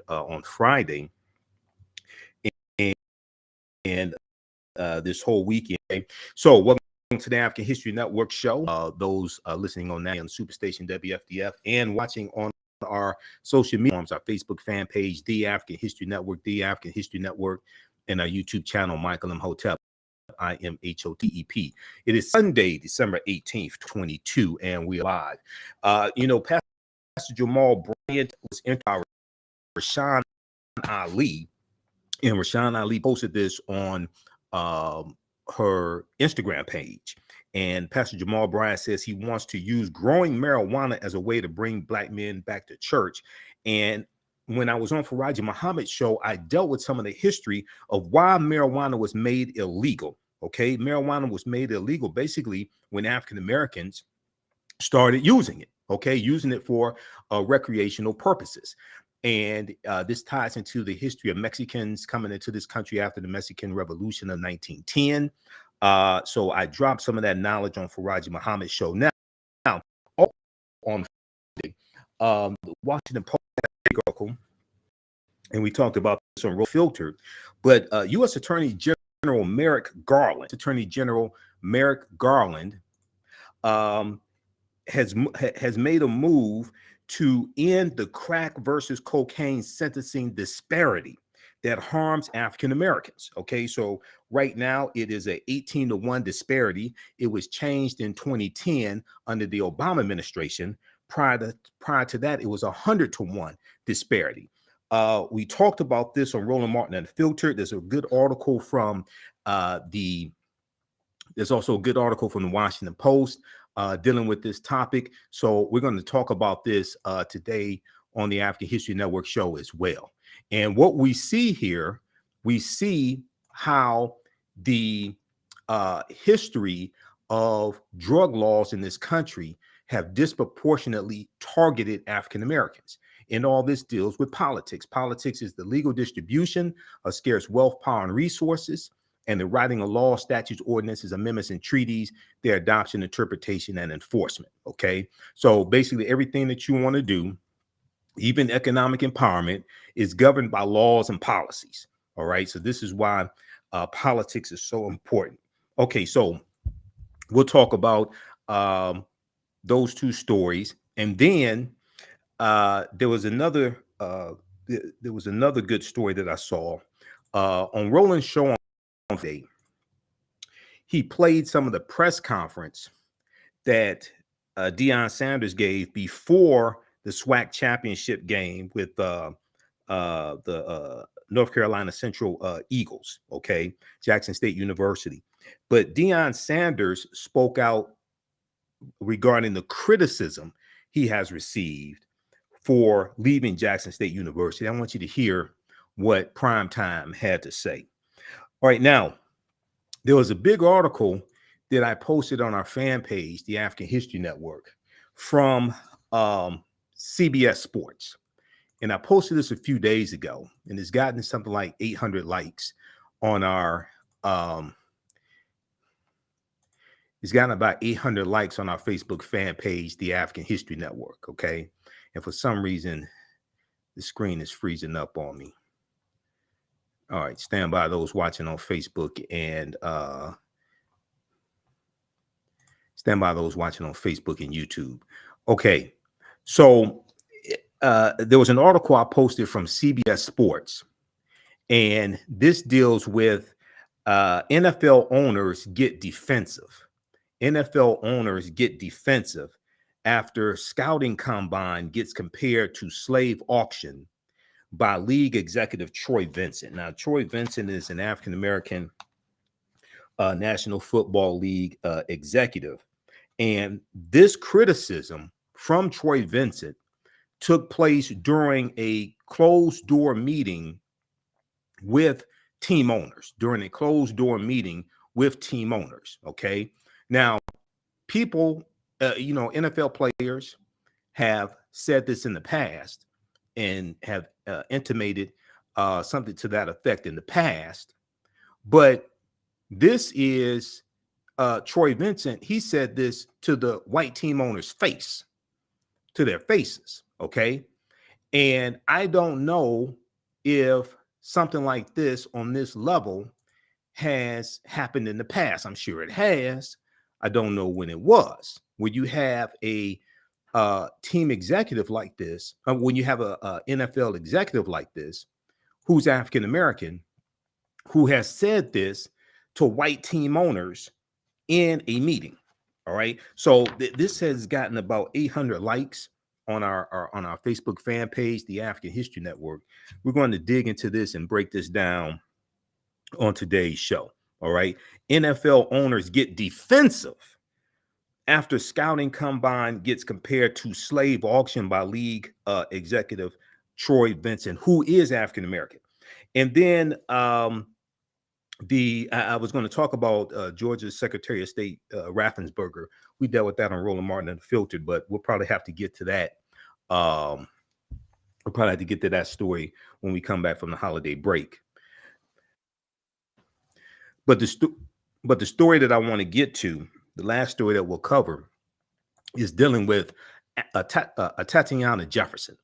on Friday and this whole weekend. So welcome to the African History Network show. Those listening on now on Superstation WFDF and watching on our social media forms, our Facebook fan page, The African History Network, The African History Network, and our YouTube channel, Michael Imhotep, IMHOTEP. It is Sunday, December 18th, 22, and we are live. Pastor Jamal Bryant was interviewed by Rashawn Ali, and Rashawn Ali posted this on her Instagram page. And Pastor Jamal Bryant says he wants to use growing marijuana as a way to bring Black men back to church. And when I was on Faraji Muhammad's show, I dealt with some of the history of why marijuana was made illegal. Okay, marijuana was made illegal basically when African Americans started using it. Okay, using it for recreational purposes. And this ties into the history of Mexicans coming into this country after the Mexican Revolution of 1910. So I dropped some of that knowledge on Faraji Muhammad's show. Now on the Washington Post article, and we talked about this on Real Filtered, but U.S. Attorney General Merrick Garland, has made a move to end the crack versus cocaine sentencing disparity that harms African Americans. Okay, so right now it is a 18-to-1 disparity. It was changed in 2010 under the Obama administration. Prior to that, it was 100-to-1 disparity. We talked about this on Roland Martin Unfiltered. There's a good article from there's also a good article from the Washington Post dealing with this topic. So we're going to talk about this today on the African History Network show as well. And what we see here, we see how the history of drug laws in this country have disproportionately targeted African Americans. And all this deals with politics. Politics is the legal distribution of scarce wealth, power, and resources, and the writing of laws, statutes, ordinances, amendments, and treaties, their adoption, interpretation, and enforcement. Okay, so basically everything that you want to do, even economic empowerment, is governed by laws and policies. All right, so this is why politics is so important. Okay, so we'll talk about those two stories, and then there was another good story that I saw on Roland's show on Friday. He played some of the press conference that Deion Sanders gave before the SWAC championship game with the North Carolina Central Eagles, okay, Jackson State University. But Deion Sanders spoke out regarding the criticism he has received for leaving Jackson State University. I want you to hear what Primetime had to say. All right, now, there was a big article that I posted on our fan page, the African History Network, from CBS Sports. And I posted this a few days ago, and it's gotten something like 800 likes on our, it's gotten about 800 likes on our Facebook fan page, the African History Network, okay? And for some reason, the screen is freezing up on me. All right, stand by those watching on Facebook and YouTube. Okay, so there was an article I posted from CBS Sports, and this deals with NFL owners get defensive. NFL owners get defensive after scouting combine gets compared to slave auction by league executive Troy Vincent. Now, Troy Vincent is an African-American National Football League executive. And this criticism from Troy Vincent took place during a closed-door meeting with team owners, okay? Now, people, NFL players have said this in the past and have intimated something to that effect in the past. But this is Troy Vincent. He said this to the white team owners' face, to their faces, okay? And I don't know if something like this on this level has happened in the past. I'm sure it has. I don't know when it was. When you have a team executive like this, when you have a NFL executive like this, who's African American, who has said this to white team owners in a meeting. All right. So this has gotten about 800 likes on our Facebook fan page, the African History Network. We're going to dig into this and break this down on today's show. All right. NFL owners get defensive after scouting combine gets compared to slave auction by league executive Troy Vincent, who is African American. And then I was going to talk about Georgia's Secretary of State Raffensberger. We dealt with that on Roland Martin Unfiltered, but we'll probably have to get to that. We'll probably have to get to that story when we come back from the holiday break. But the story that I want to get to, the last story that we'll cover, is dealing with a Tatiana Jefferson,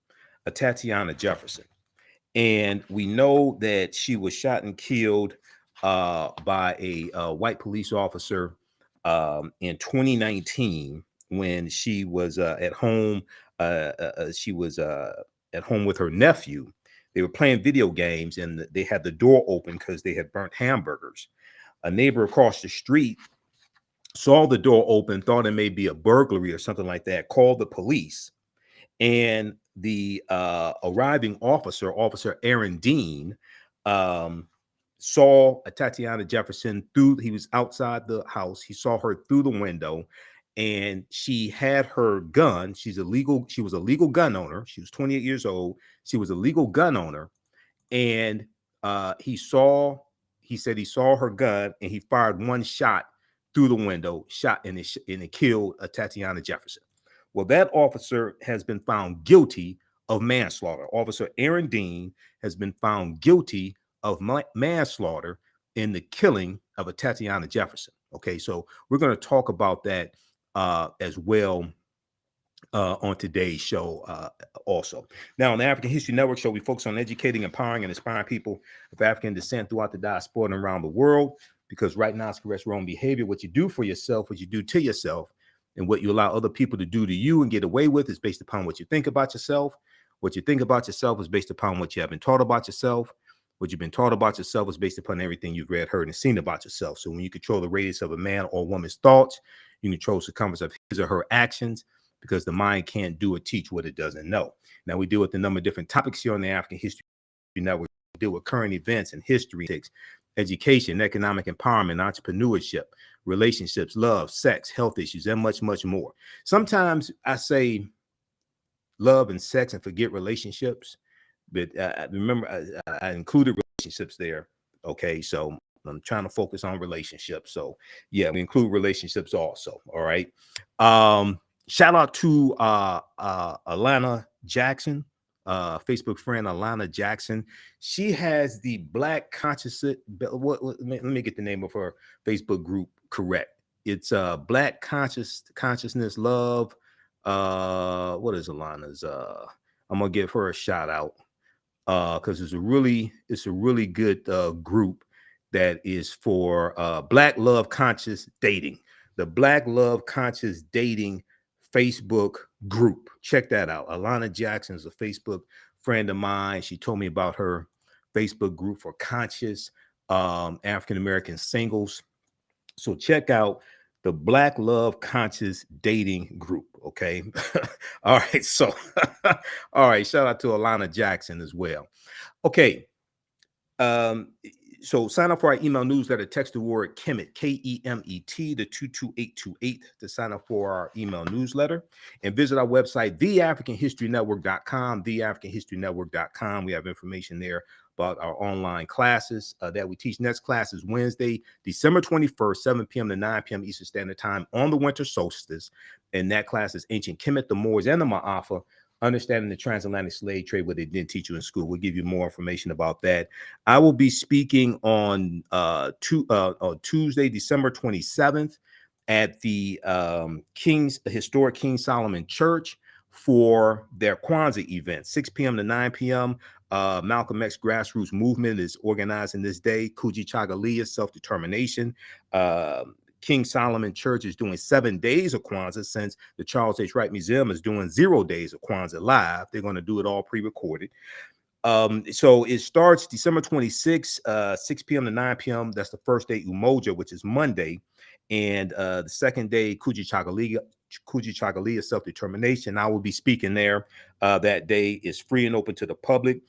and we know that she was shot and killed by a white police officer in 2019 when she was at home. She was at home with her nephew. They were playing video games and they had the door open because they had burnt hamburgers. A neighbor across the street saw the door open, thought it may be a burglary or something like that, called the police. And the arriving officer, Officer Aaron Dean, saw Tatiana Jefferson he was outside the house. He saw her through the window and she had her gun. She was a legal gun owner. She was 28 years old. She was a legal gun owner. And he said he saw her gun and he fired one shot through the window, and it killed Tatiana Jefferson. Well, that officer has been found guilty of manslaughter. Officer Aaron Dean has been found guilty of manslaughter in the killing of a Tatiana Jefferson. Okay, so we're going to talk about that as well on today's show also. Now, on the African History Network show, we focus on educating, empowering, and inspiring people of African descent throughout the diaspora and around the world, because right now it's correct wrong behavior. What you do for yourself, what you do to yourself, and what you allow other people to do to you and get away with is based upon what you think about yourself. What you think about yourself is based upon what you have been taught about yourself. What you've been taught about yourself is based upon everything you've read, heard, and seen about yourself. So when you control the radius of a man or woman's thoughts, you control the circumference of his or her actions, because the mind can't do or teach what it doesn't know. Now, we deal with a number of different topics here on the African History Network. We deal with current events and history, education, economic empowerment, entrepreneurship, relationships, love, sex, health issues, and much, much more. Sometimes I say love and sex and forget relationships, but remember, I included relationships there. Okay, so I'm trying to focus on relationships. So yeah, we include relationships also. All right. Shout out to Alana Jackson, Facebook friend Alana Jackson. She has the Black Consciousness. Let me get the name of her Facebook group correct. It's Black Consciousness Love. What is Alana's? I'm gonna give her a shout out because it's a really good group that is for Black Love Conscious Dating. The Black Love Conscious Dating Facebook group. Check that out. Alana Jackson is a Facebook friend of mine. She told me about her Facebook group for conscious African-American singles. So check out the Black Love Conscious Dating group. Okay. All right. So, all right. Shout out to Alana Jackson as well. Okay. So sign up for our email newsletter. Text the word Kemet, Kemet, to 22828 to sign up for our email newsletter, and visit our website, TheAHNShow.com, TheAHNShow.com. We have information there about our online classes that we teach. Next class is Wednesday, December 21st, 7 p.m. to 9 p.m. Eastern Standard Time on the winter solstice. And that class is Ancient Kemet, the Moors, and the Ma'afa, Understanding the Transatlantic Slave Trade, what they didn't teach you in school. We'll give you more information about that. I will be speaking on Tuesday, December 27th at the historic King Solomon Church for their Kwanzaa event, 6 p.m. to 9 p.m. Malcolm X grassroots movement is organizing this day. Kujichagulia, self-determination. King Solomon Church is doing 7 days of Kwanzaa, since the Charles H. Wright Museum is doing 0 days of Kwanzaa live. They're going to do it all pre-recorded. So it starts December 26th, 6 p.m. to 9 p.m. That's the first day, Umoja, which is Monday. And the second day, Kujichagulia, self-determination. I will be speaking there. That day is free and open to the public.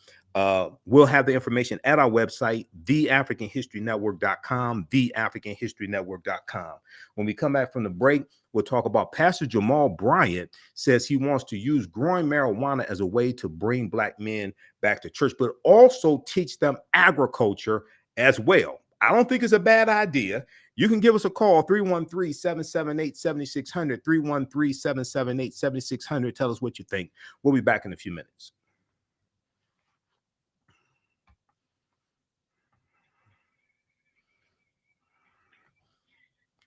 We'll have the information at our website, TheAfricanHistoryNetwork.com, TheAfricanHistoryNetwork.com. When we come back from the break, we'll talk about Pastor Jamal Bryant says he wants to use growing marijuana as a way to bring Black men back to church, but also teach them agriculture as well. I don't think it's a bad idea. You can give us a call, 313-778-7600, 313-778-7600. Tell us what you think. We'll be back in a few minutes.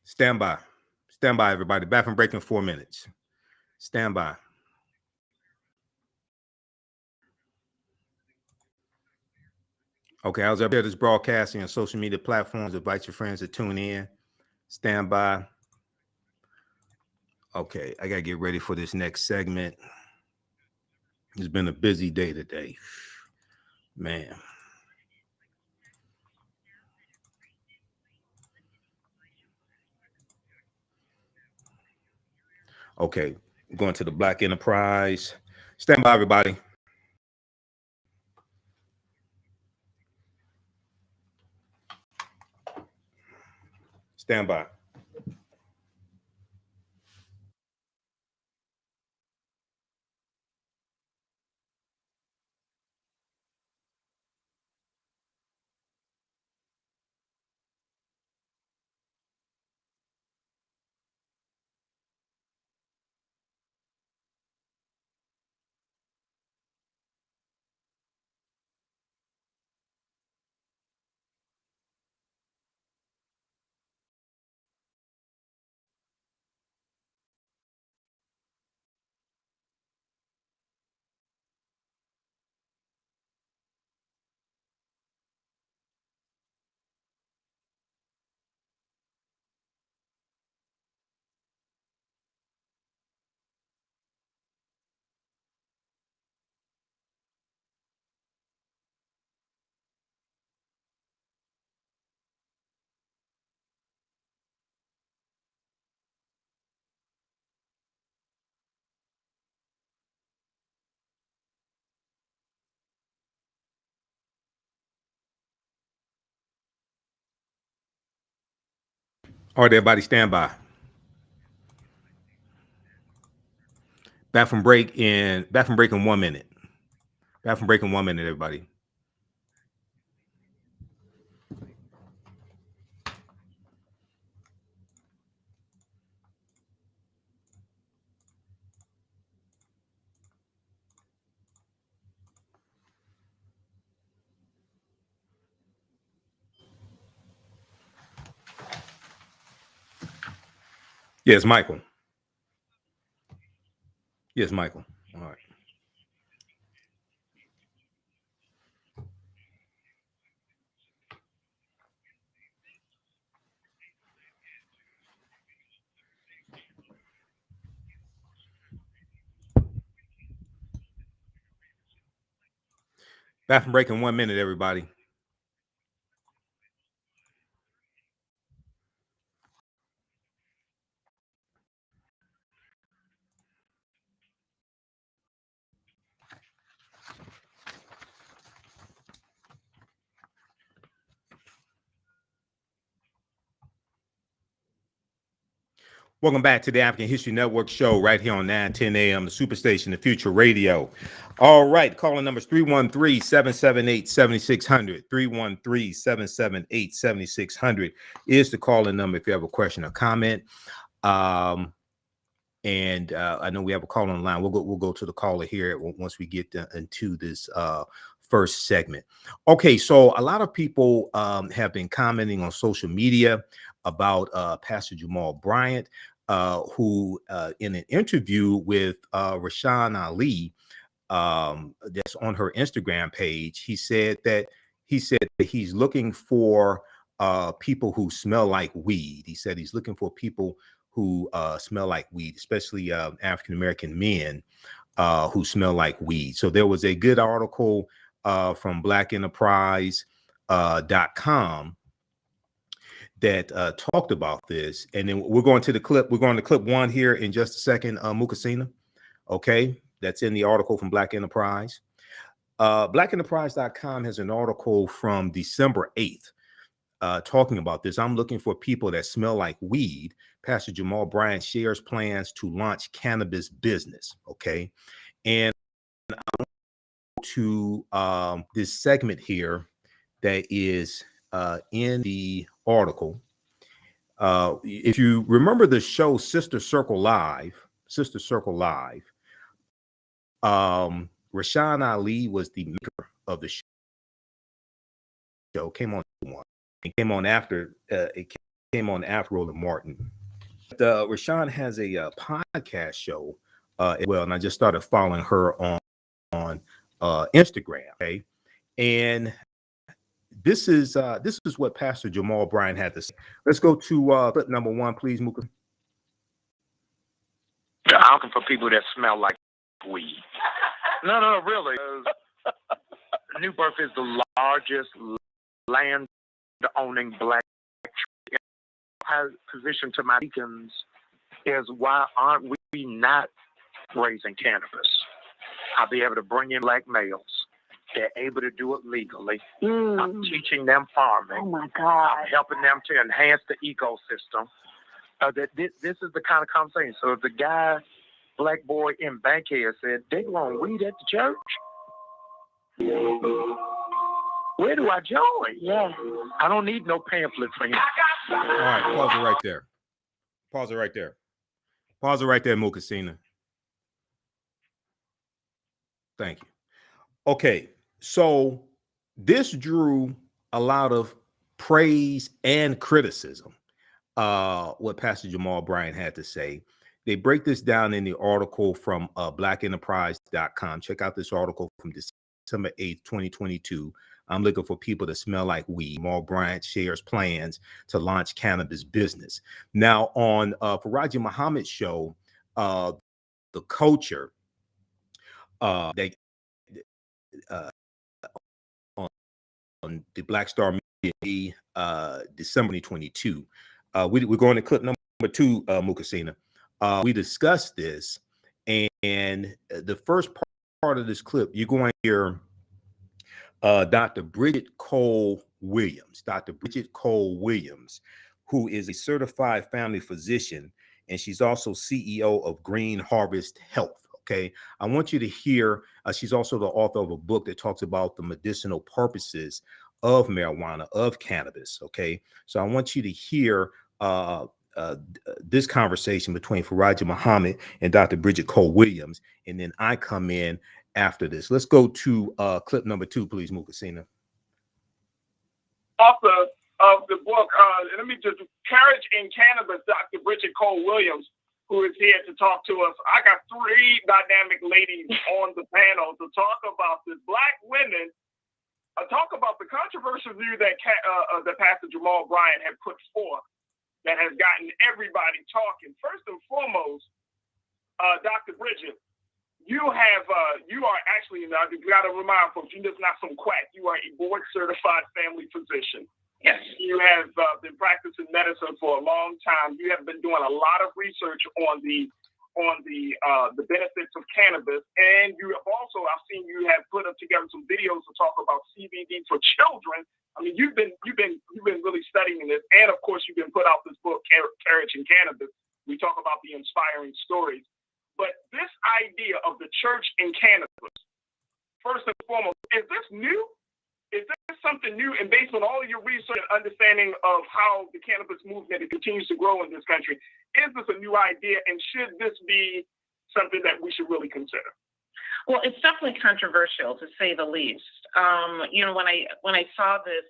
Stand by. Stand by, everybody. Back from break in 4 minutes. Stand by. Okay, how's everybody? This broadcasting on social media platforms. Invite your friends to tune in. Stand by. Okay, I got to get ready for this next segment. It's been a busy day today. Man. Okay, going to the Black Enterprise. Stand by, everybody. Stand by. All right, everybody, stand by. Back from break in 1 minute. Back from break in 1 minute, everybody. Yes, Michael. Yes, Michael. All right. Back from break in 1 minute, everybody. Welcome back to the African History Network show right here on 910 a.m., the Superstation, the Future Radio. All right, calling numbers 313-778-7600. 313-778-7600 is the calling number if you have a question or comment. And I know we have a call on the line. We'll go to the caller here once we get into this first segment. Okay, so a lot of people have been commenting on social media about Pastor Jamal Bryant. who in an interview with Rashawn Ali, that's on her Instagram page, he said that he's looking for people who smell like weed. He said he's looking for people who smell like weed, especially African American men who smell like weed. So there was a good article from blackenterprise.com that talked about this. And then we're going to the clip. We're going to clip one here in just a second, Mukasina. Okay, that's in the article from Black Enterprise. Blackenterprise.com has an article from December 8th talking about this. I'm looking for people that smell like weed. Pastor Jamal Bryant shares plans to launch cannabis business. Okay, and I want to this segment here that is in the article. If you remember the show Sister Circle Live, Rashawn Ali was the maker of the show. Came on one. It came on after Roland Martin. But, Rashawn has a podcast show as well, and I just started following her on Instagram. Okay, and this is what Pastor Jamal Bryant had to say. Let's go to clip number one, please, Muka. I'm looking for people that smell like weed. No, really. New Birth is the largest land-owning black position to my deacons is, why aren't we not raising cannabis? I'll be able to bring in black males. They're able to do it legally. I'm teaching them farming. Oh my God. I'm helping them to enhance the ecosystem. This is the kind of conversation. So if the guy, black boy in Bankhead said, they growing weed at the church, where do I join? Yeah. I don't need no pamphlet for him. All right, pause it right there. Pause it right there, Mukasina. Thank you. Okay, so this drew a lot of praise and criticism, what Pastor Jamal Bryant had to say. They break this down in the article from blackenterprise.com. Check out this article from December 8th, 2022. I'm looking for people that smell like weed. Jamal Bryant shares plans to launch cannabis business. Now, on Faraji Muhammad's show, The Culture, on the Black Star Media, December 2022. We're going to clip number two, Mukasina. We discussed this, and the first part of this clip, you're going to hear Dr. Bridget Cole Williams, who is a certified family physician, and she's also CEO of Green Harvest Health. Okay, I want you to hear, she's also the author of a book that talks about the medicinal purposes of marijuana, of cannabis. Okay, so I want you to hear this conversation between Faraji Muhammad and Dr. Bridget Cole Williams, and then I come in after this. Let's go to clip number two, please, Mukasina. Author of the book, let me just, Courage in Cannabis, Dr. Bridget Cole Williams, who is here to talk to us. I got three dynamic ladies on the panel to talk about this. Black women, talk about the controversial view that Pastor Jamal Bryant had put forth that has gotten everybody talking. First and foremost, Dr. Bridget, you are actually, you got to remind folks, you're just not some quack. You are a board-certified family physician. Yes. You have been practicing medicine for a long time. You have been doing a lot of research on the benefits of cannabis, and you have also, I've seen you have put up together some videos to talk about CBD for children. I mean, you've been really studying this, and of course, you've been put out this book, Courage in Cannabis. We talk about the inspiring stories, but this idea of the church in cannabis, first and foremost, is this new? Is this something new? And based on all of your research and understanding of how the cannabis movement continues to grow in this country, is this a new idea? And should this be something that we should really consider? Well, it's definitely controversial, to say the least. When I saw this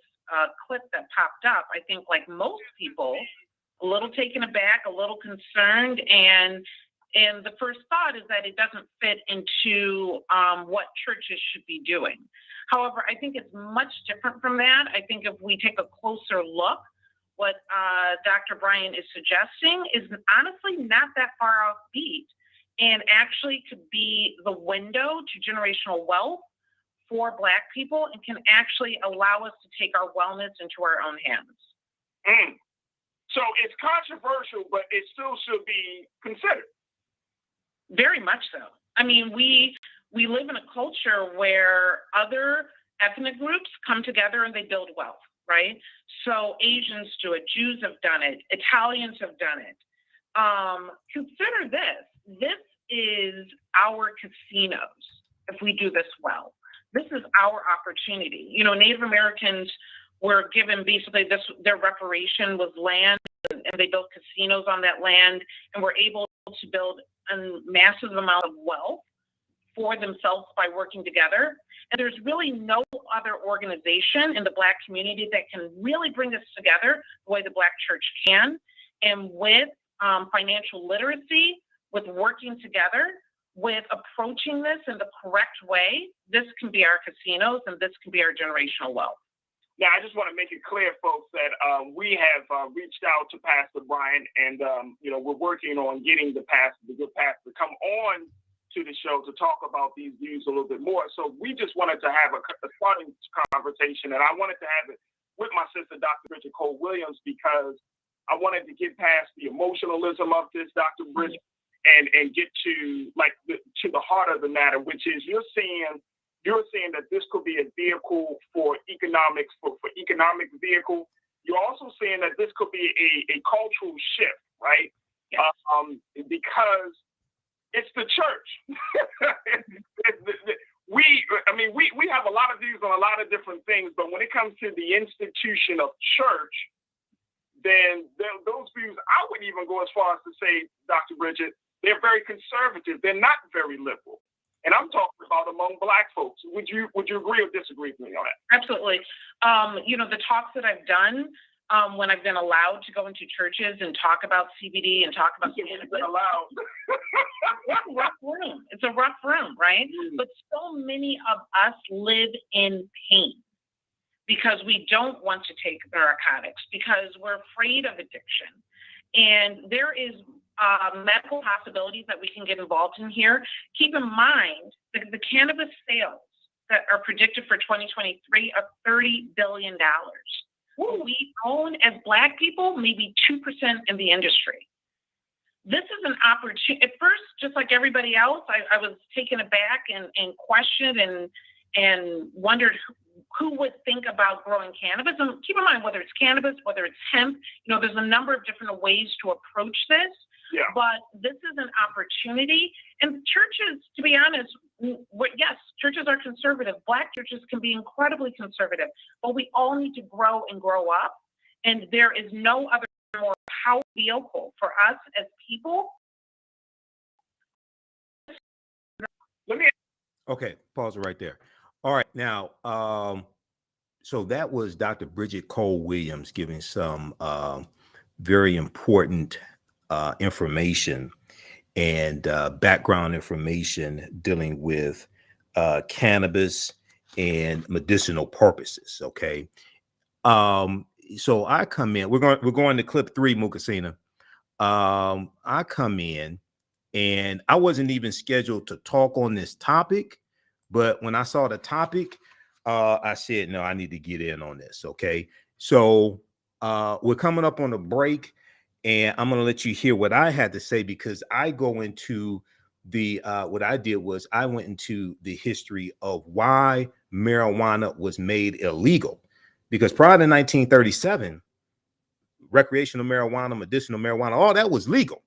clip that popped up, I think, like most people, a little taken aback, a little concerned, and the first thought is that it doesn't fit into what churches should be doing. However, I think it's much different from that. I think if we take a closer look, what Dr. Bryant is suggesting is honestly not that far off beat, and actually could be the window to generational wealth for Black people, and can actually allow us to take our wellness into our own hands. So it's controversial, but it still should be considered. Very much so. I mean, we live in a culture where other ethnic groups come together and they build wealth, right? So Asians do it, Jews have done it, Italians have done it. Consider this. This is our casinos if we do this well. This is our opportunity. You know, Native Americans were given basically their reparation was land, and they built casinos on that land and were able to build a massive amount of wealth for themselves by working together. And there's really no other organization in the Black community that can really bring us together the way the Black church can. And with financial literacy, with working together, with approaching this in the correct way, this can be our casinos and this can be our generational wealth. Now, I just want to make it clear, folks, that we have reached out to Pastor Bryant, and we're working on getting the good pastor to come on to the show to talk about these views a little bit more. So we just wanted to have a starting conversation, and I wanted to have it with my sister, Dr. Bridget Cole-Williams, because I wanted to get past the emotionalism of this, Dr. Bridget, and get to to the heart of the matter, which is you're saying that this could be a vehicle for economics, for economic vehicle. You're also saying that this could be a cultural shift, right? Yes. Because it's the church. We have a lot of views on a lot of different things, but when it comes to the institution of church, then those views, I would even go as far as to say, Dr. Bridget, they're very conservative. They're not very liberal. And I'm talking about among Black folks. Would you agree or disagree with me on that? Absolutely. The talks that I've done when I've been allowed to go into churches and talk about CBD and talk about cannabis. Allowed. It's a rough room. It's a rough room, right? But so many of us live in pain because we don't want to take narcotics, because we're afraid of addiction. And there is medical possibilities that we can get involved in here. Keep in mind that the cannabis sales that are predicted for 2023 are $30 billion. We own, as Black people, maybe 2% in the industry. This is an opportunity. At first, just like everybody else, I was taken aback and questioned and wondered who would think about growing cannabis. And keep in mind, whether it's cannabis, whether it's hemp, there's a number of different ways to approach this. Yeah. But this is an opportunity. And churches, to be honest, yes, churches are conservative. Black churches can be incredibly conservative, but we all need to grow and grow up. And there is no other more powerful vehicle for us as people. Okay, pause it right there. All right, now, so that was Dr. Bridget Cole-Williams giving some very important information and background information dealing with cannabis and medicinal purposes. Okay, so I come in. We're going to clip 3, Mukasina. I come in, and I wasn't even scheduled to talk on this topic, but when I saw the topic, I said, no, I need to get in on this. Okay, so we're coming up on a break, and I'm going to let you hear what I had to say, because I go into the what I did was I went into the history of why marijuana was made illegal, because prior to 1937, recreational marijuana, medicinal marijuana, all that was legal.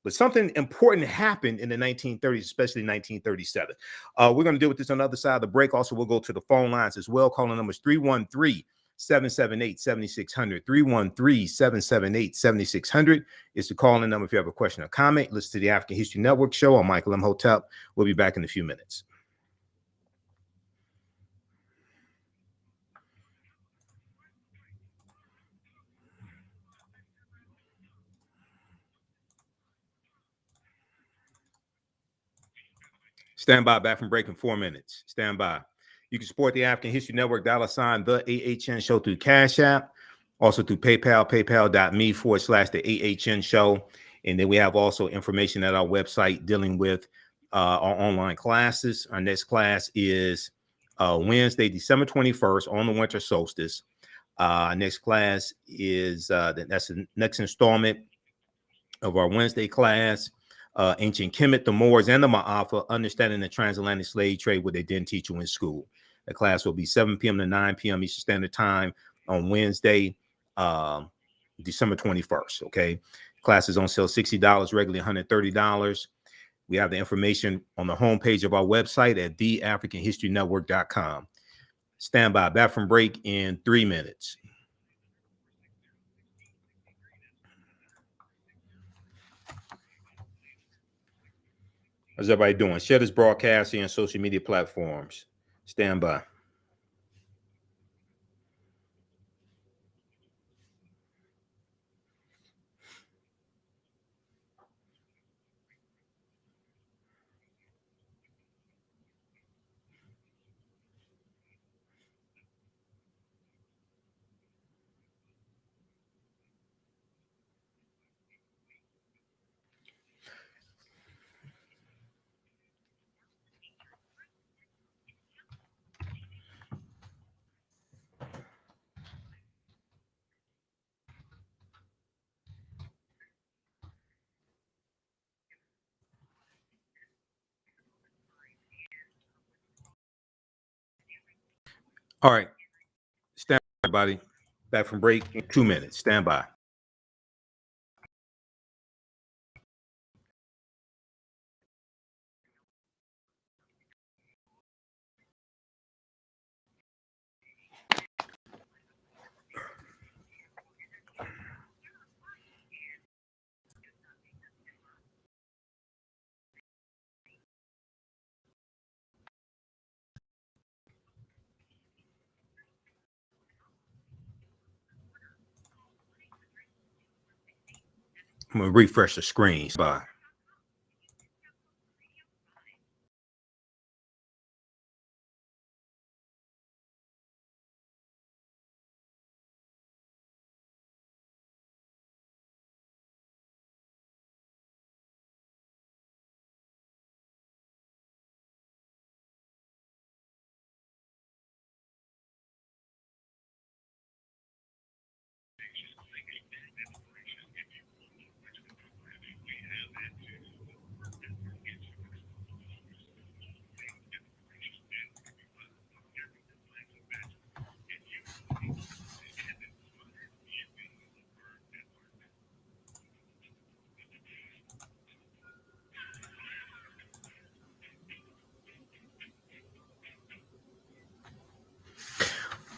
But something important happened in the 1930s, especially 1937. We're going to deal with this on the other side of the break. Also, we'll go to the phone lines as well. Calling numbers 313-778-7600. 313-778-7600 is the calling number if you have a question or comment. Listen to the African History Network show. I'm Michael Imhotep. We'll be back in a few minutes. Stand by, back from break in 4 minutes. Stand by. You can support the African History Network, $ the AHN Show through Cash App, also through PayPal, paypal.me/the AHN And then we have also information at our website dealing with our online classes. Our next class is Wednesday, December 21st on the winter solstice. Next class is that's the next installment of our Wednesday class. Ancient Kemet, the Moors, and the Ma'afa, Understanding the Transatlantic Slave Trade, what they didn't teach you in school. The class will be 7 p.m. to 9 p.m. Eastern Standard Time on Wednesday, December 21st. Okay. Class is on sale $60, regularly $130. We have the information on the homepage of our website at theafricanhistorynetwork.com. Stand by. Back from break in 3 minutes. How's everybody doing? Share this broadcast on social media platforms. Stand by. All right. Stand by, everybody. Back from break in 2 minutes. Stand by. I'm going to refresh the screen. Bye.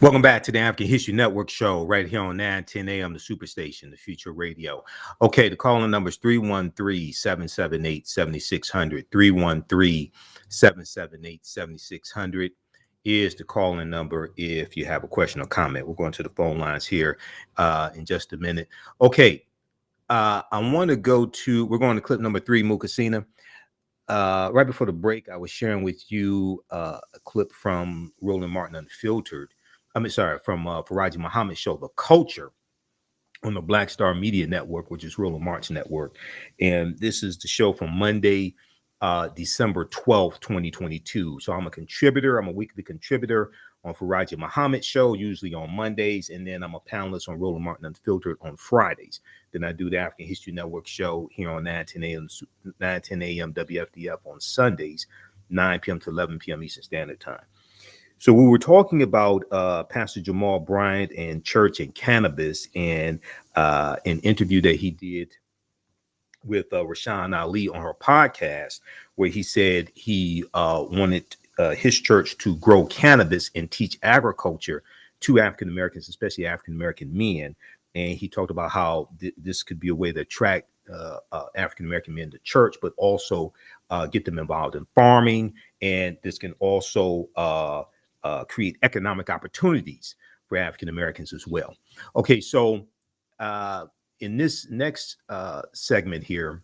Welcome back to the African History Network show right here on 910 AM, the Superstation, the Future Radio. Okay, the calling number is 313-778-7600. 313-778-7600 is the calling number if you have a question or comment. We're going to the phone lines here in just a minute. Okay, we're going to clip number 3, Mukasina. Right before the break, I was sharing with you a clip from Roland Martin Unfiltered. from Faraji Muhammad's show, The Culture, on the Black Star Media Network, which is Roland Martin's network. And this is the show from Monday, December 12th, 2022. So I'm a contributor. I'm a weekly contributor on Faraji Muhammad's show, usually on Mondays. And then I'm a panelist on Roland Martin Unfiltered on Fridays. Then I do the African History Network show here on 910 AM WFDF on Sundays, 9 p.m. to 11 p.m. Eastern Standard Time. So we were talking about Pastor Jamal Bryant and church and cannabis, and an interview that he did with Rashawn Ali on her podcast, where he said he wanted his church to grow cannabis and teach agriculture to African Americans, especially African American men. And he talked about how this could be a way to attract African American men to church, but also get them involved in farming. And this can also create economic opportunities for African Americans as well. Okay, so in this next segment here,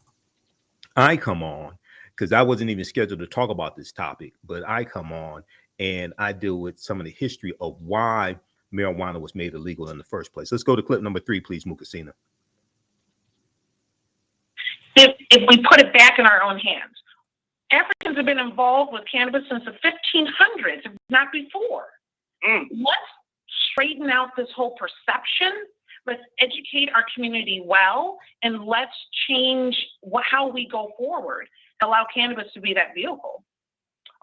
I come on because I wasn't even scheduled to talk about this topic, but I come on and I deal with some of the history of why marijuana was made illegal in the first place. Let's go to clip number 3, please, Mukasina. If we put it back in our own hands, Africans have been involved with cannabis since the 1500s, if not before. Let's straighten out this whole perception. Let's educate our community well, and let's change how we go forward. Allow cannabis to be that vehicle.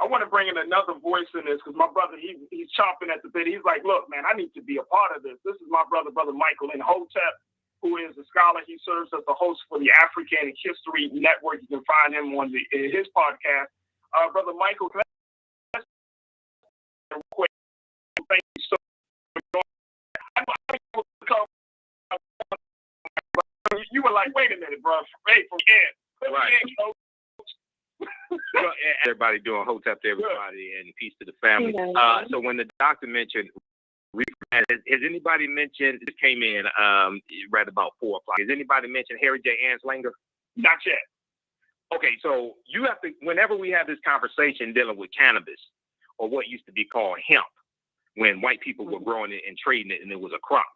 I want to bring in another voice in this because my brother, he's chomping at the bit. He's like, look, man, I need to be a part of this. This is my brother Michael Imhotep, who is a scholar. He serves as the host for the African History Network. You can find him on his podcast. Brother Michael, can I quick? Thank you so much. You were like, wait a minute, bro. Hey, from Ed. Right. Everybody doing hotep to everybody and peace to the family. So when the doctor mentioned, has anybody mentioned, this came in right about 4 o'clock. Has anybody mentioned Harry J. Anslinger? Not yet. Okay, so you have to, whenever we have this conversation dealing with cannabis, or what used to be called hemp, when white people were growing it and trading it and it was a crop,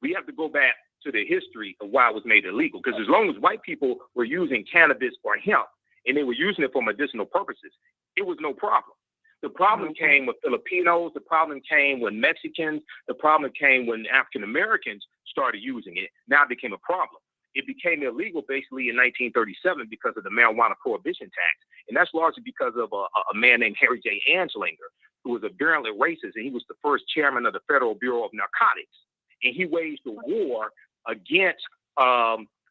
we have to go back to the history of why it was made illegal. Because as long as white people were using cannabis or hemp, and they were using it for medicinal purposes, it was no problem. The problem came with Filipinos, the problem came when Mexicans, the problem came when African Americans started using it. Now it became a problem. It became illegal basically in 1937 because of the marijuana prohibition tax. And that's largely because of a man named Harry J. Anslinger, who was a virulent racist, and he was the first chairman of the Federal Bureau of Narcotics. And he waged a war against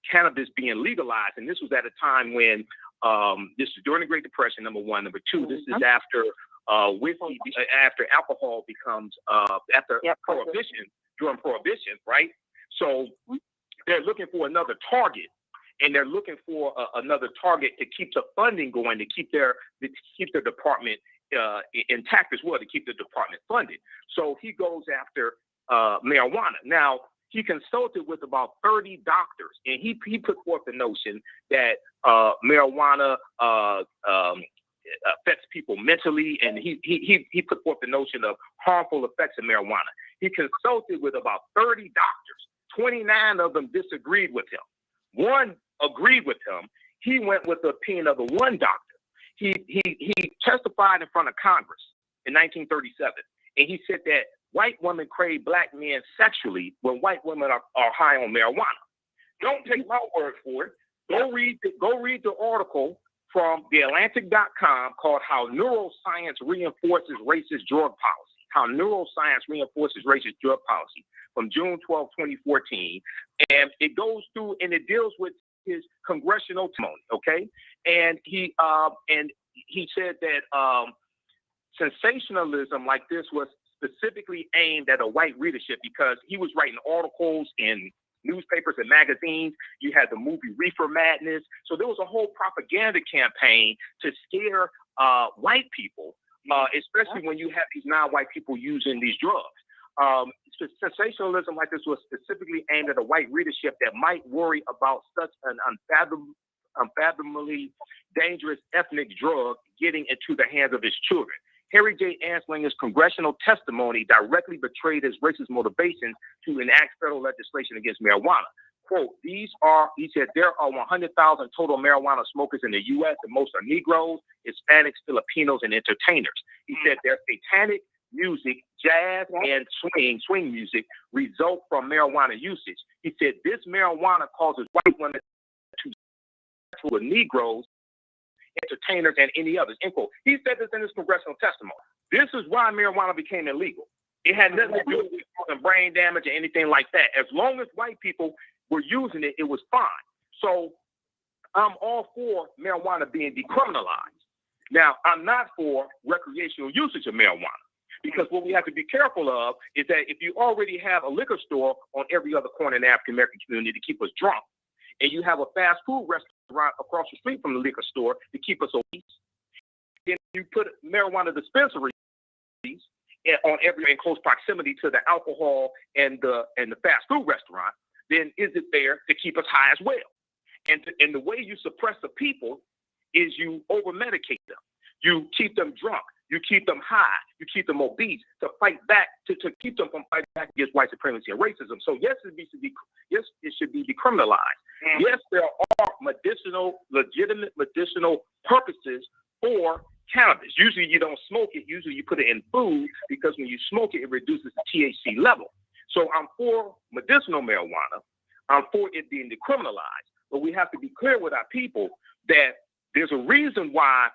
cannabis being legalized. And this was at a time when this is during the Great Depression, number one. Number two, this is after whiskey, after alcohol becomes prohibition, during prohibition, right? So they're looking for another target, and they're looking for another target to keep the funding going, to keep their department intact as well, to keep the department funded. So he goes after marijuana. Now, he consulted with about 30 doctors, and he put forth the notion that marijuana affects people mentally, and he put forth the notion of harmful effects of marijuana. He consulted with about 30 doctors. 29 of them disagreed with him. One agreed with him. He went with the opinion of the one doctor. He testified in front of Congress in 1937, and he said that white women crave black men sexually when white women are high on marijuana. Don't take my word for it. Go read the article from TheATHNShow called "How Neuroscience Reinforces Racist Drug Policy." How Neuroscience Reinforces Racist Drug Policy from June 12, 2014, and it goes through and it deals with his congressional testimony. Okay, and he said that sensationalism like this was specifically aimed at a white readership because he was writing articles in newspapers and magazines. You had the movie Reefer Madness. So there was a whole propaganda campaign to scare white people, especially when you have these non-white people using these drugs. Sensationalism like this was specifically aimed at a white readership that might worry about such an unfathomably dangerous ethnic drug getting into the hands of its children. Harry J. Anslinger's congressional testimony directly betrayed his racist motivations to enact federal legislation against marijuana. Quote, he said, there are 100,000 total marijuana smokers in the U.S., and most are Negroes, Hispanics, Filipinos, and entertainers. He said their satanic music, jazz, and swing music result from marijuana usage. He said this marijuana causes white women to Negroes, entertainers, and any others. End quote. He said this in his congressional testimony. This is why marijuana became illegal. It had nothing to do with causing brain damage or anything like that. As long as white people were using it, it was fine. So I'm all for marijuana being decriminalized. Now, I'm not for recreational usage of marijuana, because what we have to be careful of is that if you already have a liquor store on every other corner in the African American community to keep us drunk, and you have a fast food restaurant across the street from the liquor store to keep us obese, then you put marijuana dispensaries in close proximity to the alcohol and the fast food restaurant, then is it there to keep us high as well? And the way you suppress the people is you over-medicate them. You keep them drunk. You keep them high. You keep them obese to fight back, to keep them from fighting back against white supremacy and racism. So yes, it should be decriminalized. Mm-hmm. Yes, there are legitimate medicinal purposes for cannabis. Usually you don't smoke it. Usually you put it in food because when you smoke it, it reduces the THC level. So I'm for medicinal marijuana. I'm for it being decriminalized. But we have to be clear with our people that there's a reason why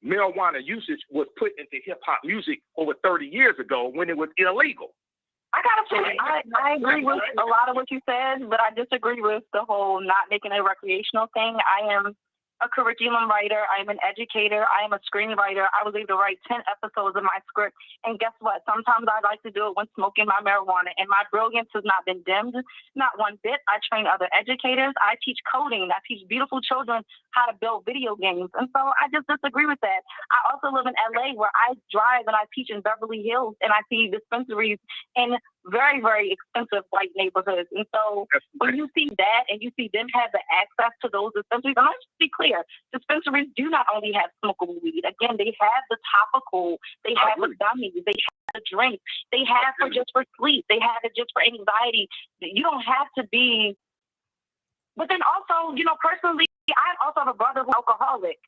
marijuana usage was put into hip-hop music over 30 years ago when it was illegal. I gotta say, I agree with a lot of what you said, but I disagree with the whole not making it a recreational thing. I am a curriculum writer. I am an educator. I am a screenwriter. I was able to write 10 episodes of my script. And guess what? Sometimes I like to do it when smoking my marijuana. And my brilliance has not been dimmed, not one bit. I train other educators. I teach coding. I teach beautiful children how to build video games. And so I just disagree with that. I also live in LA where I drive and I teach in Beverly Hills and I see dispensaries in very, very expensive white neighborhoods. And so when you see that and you see them have the access to those dispensaries, and let's be clear, dispensaries do not only have smokable weed. Again, they have the topical, they have the gummies, they have the drink, they have for just for sleep, they have it just for anxiety. You don't have to be, but then also, personally, I also have a brother who's alcoholic.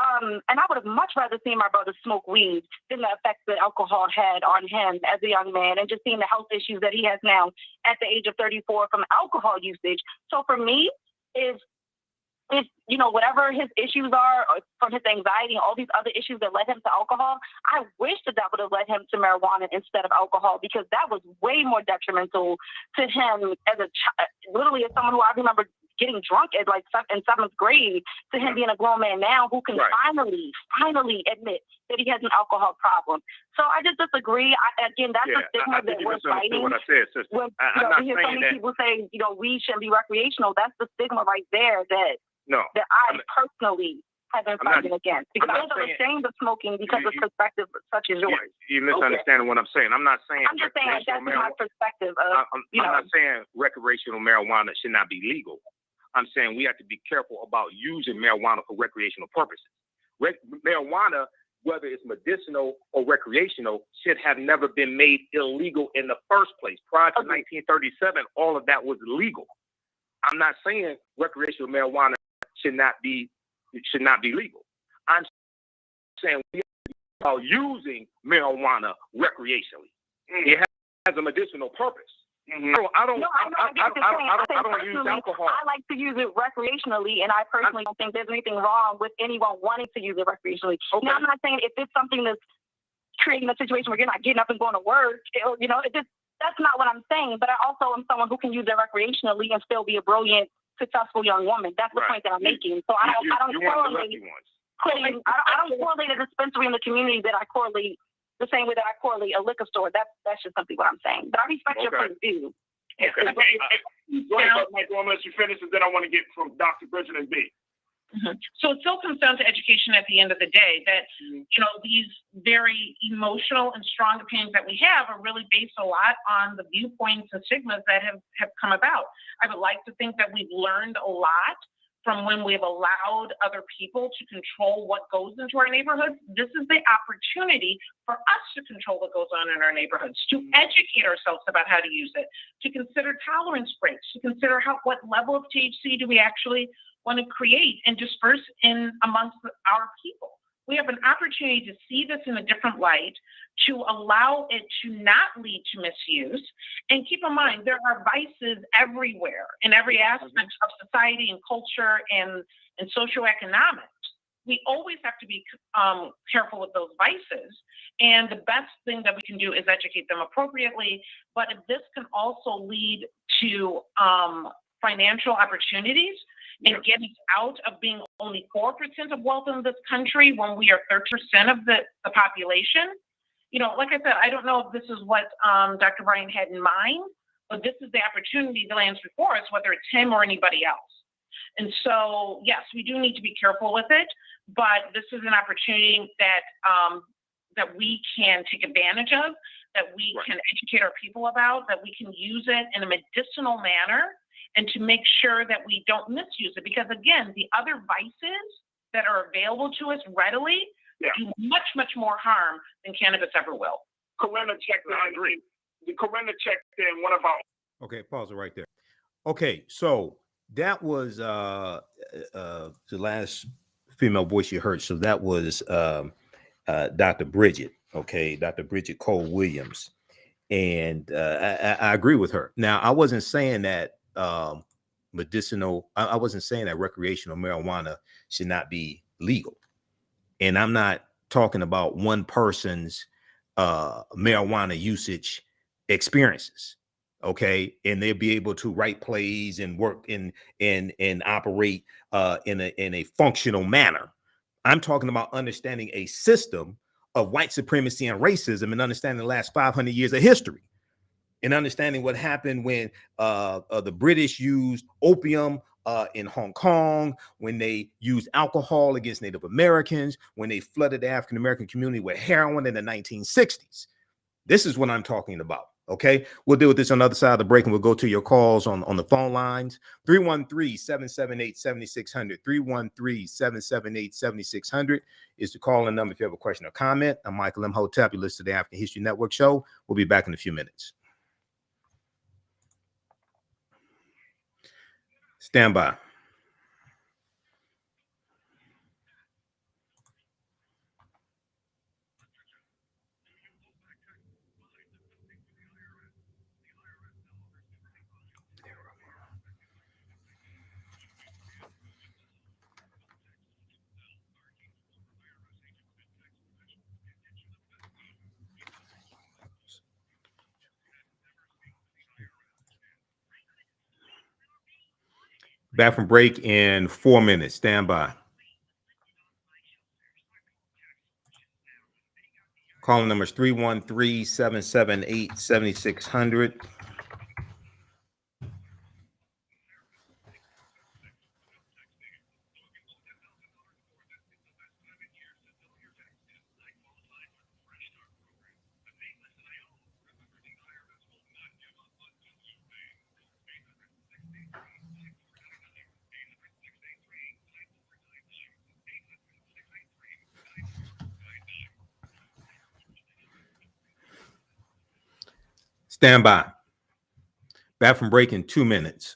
And I would have much rather seen my brother smoke weed than the effects that alcohol had on him as a young man, and just seeing the health issues that he has now at the age of 34 from alcohol usage. So for me, if whatever his issues are, or from his anxiety and all these other issues that led him to alcohol, I wish that would have led him to marijuana instead of alcohol, because that was way more detrimental to him as a child. Literally, as someone who I remember getting drunk at in 7th grade, to him being a grown man now who can finally admit that he has an alcohol problem. So I just disagree. That's the stigma that we're fighting. What I said, sister. You hear so many people say, weed shouldn't be recreational. That's the stigma right there that I personally have been fighting against. Because I'm ashamed of smoking because of perspectives such as yours. You're misunderstanding what I'm saying. I'm not saying. I'm just saying that's my perspective of. I'm not saying recreational marijuana should not be legal. I'm saying we have to be careful about using marijuana for recreational purposes. Marijuana, whether it's medicinal or recreational, should have never been made illegal in the first place. Prior to 1937, all of that was legal. I'm not saying recreational marijuana should not be legal. I'm saying we are using marijuana recreationally. It has a medicinal purpose. Mm-hmm. I don't use alcohol. I like to use it recreationally, and I personally don't think there's anything wrong with anyone wanting to use it recreationally. Okay. Now, I'm not saying if it's something that's creating a situation where you're not getting up and going to work, that's not what I'm saying. But I also am someone who can use it recreationally and still be a brilliant, successful young woman. That's the point that I'm making. So I don't correlate a dispensary in the community that I correlate the same way that I correlate a liquor store. That's just simply what I'm saying. But I respect your point of view. Okay. Go ahead, Michael. I'm going to let you finish, and then I want to get from Dr. Bridget and B. Mm-hmm. So it still comes down to education at the end of the day, that, these very emotional and strong opinions that we have are really based a lot on the viewpoints and stigmas that have come about. I would like to think that we've learned a lot from when we've allowed other people to control what goes into our neighborhoods. This is the opportunity for us to control what goes on in our neighborhoods, to educate ourselves about how to use it, to consider tolerance breaks, to consider what level of THC do we actually want to create and disperse in amongst our people. We have an opportunity to see this in a different light, to allow it to not lead to misuse. And keep in mind, there are vices everywhere in every aspect of society and culture and socioeconomics. We always have to be careful with those vices. And the best thing that we can do is educate them appropriately. But if this can also lead to financial opportunities, and getting out of being only 4% of wealth in this country when we are 30% of the population. Like I said, I don't know if this is what Dr. Bryant had in mind, but this is the opportunity that lands before us, whether it's him or anybody else. And so, yes, we do need to be careful with it, but this is an opportunity that we can take advantage of, that we can educate our people about, that we can use it in a medicinal manner, and to make sure that we don't misuse it. Because again, the other vices that are available to us readily do much, much more harm than cannabis ever will. Corinna checked in. I agree. The Corinna checked in. What about? Okay, pause it right there. Okay, so that was the last female voice you heard. So that was Dr. Bridget. Okay, Dr. Bridget Cole Williams, and I agree with her. Now, I wasn't saying that medicinal. I wasn't saying that recreational marijuana should not be legal, and I'm not talking about one person's marijuana usage experiences. Okay, and they'll be able to write plays and work and operate in a functional manner. I'm talking about understanding a system of white supremacy and racism, and understanding the last 500 years of history, and understanding what happened when the British used opium in Hong Kong, when they used alcohol against Native Americans, when they flooded the African American community with heroin in the 1960s. This is what I'm talking about. Okay, we'll deal with this on the other side of the break, and we'll go to your calls on the phone lines. 313-778-7600. 313-778-7600 is the call-in number if you have a question or comment. I'm Michael Imhotep. You listen to the African History Network show. We'll be back in a few minutes. Stand by. Back from break in 4 minutes. Stand by. Calling numbers 313-778-7600. Stand by. Back from break in 2 minutes.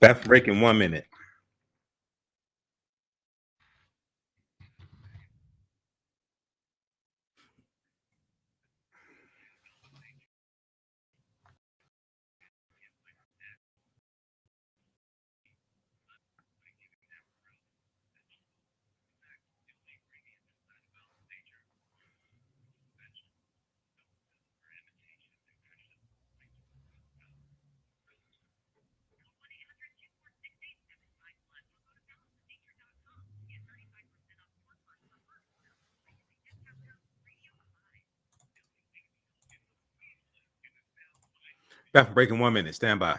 Back from break in 1 minute. Back from break in 1 minute. Stand by.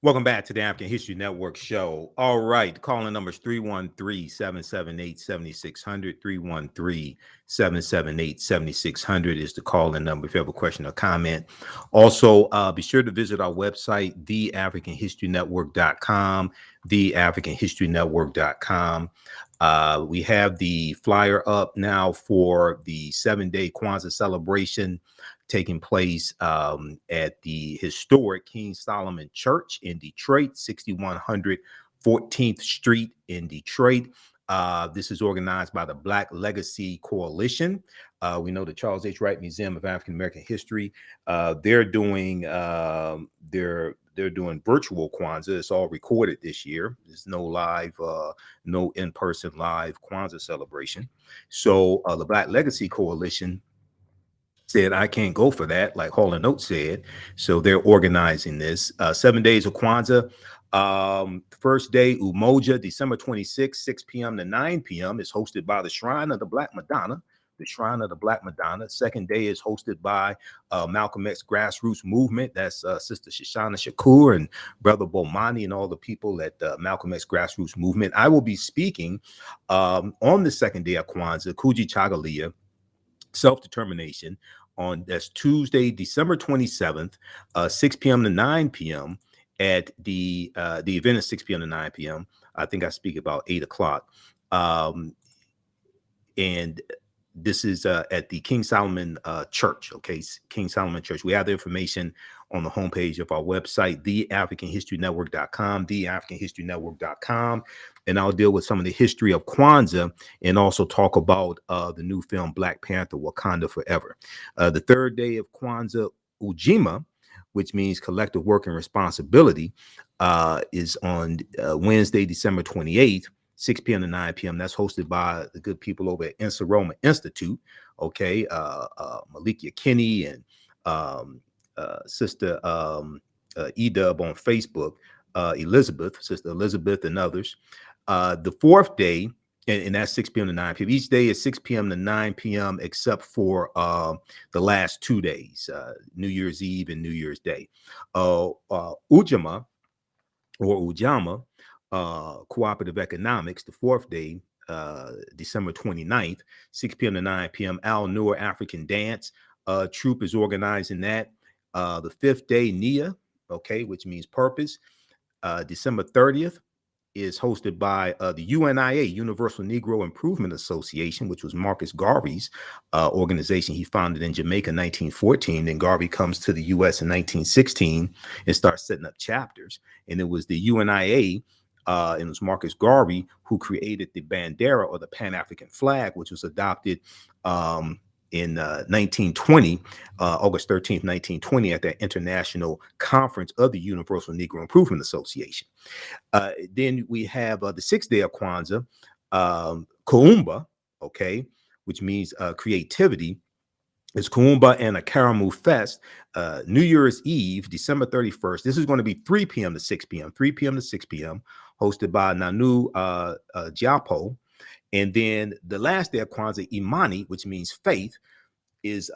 Welcome back to the African History Network show. All right, calling numbers 313-778-7600. 313-778-7600 is the call-in number if you have a question or comment. Also, be sure to visit our website, TheAfricanHistoryNetwork.com, TheAfricanHistoryNetwork.com. We have the flyer up now for the 7-day Kwanzaa celebration taking place at the historic King Solomon Church in Detroit, 6100 14th Street in Detroit. This is organized by the Black Legacy Coalition. We know the Charles H. Wright Museum of African American History. They're doing virtual Kwanzaa. It's all recorded this year. There's no live, no in-person live Kwanzaa celebration. So the Black Legacy Coalition said, I can't go for that, like Hall and Oates said. So they're organizing this. 7 days of Kwanzaa. First day, Umoja, December 26, 6 p.m. to 9 p.m. is hosted by the Shrine of the Black Madonna. The Shrine of the Black Madonna. Second day is hosted by Malcolm X Grassroots Movement. That's Sister Shoshana Shakur and Brother Bomani and all the people at Malcolm X Grassroots Movement. I will be speaking on the second day of Kwanzaa, Kuji Chagalia, Self-Determination, that's Tuesday, December 27th, 6 p.m. to 9 p.m. at the event is 6 p.m. to 9 p.m. I think I speak about 8 o'clock. And this is at the King Solomon Church, okay? King Solomon Church. We have the information on the homepage of our website, TheAfricanHistoryNetwork.com, TheAfricanHistoryNetwork.com. And I'll deal with some of the history of Kwanzaa and also talk about the new film Black Panther, Wakanda Forever. The third day of Kwanzaa, Ujima, which means collective work and responsibility, is on Wednesday, December 28th, 6 p.m. to 9 p.m. That's hosted by the good people over at Insa-Roma Institute, okay? Malikia Kinney and Sister Edub on Facebook, Sister Elizabeth and others. The fourth day, and that's 6 p.m. to 9 p.m. Each day is 6 p.m. to 9 p.m. except for the last 2 days, New Year's Eve and New Year's Day. Ujama or Ujama, Cooperative Economics, the fourth day, December 29th, 6 p.m. to 9 p.m. Al Noor African Dance Troupe is organizing that. The fifth day, NIA, okay, which means purpose, December 30th, is hosted by the UNIA, Universal Negro Improvement Association, which was Marcus Garvey's organization. He founded in Jamaica in 1914. Then Garvey comes to the U.S. in 1916 and starts setting up chapters. And it was the UNIA, and it was Marcus Garvey who created the Bandera, or the Pan-African flag, which was adopted in 1920, August 13th, 1920, at that international conference of the Universal Negro Improvement Association. Then we have the sixth day of Kwanzaa, Kuumba, okay, which means creativity. It's Kuumba and a Karamu Fest, New Year's Eve, December 31st. This is going to be 3 p.m. to 6 p.m., 3 p.m. to 6 p.m., hosted by Nanu Japo. And then the last day of Kwanzaa, Imani, which means faith, is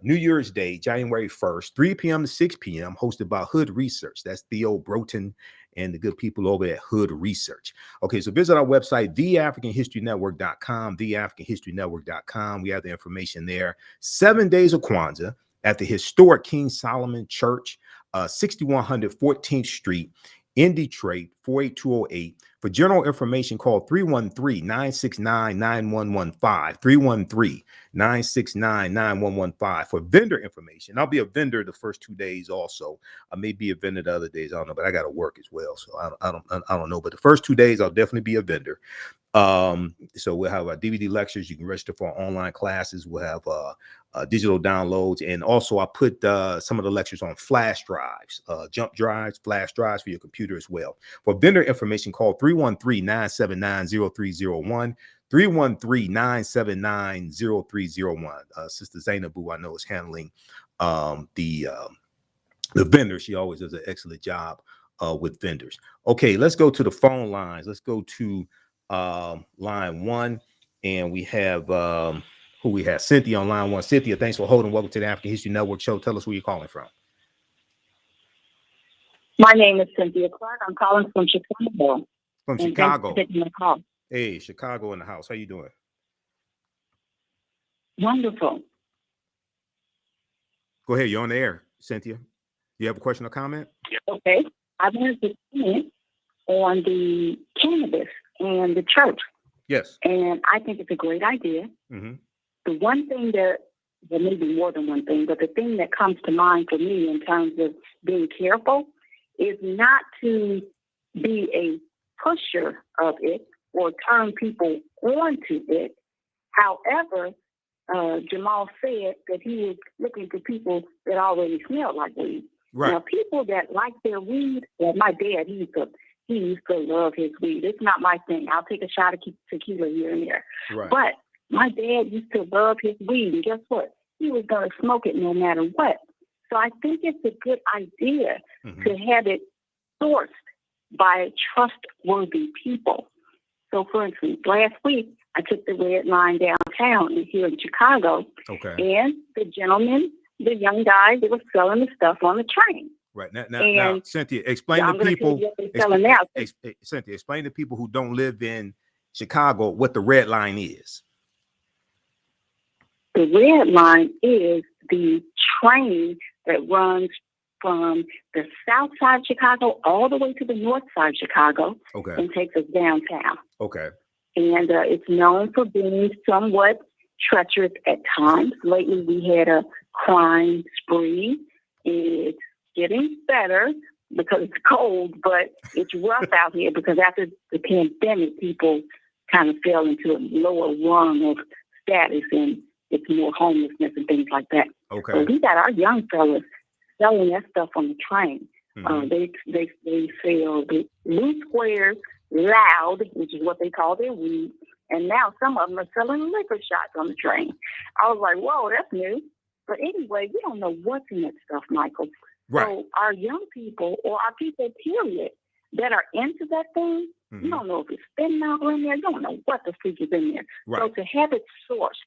New Year's Day, January 1st, 3 p.m. to 6 p.m., hosted by Hood Research. That's Theo Broughton and the good people over at Hood Research. Okay, so visit our website, TheAfricanHistoryNetwork.com, TheAfricanHistoryNetwork.com. We have the information there. 7 days of Kwanzaa at the historic King Solomon Church, 6100 14th Street in Detroit, 48208. For general information, call 313-969-9115, 313-969-9115. For vendor information, I'll be a vendor the first 2 days also. I may be a vendor the other days, I don't know, but I got to work as well, so I don't know. But the first 2 days, I'll definitely be a vendor. So we'll have our DVD lectures. You can register for our online classes. We'll have digital downloads, and also I put some of the lectures on flash drives, jump drives, flash drives for your computer as well. For vendor information, call 313-979-0301, 313-979-0301. Sister Zainabu, I know, is handling the vendor. She always does an excellent job with vendors. Okay, let's go to the phone lines. Let's go to line one, and we have who we have. Cynthia on line one. Cynthia, thanks for holding. Welcome to the African History Network show. Tell us where you're calling from. My name is Cynthia Clark. I'm calling from Chicago. From Chicago. Hey, Chicago in the house. How you doing? Wonderful. Go ahead. You're on the air, Cynthia. You have a question or comment? Okay. I wanted to comment on the cannabis and the church. Yes. And I think it's a great idea. Mm-hmm. The one thing that, well, maybe more than one thing, but the thing that comes to mind for me in terms of being careful is not to be a pusher of it or turn people onto it. However, Jamal said that he was looking for people that already smelled like weed. Right. Now, people that like their weed, well, my dad, he used to love his weed. It's not my thing. I'll take a shot of tequila here and there. Right. But my dad used to love his weed, and guess what? He was going to smoke it no matter what. So I think it's a good idea to have it sourced by trustworthy people. So, for instance, last week, I took the red line downtown here in Chicago. Okay. And the gentlemen, the young guys, they were selling the stuff on the train. Right. Now, Cynthia, explain to people. Cynthia, explain to people who don't live in Chicago what the red line is. The red line is the train that runs from the south side of Chicago all the way to the north side of Chicago. Okay. And takes us downtown. Okay. And it's known for being somewhat treacherous at times. Lately, we had a crime spree. It's getting better because it's cold, but it's rough out here because after the pandemic, people kind of fell into a lower rung of status, and it's more homelessness and things like that. Okay. So we got our young fellas selling that stuff on the train. They sell the loose squares, loud, which is what they call their weed, and now some of them are selling liquor shots on the train. I was like, whoa, that's new. But anyway, we don't know what's in that stuff, Michael. Right. So our young people, or our people, period, that are into that thing, you don't know if it's fentanyl in there. You don't know what the freak is in there. Right. So to have it sourced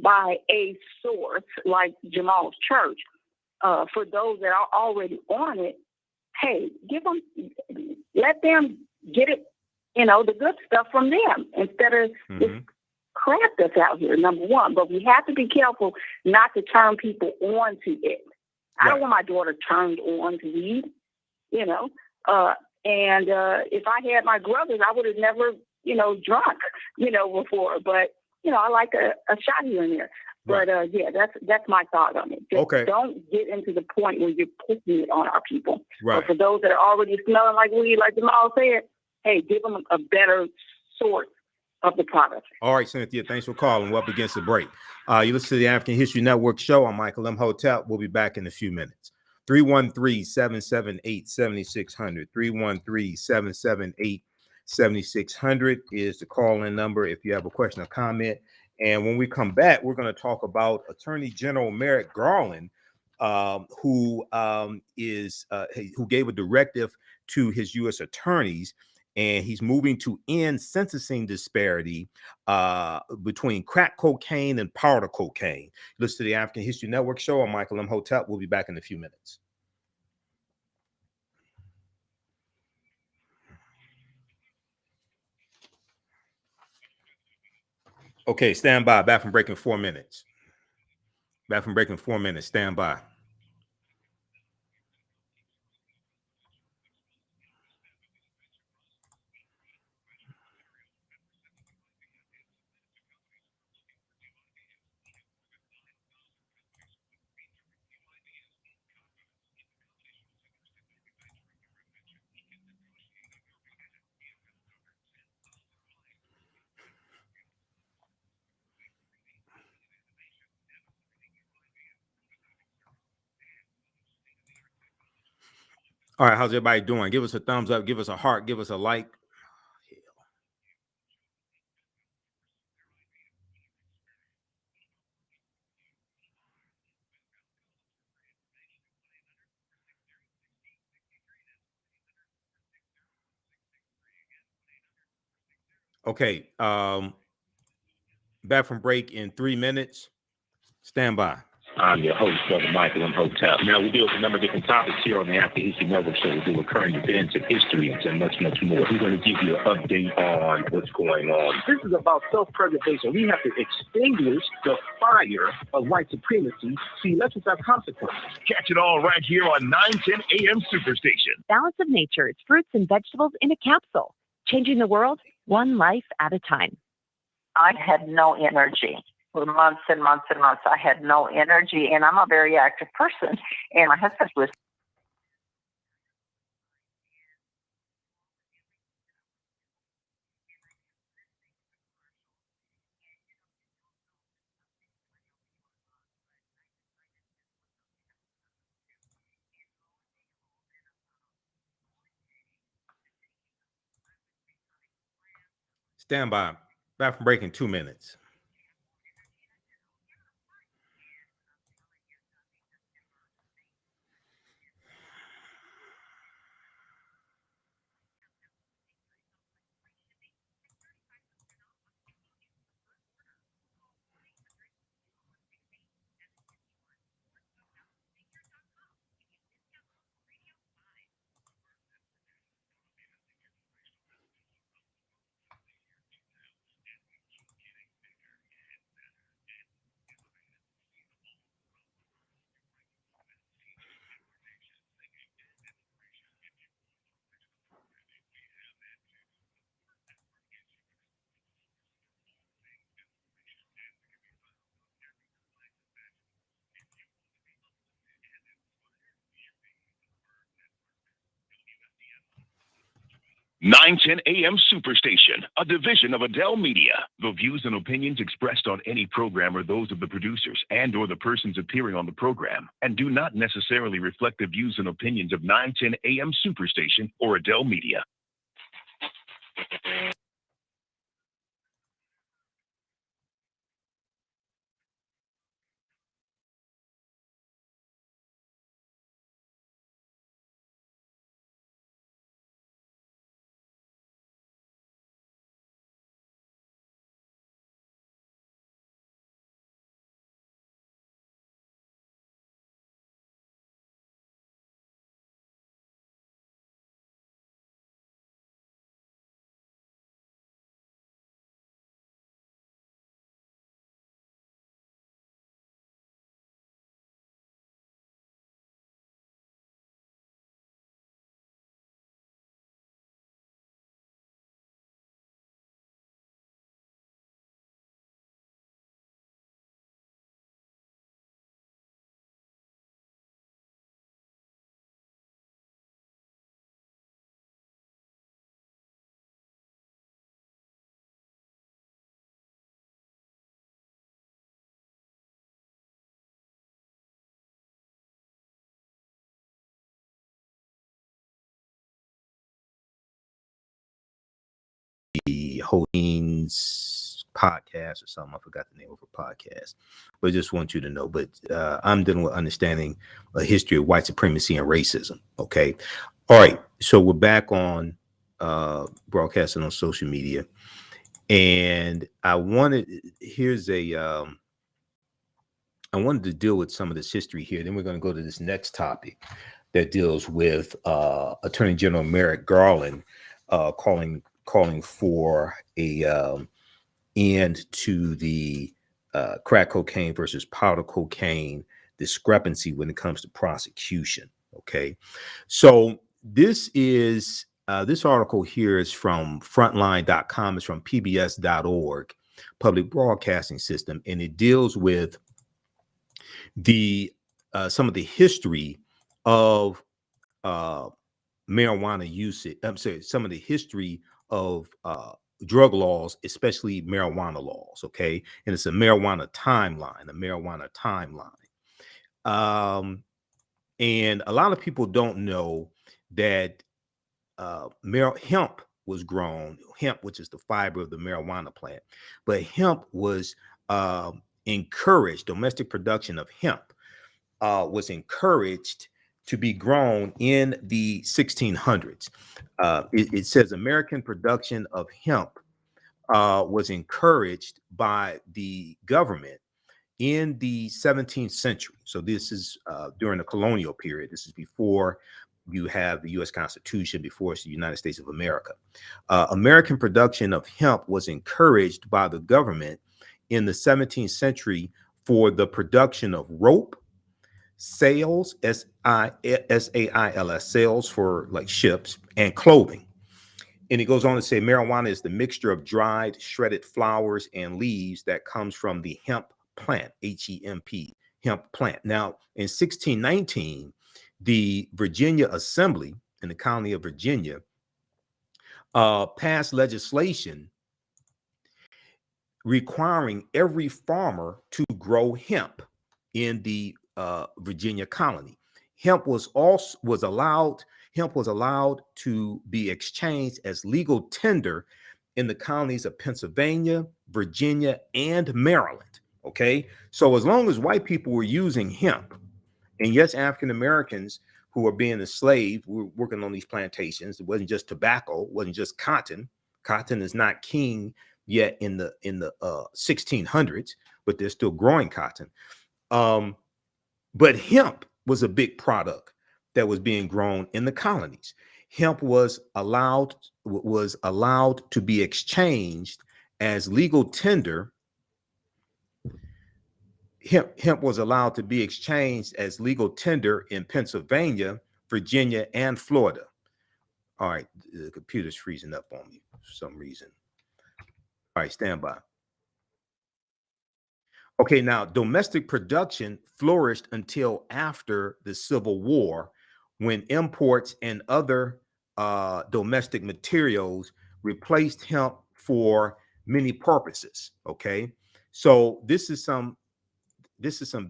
by a source like Jamal's church, for those that are already on it, hey, let them get it, the good stuff from them instead of this crap that's out here, number one. But we have to be careful not to turn people on to it. I don't want my daughter turned on to weed, and if I had my brothers, I would have never, drunk, before. But, I like a shot here and there. But, that's my thought on it. Just don't get into the point where you're pushing it on our people. Right. But for those that are already smelling like weed, like Jamal said, hey, give them a better source of the product. All right, Cynthia, thanks for calling. We're up against the break. You listen to the African History Network show. I'm Michael Imhotep. We'll be back in a few minutes. 313-778-7600. 313-778-7600 is the call-in number if you have a question or comment. And when we come back, we're going to talk about Attorney General Merrick Garland, who gave a directive to his U.S. attorneys, and he's moving to end sentencing disparity between crack cocaine and powder cocaine. Listen to the African History Network show. I'm Michael Imhotep. We'll be back in a few minutes. Okay, stand by. Back from break in 4 minutes. Back from break in 4 minutes. Stand by. All right, how's everybody doing? Give us a thumbs up, give us a heart, give us a like. Okay, back from break in 3 minutes. Stand by. I'm your host, Brother Michael Imhotep. Now, we deal with a number of different topics here on the African History Network show. We do recurring events and histories and much, much more. We're going to give you an update on what's going on. This is about self-preservation. We have to extinguish the fire of white supremacy. See, elections have consequences. Catch it all right here on 910 AM Superstation. Balance of Nature. It's fruits and vegetables in a capsule. Changing the world, one life at a time. I had no energy. For months and months and months, I had no energy, and I'm a very active person. And my husband was Stand by. Back from break in 2 minutes. (910 AM Superstation, a division of Adele Media. The views and opinions expressed on any program are those of the producers and or the persons appearing on the program and do not necessarily reflect the views and opinions of 910 AM Superstation or Adele Media. The Holdings podcast or something. I forgot the name of her podcast, but I just want you to know. But I'm dealing with understanding a history of white supremacy and racism. Okay. All right. So we're back on broadcasting on social media. And I wanted to deal with some of this history here. Then we're going to go to this next topic that deals with Attorney General Merrick Garland calling for a end to the crack cocaine versus powder cocaine discrepancy when it comes to prosecution. Okay, so this article here is from frontline.com. It's from pbs.org, public broadcasting system, and it deals with the some of the history of marijuana usage. I'm sorry, some of the history of drug laws, especially marijuana laws. Okay, and it's a marijuana timeline. And a lot of people don't know that hemp was grown. Hemp, which is the fiber of the marijuana plant, but hemp was encouraged. Domestic production of hemp was encouraged to be grown in the 1600s. It says American production of hemp was encouraged by the government in the 17th century. So this is during the colonial period. This is before you have the U.S. Constitution, before it's the United States of America. American production of hemp was encouraged by the government in the 17th century for the production of rope, sails, sails, sails for like ships, and clothing. And it goes on to say marijuana is the mixture of dried, shredded flowers and leaves that comes from the hemp plant, H-E-M-P, hemp plant. Now, in 1619, the Virginia Assembly in the colony of Virginia passed legislation requiring every farmer to grow hemp in the Virginia colony. Hemp was allowed to be exchanged as legal tender in the colonies of Pennsylvania, Virginia, and Maryland. Okay, so as long as white people were using hemp, and yes, African Americans who were being enslaved were working on these plantations. It wasn't just tobacco, it wasn't just cotton. Cotton is not king yet in the 1600s, but they're still growing cotton. But hemp was a big product that was being grown in the colonies. Hemp was allowed to be exchanged as legal tender. Hemp was allowed to be exchanged as legal tender in Pennsylvania, Virginia, and Florida. All right, the computer's freezing up on me for some reason. All right, stand by. Okay, now domestic production flourished until after the Civil War, when imports and other domestic materials replaced hemp for many purposes. Okay, so this is some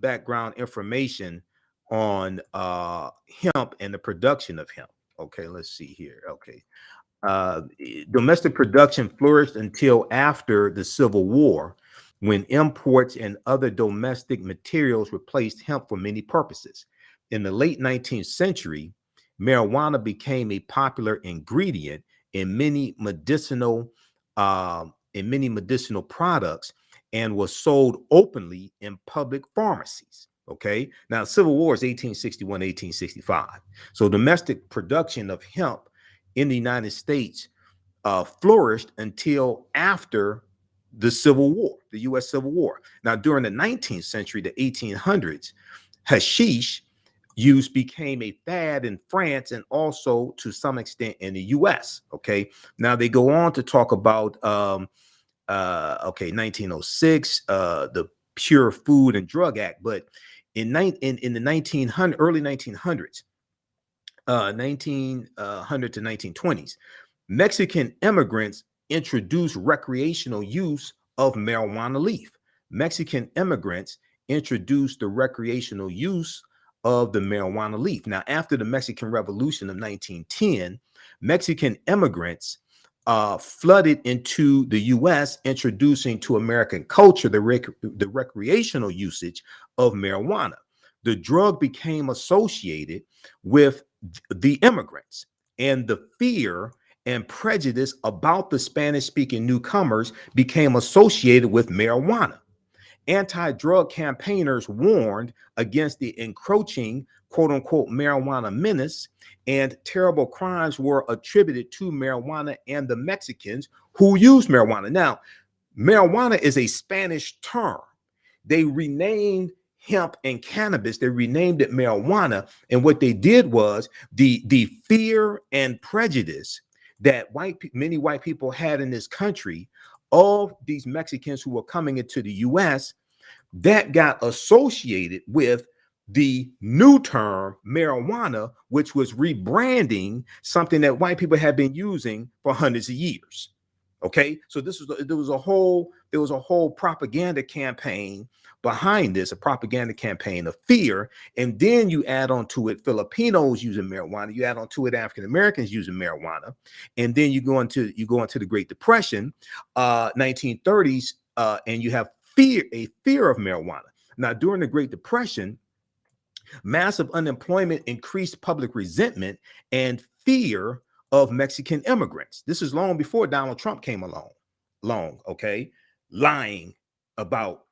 background information on hemp and the production of hemp. Okay, let's see here. Okay, domestic production flourished until after the Civil War, when imports and other domestic materials replaced hemp for many purposes. In the late 19th century, marijuana became a popular ingredient in many medicinal products and was sold openly in public pharmacies. Okay, now Civil War is 1861, 1865. So domestic production of hemp in the United States flourished until after the Civil War, the U.S. Civil War. Now, during the 19th century, the 1800s, hashish use became a fad in France and also to some extent in the U.S. Okay, now they go on to talk about 1906, the Pure Food and Drug Act, but in the early 1900s, 1900 to 1920s, Mexican immigrants introduced recreational use of marijuana leaf. Mexican immigrants introduced the recreational use of the marijuana leaf. Now, after the Mexican Revolution of 1910, Mexican immigrants flooded into the U.S., introducing to American culture the recreational usage of marijuana. The drug became associated with the immigrants, and the fear and prejudice about the Spanish-speaking newcomers became associated with marijuana. Anti-drug campaigners warned against the encroaching, quote-unquote, marijuana menace, and terrible crimes were attributed to marijuana and the Mexicans who used marijuana. Now, marijuana is a Spanish term. They renamed hemp and cannabis, they renamed it marijuana, and what they did was the fear and prejudice that many white people had in this country of these Mexicans who were coming into the U.S., that got associated with the new term marijuana, which was rebranding something that white people had been using for hundreds of years. Okay, so there was a whole propaganda campaign behind this, a propaganda campaign of fear, and then you add on to it Filipinos using marijuana, you add on to it African Americans using marijuana, and then you go into the Great Depression, 1930s, and you have a fear of marijuana. Now, during the Great Depression, massive unemployment increased public resentment and fear of Mexican immigrants. This is long before Donald Trump came along, okay, lying about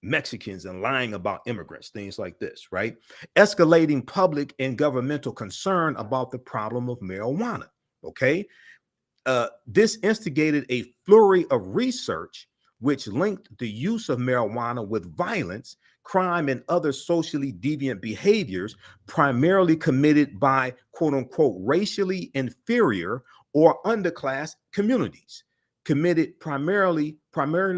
Mexicans and lying about immigrants, things like this, right? Escalating public and governmental concern about the problem of marijuana, okay? This instigated a flurry of research which linked the use of marijuana with violence, crime, and other socially deviant behaviors primarily committed by, quote unquote, racially inferior or underclass communities, primarily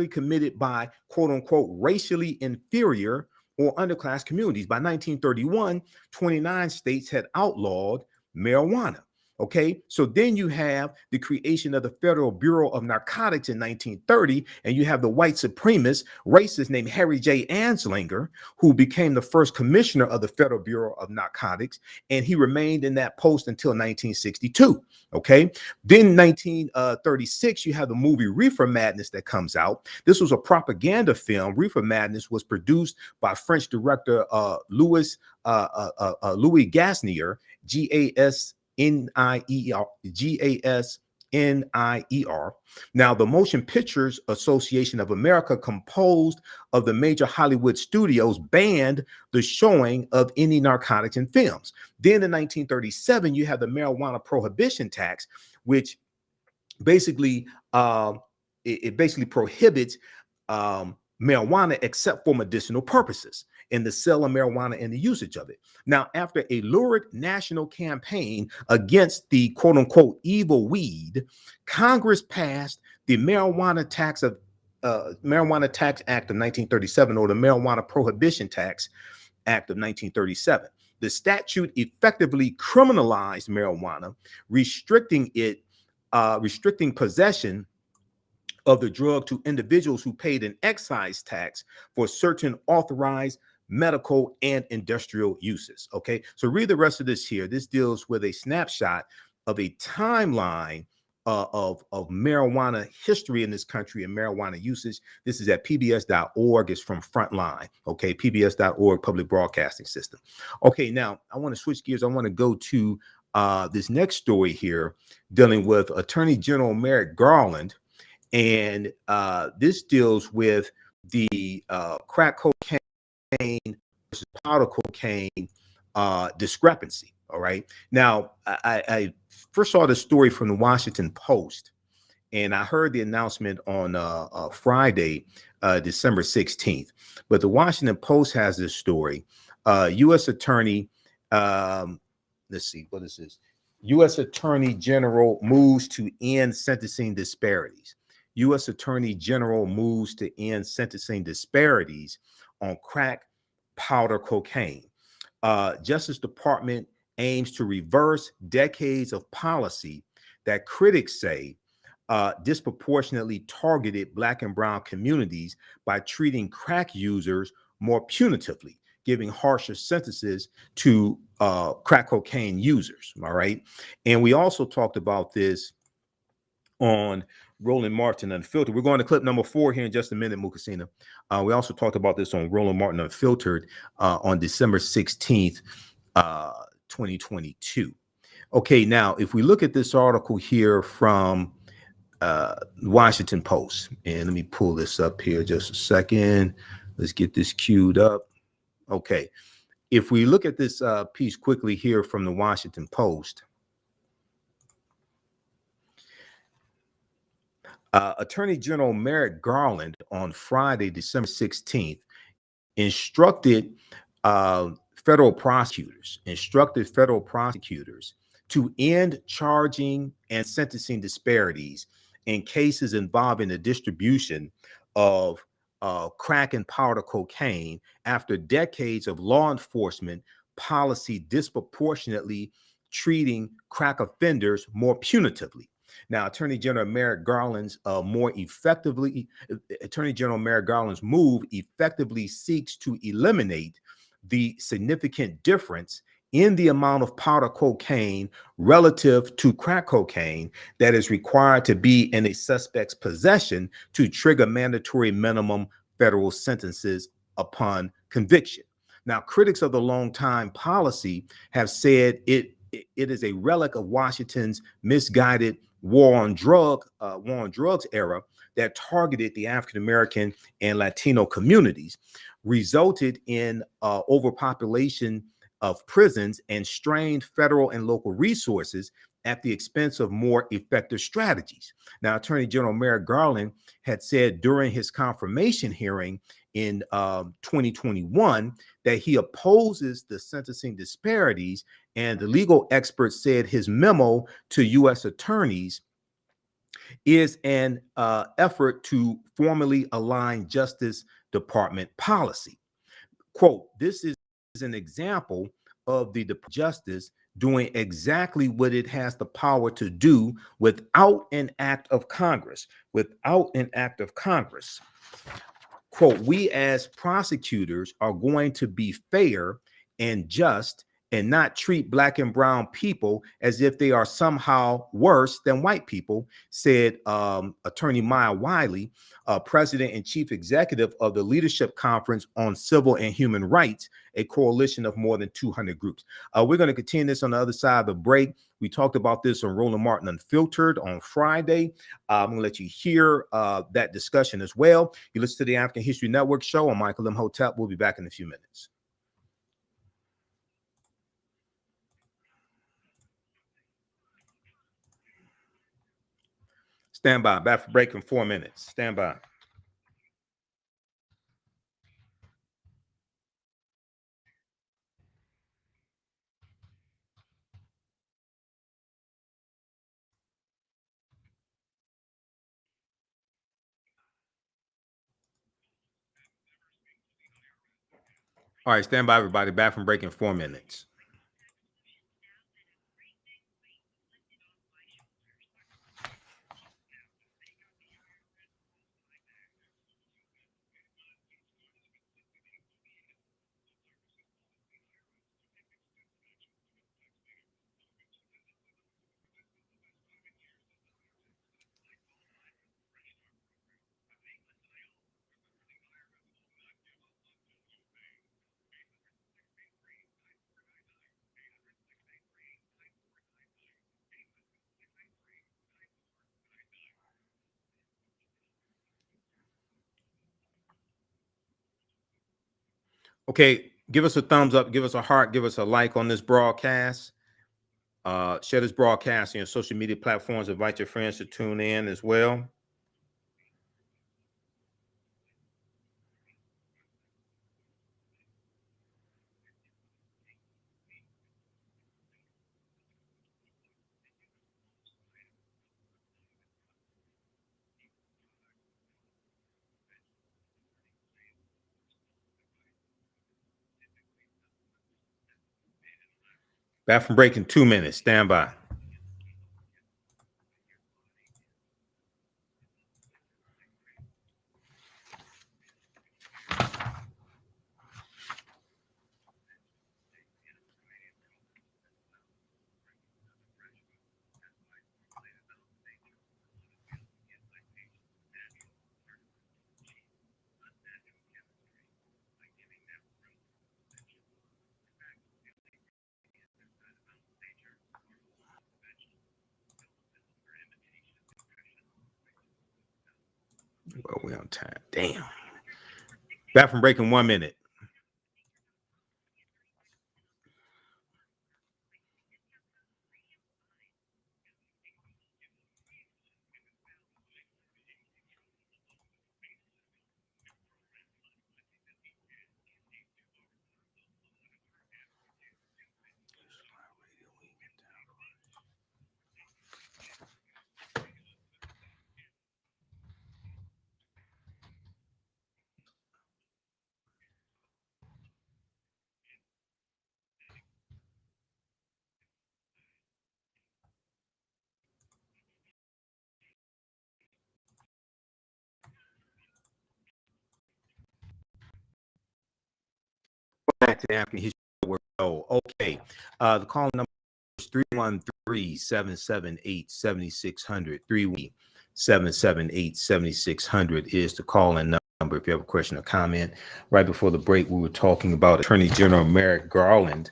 committed by quote unquote racially inferior or underclass communities. By 1931, 29 states had outlawed marijuana. Okay, so then you have the creation of the Federal Bureau of Narcotics in 1930, and you have the white supremacist racist named Harry J. Anslinger, who became the first commissioner of the Federal Bureau of Narcotics, and he remained in that post until 1962. Okay, then 1936, you have the movie Reefer Madness that comes out. This was a propaganda film. Reefer Madness was produced by French director Louis Gasnier, Gasnier. Now, the Motion Pictures Association of America, composed of the major Hollywood studios, banned the showing of any narcotics in films. Then in 1937, you have the marijuana prohibition tax, which basically it basically prohibits marijuana except for medicinal purposes, and the sale of marijuana and the usage of it. Now, after a lurid national campaign against the quote unquote evil weed, Congress passed the Marijuana Tax Act of 1937, or the Marijuana Prohibition Tax Act of 1937. The statute effectively criminalized marijuana, restricting possession of the drug to individuals who paid an excise tax for certain authorized medical and industrial uses. Okay, so read the rest of this here. This deals with a snapshot of a timeline of marijuana history in this country and marijuana usage. This is at pbs.org. It's from Frontline. Okay, pbs.org, public broadcasting system. Okay, now I want to switch gears. I want to go to this next story here, dealing with Attorney General Merrick Garland. And this deals with the crack cocaine versus powder cocaine discrepancy. All right. Now, I first saw the story from the Washington Post, and I heard the announcement on Friday, December 16th. But the Washington Post has this story. U.S. Attorney, let's see, what is this? U.S. Attorney General moves to end sentencing disparities. U.S. Attorney General moves to end sentencing disparities on crack powder cocaine. Justice Department aims to reverse decades of policy that critics say disproportionately targeted Black and brown communities by treating crack users more punitively, giving harsher sentences to crack cocaine users. All right. And we also talked about this on Roland Martin Unfiltered. We're going to clip number 4 here in just a minute, Mukasina. We also talked about this on Roland Martin Unfiltered on December 16th, 2022. Okay, now, if we look at this article here from Washington Post, and let me pull this up here just a second. Let's get this queued up. Okay, if we look at this piece quickly here from the Washington Post, Attorney General Merrick Garland on Friday, December 16th, instructed federal prosecutors to end charging and sentencing disparities in cases involving the distribution of crack and powder cocaine after decades of law enforcement policy disproportionately treating crack offenders more punitively. Now, Attorney General Merrick Garland's move effectively seeks to eliminate the significant difference in the amount of powder cocaine relative to crack cocaine that is required to be in a suspect's possession to trigger mandatory minimum federal sentences upon conviction. Now, critics of the long-time policy have said it is a relic of Washington's misguided war on drugs era that targeted the African American and Latino communities, resulted in overpopulation of prisons and strained federal and local resources, at the expense of more effective strategies. Now, Attorney General Merrick Garland had said during his confirmation hearing in 2021 that he opposes the sentencing disparities, and the legal expert said his memo to U.S. attorneys is an effort to formally align Justice Department policy. Quote, this is an example of the Justice doing exactly what it has the power to do without an act of Congress. Without an act of Congress. Quote, we as prosecutors are going to be fair and just and not treat Black and brown people as if they are somehow worse than white people, said Attorney Maya Wiley, President and Chief Executive of the Leadership Conference on Civil and Human Rights, a coalition of more than 200 groups. We're going to continue this on the other side of the break. We talked about this on Roland Martin Unfiltered on Friday. I'm going to let you hear that discussion as well. You listen to the African History Network show. I'm Michael Imhotep. We'll be back in a few minutes. Stand by. Back for break in 4 minutes. Stand by. All right, stand by, everybody. Back from break in 4 minutes. Okay, give us a thumbs up, give us a heart, give us a like on this broadcast. Share this broadcast on your social media platforms. Invite your friends to tune in as well. Back from break in 2 minutes. Stand by. Well, we're on time. Damn. Back from break in 1 minute. Back to the African History Network. Oh, okay. The call number is 313-778-7600. 313-778-7600 is the call-in number if you have a question or comment. Right before the break, we were talking about Attorney General Merrick Garland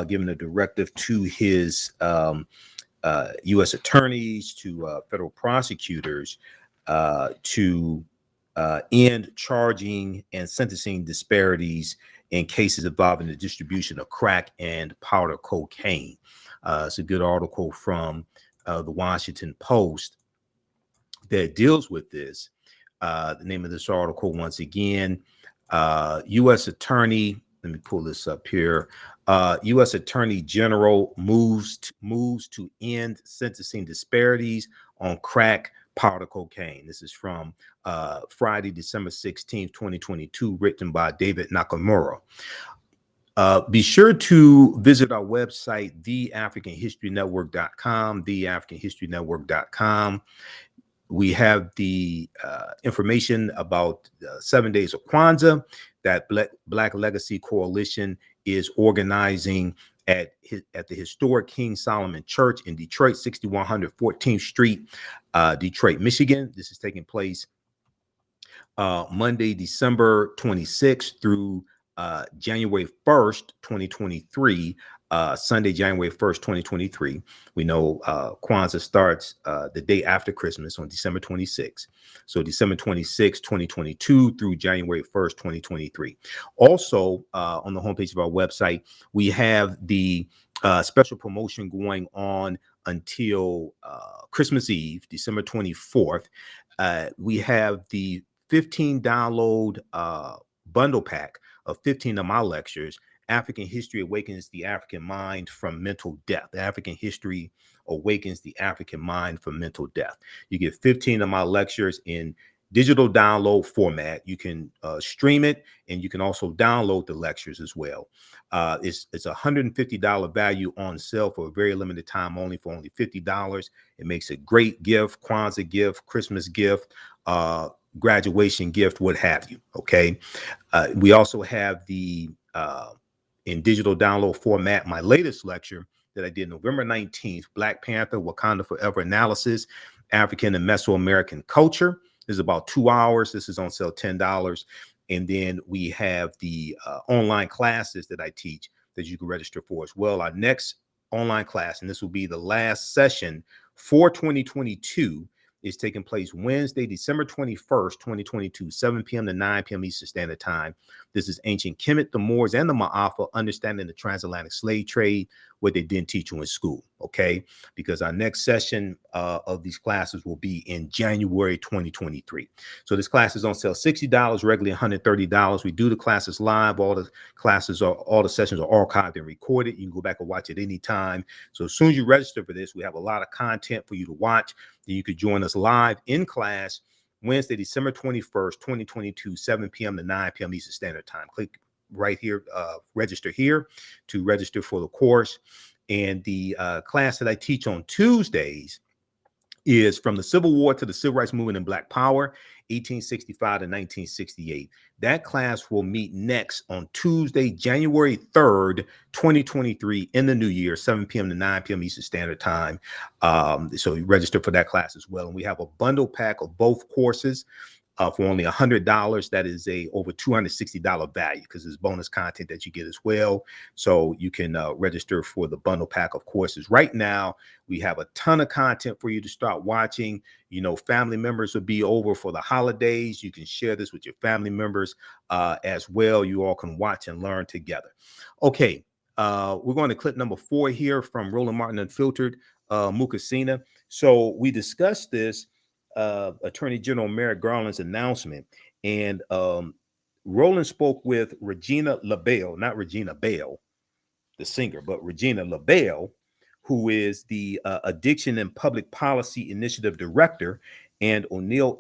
giving a directive to his U.S. attorneys, to federal prosecutors, to end charging and sentencing disparities in cases involving the distribution of crack and powder cocaine. It's a good article from the Washington Post that deals with this. The name of this article, once again, U.S. Attorney, let me pull this up here. U.S. Attorney General moves to end sentencing disparities on crack, powder cocaine. This is from Friday, December 16th, 2022, written by David Nakamura. Be sure to visit our website, TheAfricanHistoryNetwork.com, TheAfricanHistoryNetwork.com. We have the information about 7 days of Kwanzaa that Black Legacy Coalition is organizing at the historic King Solomon Church in Detroit, 6100 14th Street, Detroit, Michigan. This is taking place Monday, December 26th through January 1st, 2023, Sunday, January 1st, 2023. We know Kwanzaa starts the day after Christmas on December 26th. So December 26th, 2022 through January 1st, 2023. Also, on the homepage of our website, we have the special promotion going on until Christmas Eve, December 24th. We have the 15 download bundle pack of 15 of my lectures. African History Awakens the African Mind from Mental Death. African History Awakens the African Mind from Mental Death. You get 15 of my lectures in digital download format. You can stream it, and you can also download the lectures as well. It's a $150 value on sale for a very limited time, only for only $50. It makes a great gift, Kwanzaa gift, Christmas gift, graduation gift, what have you. Okay. We also have the in digital download format, my latest lecture that I did November 19th, Black Panther, Wakanda Forever Analysis, African and Mesoamerican Culture. This is about 2 hours. This is on sale $10. And then we have the online classes that I teach that you can register for as well. Our next online class, and this will be the last session for 2022, is taking place Wednesday, December 21st, 2022, 7 p.m. to 9 p.m. Eastern Standard Time. This is Ancient Kemet, the Moors, and the Ma'afa, Understanding the Transatlantic Slave Trade, what they didn't teach you in school, okay? Because our next session of these classes will be in January 2023. So this class is on sale $60, regularly $130. We do the classes live. All the sessions are archived and recorded. You can go back and watch it anytime. So as soon as you register for this, we have a lot of content for you to watch. Then you could join us live in class Wednesday, December 21st, 2022, 7 p.m. to 9 p.m. Eastern Standard Time. Click right here, register here to register for the course. And the class that I teach on Tuesdays is From the Civil War to the Civil Rights Movement and Black Power, 1865 to 1968. That class will meet next on Tuesday, January 3rd, 2023, in the new year, 7 p.m. to 9 p.m. Eastern Standard Time. So you register for that class as well. And we have a bundle pack of both courses for only $100. That is a over $260 value because there's bonus content that you get as well. So you can register for the bundle pack of courses. Right now, we have a ton of content for you to start watching. You know, family members will be over for the holidays. You can share this with your family members as well. You all can watch and learn together. Okay, we're going to clip number 4 here from Roland Martin Unfiltered, Mukasina. So we discussed this Attorney General Merrick Garland's announcement, and Roland spoke with Regina LaBelle, not Regina Bell, the singer, but Regina LaBelle, who is the Addiction and Public Policy Initiative Director and O'Neill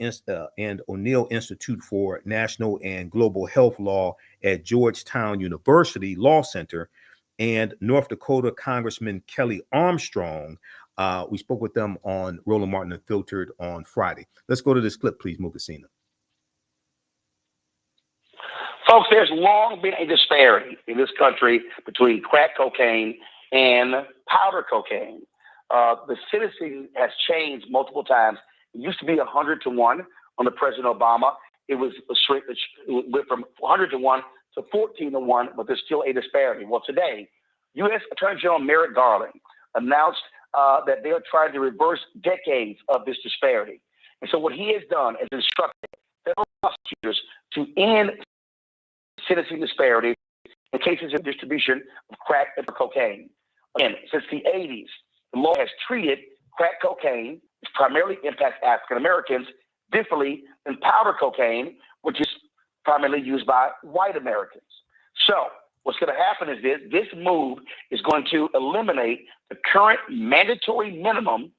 Institute for National and Global Health Law at Georgetown University Law Center, and North Dakota Congressman Kelly Armstrong. We spoke with them on Roland Martin Unfiltered on Friday. Let's go to this clip, please, Mukasina. Folks, there's long been a disparity in this country between crack cocaine and powder cocaine. The sentencing has changed multiple times. It used to be 100 to 1 under President Obama. It went from 100 to 1 to 14 to 1, but there's still a disparity. Well, today, U.S. Attorney General Merrick Garland announced that they are trying to reverse decades of this disparity. And so what he has done is instructed federal prosecutors to end sentencing disparity in cases of distribution of crack and cocaine. And since the 80s, the law has treated crack cocaine, which primarily impacts African Americans, differently than powder cocaine, which is primarily used by white Americans. So what's going to happen is this move is going to eliminate the current mandatory minimum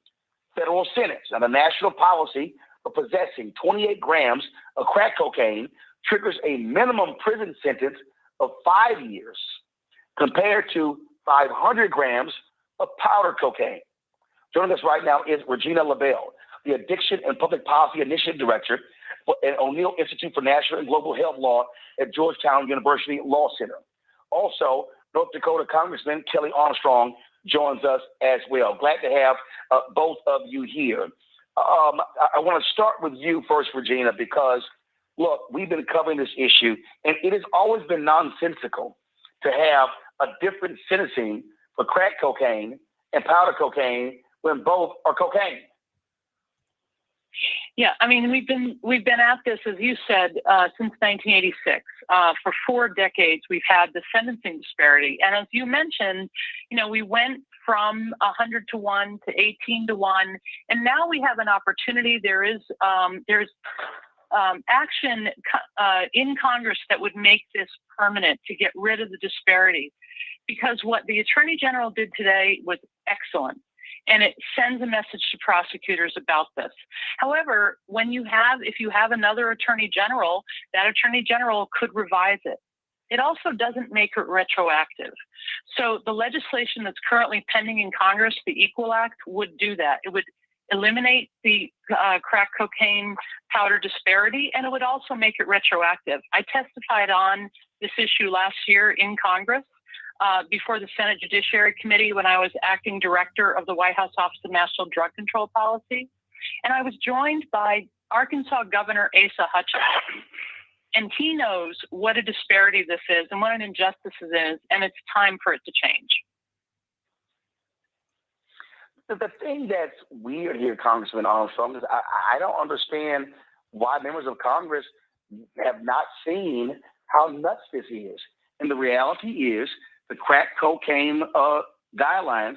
federal sentence. Now, the national policy for possessing 28 grams of crack cocaine triggers a minimum prison sentence of 5 years compared to 500 grams of powder cocaine. Joining us right now is Regina LaBelle, the Addiction and Public Policy Initiative Director at O'Neill Institute for National and Global Health Law at Georgetown University Law Center. Also, North Dakota Congressman Kelly Armstrong joins us as well. Glad to have both of you here. I want to start with you first, Regina, because, look, we've been covering this issue, and it has always been nonsensical to have a different sentencing for crack cocaine and powder cocaine when both are cocaine. Yeah, I mean, we've been at this, as you said, since 1986. For 4 decades, we've had the sentencing disparity, and as you mentioned, we went from 100 to 1 to 18 to 1, and now we have an opportunity. There's action in Congress that would make this permanent to get rid of the disparity, because what the Attorney General did today was excellent. And it sends a message to prosecutors about this. However, if you have another attorney general, that attorney general could revise it. It also doesn't make it retroactive. So the legislation that's currently pending in Congress, the Equal Act, would do that. It would eliminate the crack cocaine powder disparity, and it would also make it retroactive. I testified on this issue last year in Congress. Before the Senate Judiciary Committee when I was acting director of the White House Office of National Drug Control Policy. And I was joined by Arkansas Governor Asa Hutchinson. And he knows what a disparity this is and what an injustice it is, and it's time for it to change. The thing that's weird here, Congressman Armstrong, is I don't understand why members of Congress have not seen how nuts this is. And the reality is, the crack cocaine guidelines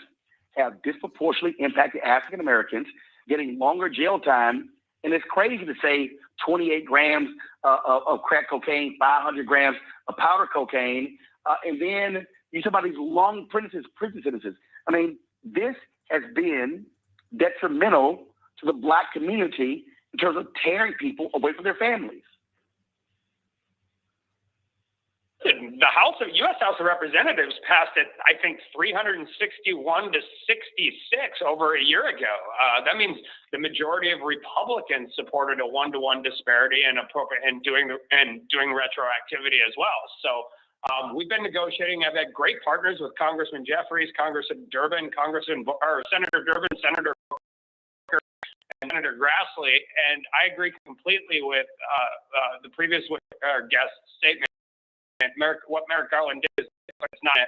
have disproportionately impacted African Americans, getting longer jail time. And it's crazy to say 28 grams of crack cocaine, 500 grams of powder cocaine, and then you talk about these long prison sentences. I mean, this has been detrimental to the Black community in terms of tearing people away from their families. The U.S. House of Representatives passed it, I think, 361 to 66 over a year ago. That means the majority of Republicans supported a 1-to-1 disparity and doing retroactivity as well. So we've been negotiating. I've had great partners with Congressman Jeffries, Congressman Durbin, Senator Durbin, Senator Booker, and Senator Grassley, and I agree completely with the previous guest's statement. What Merrick Garland did, but it's not it.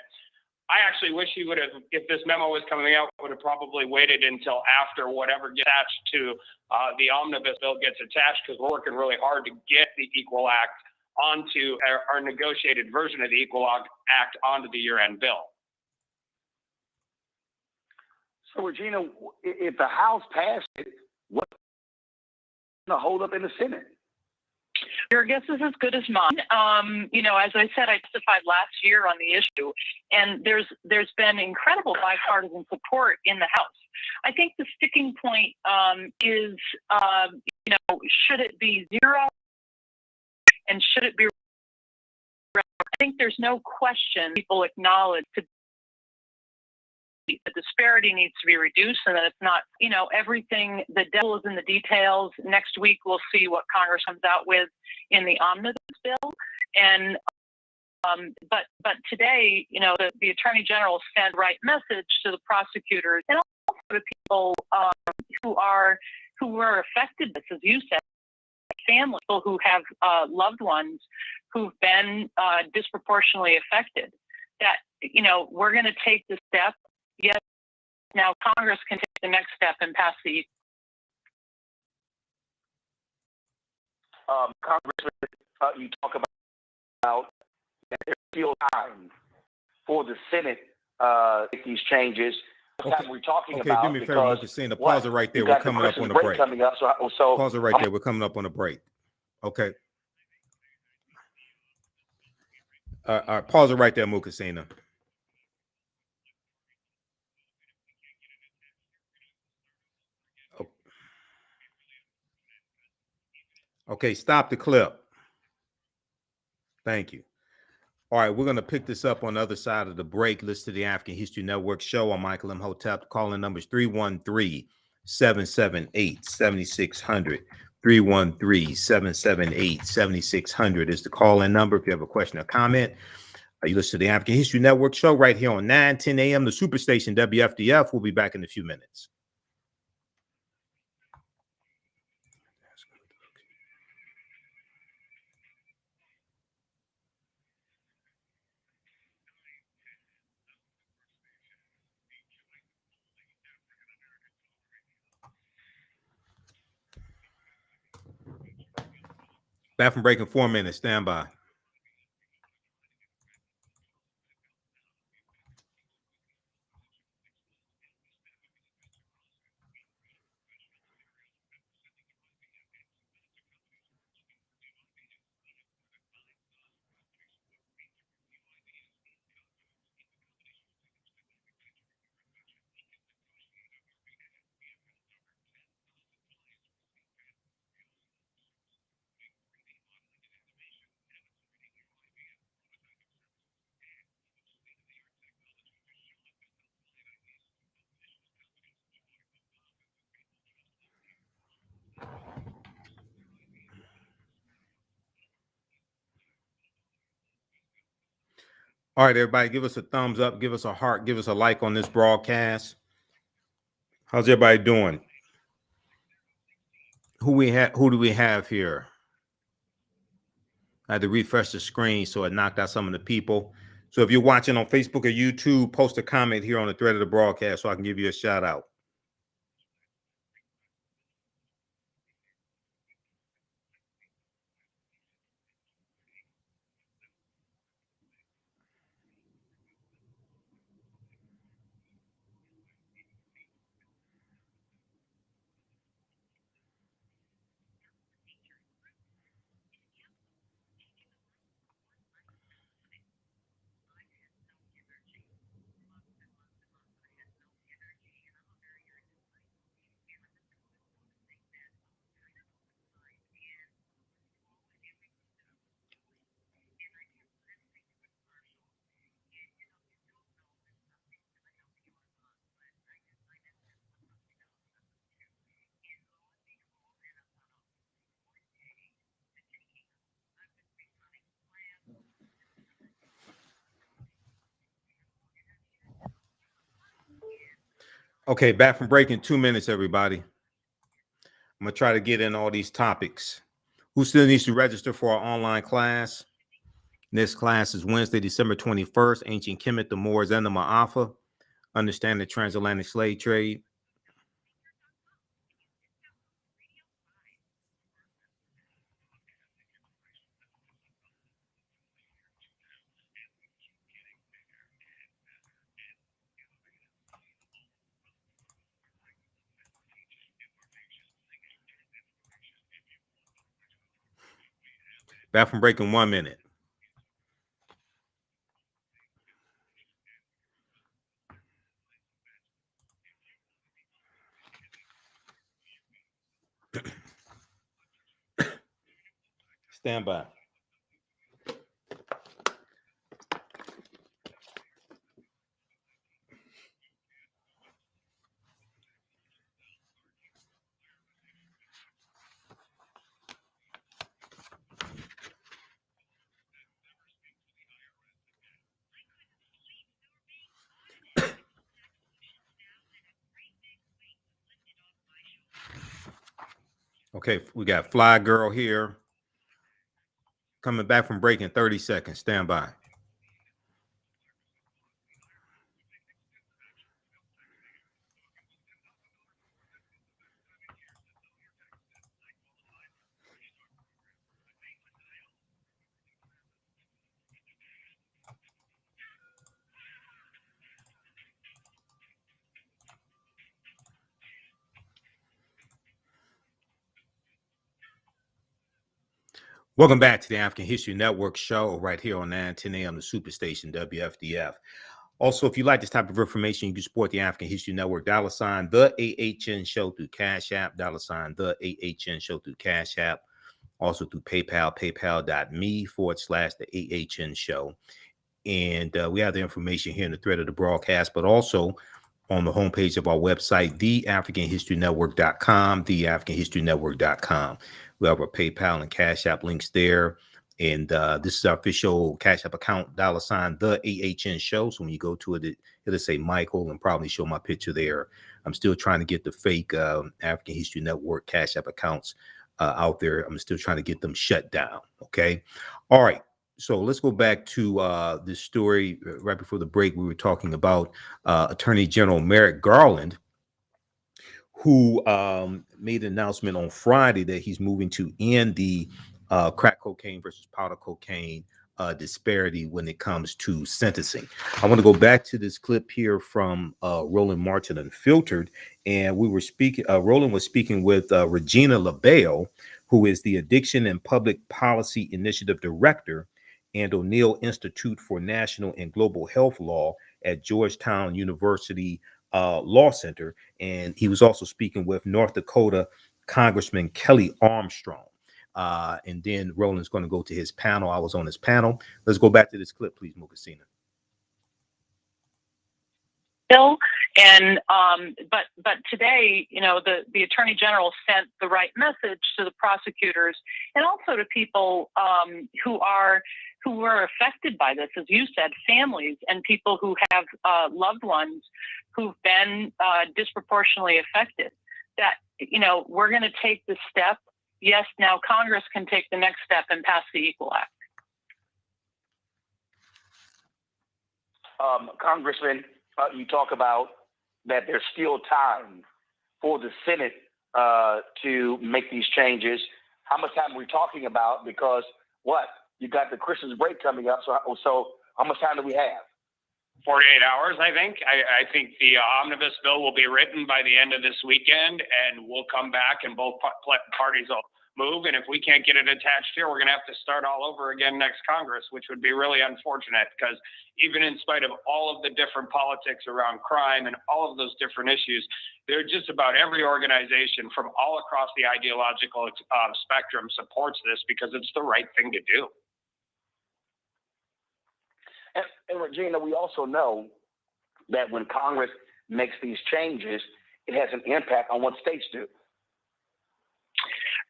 I actually wish he would have, if this memo was coming out, would have probably waited until after whatever gets attached to the omnibus bill gets attached, because we're working really hard to get the Equal Act onto our negotiated version of the Equal Act onto the year-end bill. So, Regina, if the House passed it, what's going to hold up in the Senate? Your guess is as good as mine. As I said, I testified last year on the issue, and there's been incredible bipartisan support in the House. I think the sticking point is, should it be 0 and should it be? I think there's no question people acknowledge the disparity needs to be reduced, and that it's not, everything, the devil is in the details. Next week, we'll see what Congress comes out with in the omnibus bill. And, but today, the Attorney General sent the right message to the prosecutors and also to people who were affected, as you said, families, people who have loved ones who've been disproportionately affected, that, we're going to take the step. Yes, now Congress can take the next step and pass the. Congressman, you talk about that there's still time for the Senate make these changes. Okay. We're talking Okay, about do me a favor, Mokasina. Pause it right there. We're coming up on a break. Coming up, so pause it right there. We're coming up on a break. Okay. All right, pause it right there, Mokasina. Okay, stop the clip. Thank you. All right, we're going to pick this up on the other side of the break. Listen to the African History Network show. I'm Michael Imhotep. Calling numbers 313-778-7600. 313-778-7600 is the call-in number. If you have a question or comment, you listen to the African History Network show right here on 9:10 a.m. The Superstation WFDF. We'll be back in a few minutes. Bathroom break in 4 minutes. Stand by. All right, everybody, give us a thumbs up, give us a heart, give us a like on this broadcast. How's everybody doing? Who do we have here? I had to refresh the screen, so it knocked out some of the people. So if you're watching on Facebook or YouTube, post a comment here on the thread of the broadcast so I can give you a shout out. Okay, back from break in 2 minutes, everybody. I'm going to try to get in all these topics. Who still needs to register for our online class? This class is Wednesday, December 21st, Ancient Kemet, the Moors, and the Ma'afa. Understand the transatlantic slave trade. Back from break in 1 minute. Stand by. Okay, we got Fly Girl here. Coming back from break in 30 seconds. Stand by. Welcome back to the African History Network show right here on 910 a.m. the Superstation WFDF. Also, if you like this type of information, you can support the African History Network, $ the AHN show through Cash App, $ the AHN show through Cash App, also through PayPal, paypal.me/the AHN show. And we have the information here in the thread of the broadcast, but also on the homepage of our website, TheAfricanHistoryNetwork.com, TheAfricanHistoryNetwork.com. We have our PayPal and Cash App links there. And this is our official Cash App account, $ the AHN show. So when you go to it, it'll say Michael and probably show my picture there. I'm still trying to get the fake African History Network Cash App accounts out there. I'm still trying to get them shut down. Okay. All right. So let's go back to this story. Right before the break, we were talking about Attorney General Merrick Garland, who made an announcement on Friday that he's moving to end the crack cocaine versus powder cocaine disparity when it comes to sentencing. I want to go back to this clip here from Roland Martin Unfiltered, and we were speaking. Roland was speaking with Regina LaBelle, who is the Addiction and Public Policy Initiative Director and O'Neill Institute for National and Global Health Law at Georgetown University Law Center. And he was also speaking with North Dakota Congressman Kelly Armstrong. And then Roland's going to go to his panel. I was on his panel. Let's go back to this clip, please, Mukasina. Bill, and but today, you know, the Attorney General sent the right message to the prosecutors and also to people who were affected by this, as you said, families and people who have loved ones who've been disproportionately affected. That, you know, we're going to take this step. Yes, now Congress can take the next step and pass the Equal Act. Congressman, you talk about that there's still time for the Senate to make these changes. How much time are we talking about? Because you got the Christmas break coming up. So how much time do we have? 48 hours, I think. I think the omnibus bill will be written by the end of this weekend, and we'll come back and both parties will move. And if we can't get it attached here, we're going to have to start all over again next Congress, which would be really unfortunate, because even in spite of all of the different politics around crime and all of those different issues, there just about every organization from all across the ideological spectrum supports this because it's the right thing to do. And Regina, we also know that when Congress makes these changes, it has an impact on what states do.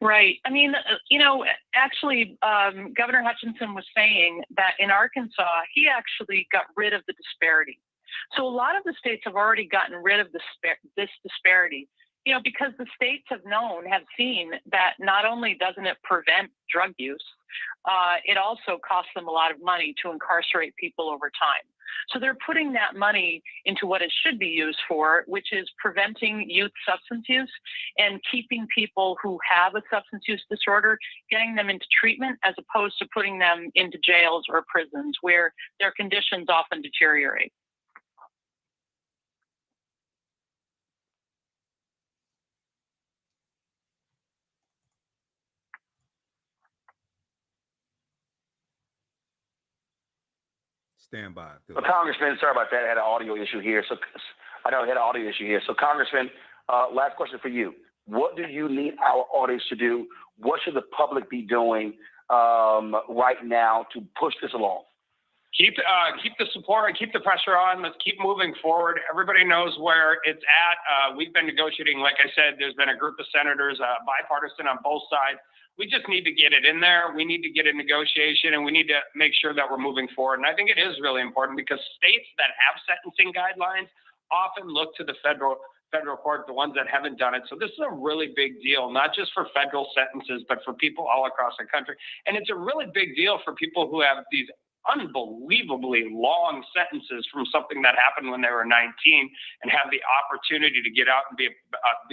Right. I mean, you know, actually, Governor Hutchinson was saying that in Arkansas, he actually got rid of the disparity. So a lot of the states have already gotten rid of this disparity, you know, because the states have seen that not only doesn't it prevent drug use, it also costs them a lot of money to incarcerate people over time. So they're putting that money into what it should be used for, which is preventing youth substance use and keeping people who have a substance use disorder, getting them into treatment, as opposed to putting them into jails or prisons where their conditions often deteriorate. Stand by. Well, Congressman, sorry about that. I had an audio issue here. So Congressman, last question for you. What do you need our audience to do? What should the public be doing right now to push this along? Keep the support, keep the pressure on. Let's keep moving forward. Everybody knows where it's at. We've been negotiating. Like I said, there's been a group of senators, bipartisan on both sides. We just need to get it in there. We need to get a negotiation, and we need to make sure that we're moving forward. And I think it is really important because states that have sentencing guidelines often look to the federal court, the ones that haven't done it. So this is a really big deal, not just for federal sentences, but for people all across the country. And it's a really big deal for people who have these unbelievably long sentences from something that happened when they were 19 and have the opportunity to get out and to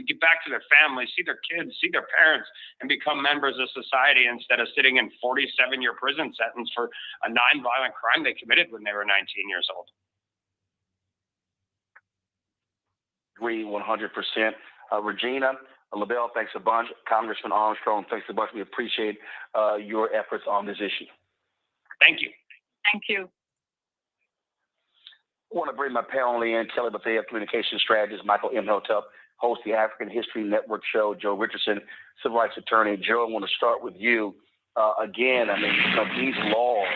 get back to their families, see their kids, see their parents, and become members of society instead of sitting in 47-year prison sentence for a nonviolent crime they committed when they were 19 years old. Agree 100%. Regina, LaBelle, thanks a bunch. Congressman Armstrong, thanks a bunch. We appreciate your efforts on this issue. Thank you. Thank you. I want to bring my panel in, Kelly Bethea, communication strategist, Michael Imhotep, host the African History Network show, Joe Richardson, civil rights attorney. Joe, I want to start with you. Again, I mean, these laws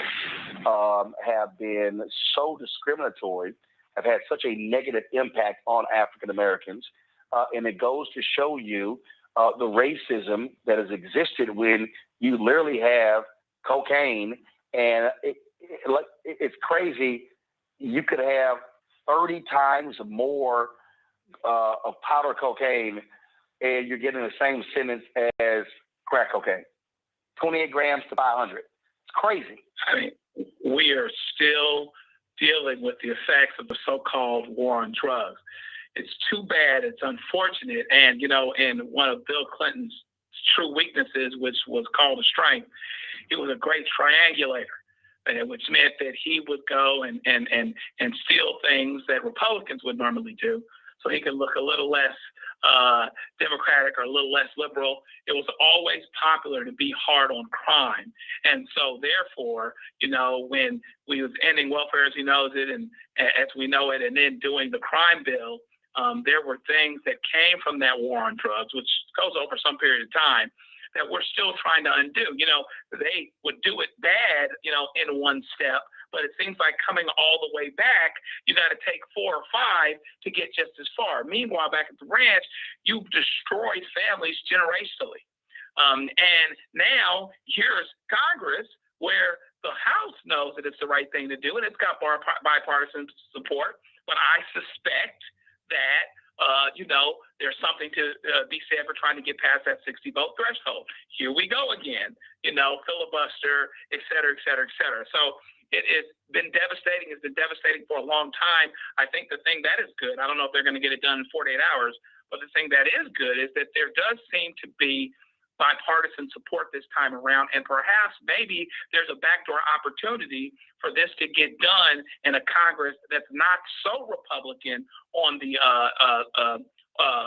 have been so discriminatory, have had such a negative impact on African Americans, and it goes to show you the racism that has existed when you literally have cocaine, and it's crazy. You could have 30 times more of powder cocaine, and you're getting the same sentence as crack cocaine. 28 grams to 500. It's crazy. I mean, we are still dealing with the effects of the so-called war on drugs. It's too bad. It's unfortunate. And, you know, in one of Bill Clinton's true weaknesses, which was called a strength, he was a great triangulator, which meant that he would go and steal things that Republicans would normally do, so he could look a little less Democratic or a little less liberal. It was always popular to be hard on crime. And so therefore, you know, when we was ending welfare as he knows it and as we know it, and then doing the crime bill, there were things that came from that war on drugs, which goes over some period of time, that we're still trying to undo. You know, they would do it bad, you know, in one step, but it seems like coming all the way back, you got to take 4 or 5 to get just as far. Meanwhile, back at the ranch, you destroyed families generationally. And now here's Congress, where the House knows that it's the right thing to do, and it's got bipartisan support. But I suspect that you know, there's something to be said for trying to get past that 60-vote threshold. Here we go again, you know, filibuster, et cetera, et cetera, et cetera. So it's been devastating. It's been devastating for a long time. I think the thing that is good, I don't know if they're going to get it done in 48 hours, but the thing that is good is that there does seem to be bipartisan support this time around, and perhaps maybe there's a backdoor opportunity for this to get done in a Congress that's not so Republican on the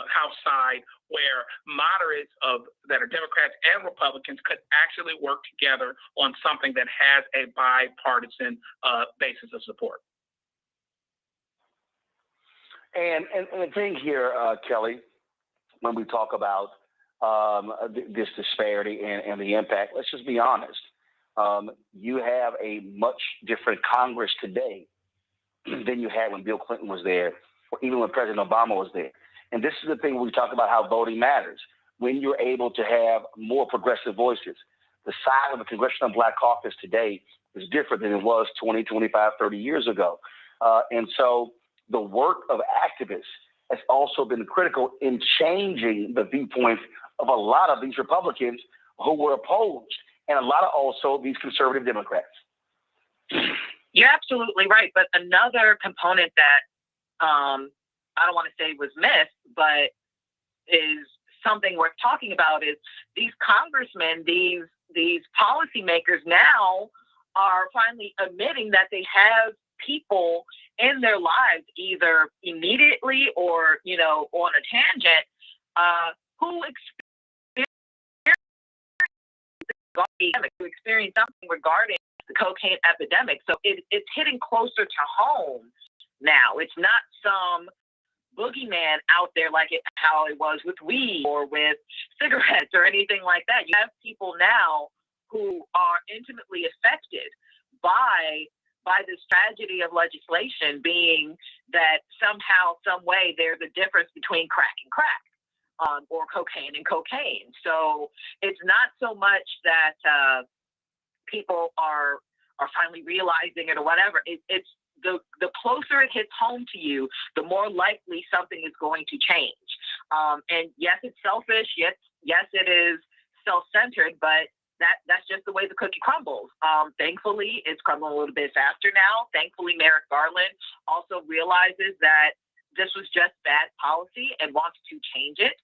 House side, where moderates that are Democrats and Republicans could actually work together on something that has a bipartisan basis of support. And the thing here, Kelly, when we talk about this disparity and the impact, let's just be honest. You have a much different Congress today than you had when Bill Clinton was there, or even when President Obama was there. And this is the thing when we talk about how voting matters. When you're able to have more progressive voices, the size of the Congressional Black Caucus today is different than it was 20, 25, 30 years ago. And so the work of activists has also been critical in changing the viewpoints of a lot of these Republicans who were opposed, and a lot of also these conservative Democrats. You're absolutely right. But another component that I don't want to say was missed, but is something worth talking about is these congressmen, these policymakers now are finally admitting that they have people in their lives, either immediately or, you know, on a tangent, who experience something regarding the cocaine epidemic. So it's hitting closer to home now. It's not some boogeyman out there like how it was with weed or with cigarettes or anything like that. You have people now who are intimately affected by this tragedy of legislation, being that somehow, some way, there's a difference between crack and crack, or cocaine and cocaine. So it's not so much that people are finally realizing it or whatever. It's the closer it hits home to you, the more likely something is going to change. And yes, it's selfish. Yes, it is self-centered, but that's just the way the cookie crumbles. Thankfully, it's crumbling a little bit faster now. Thankfully, Merrick Garland also realizes that this was just bad policy and wants to change it.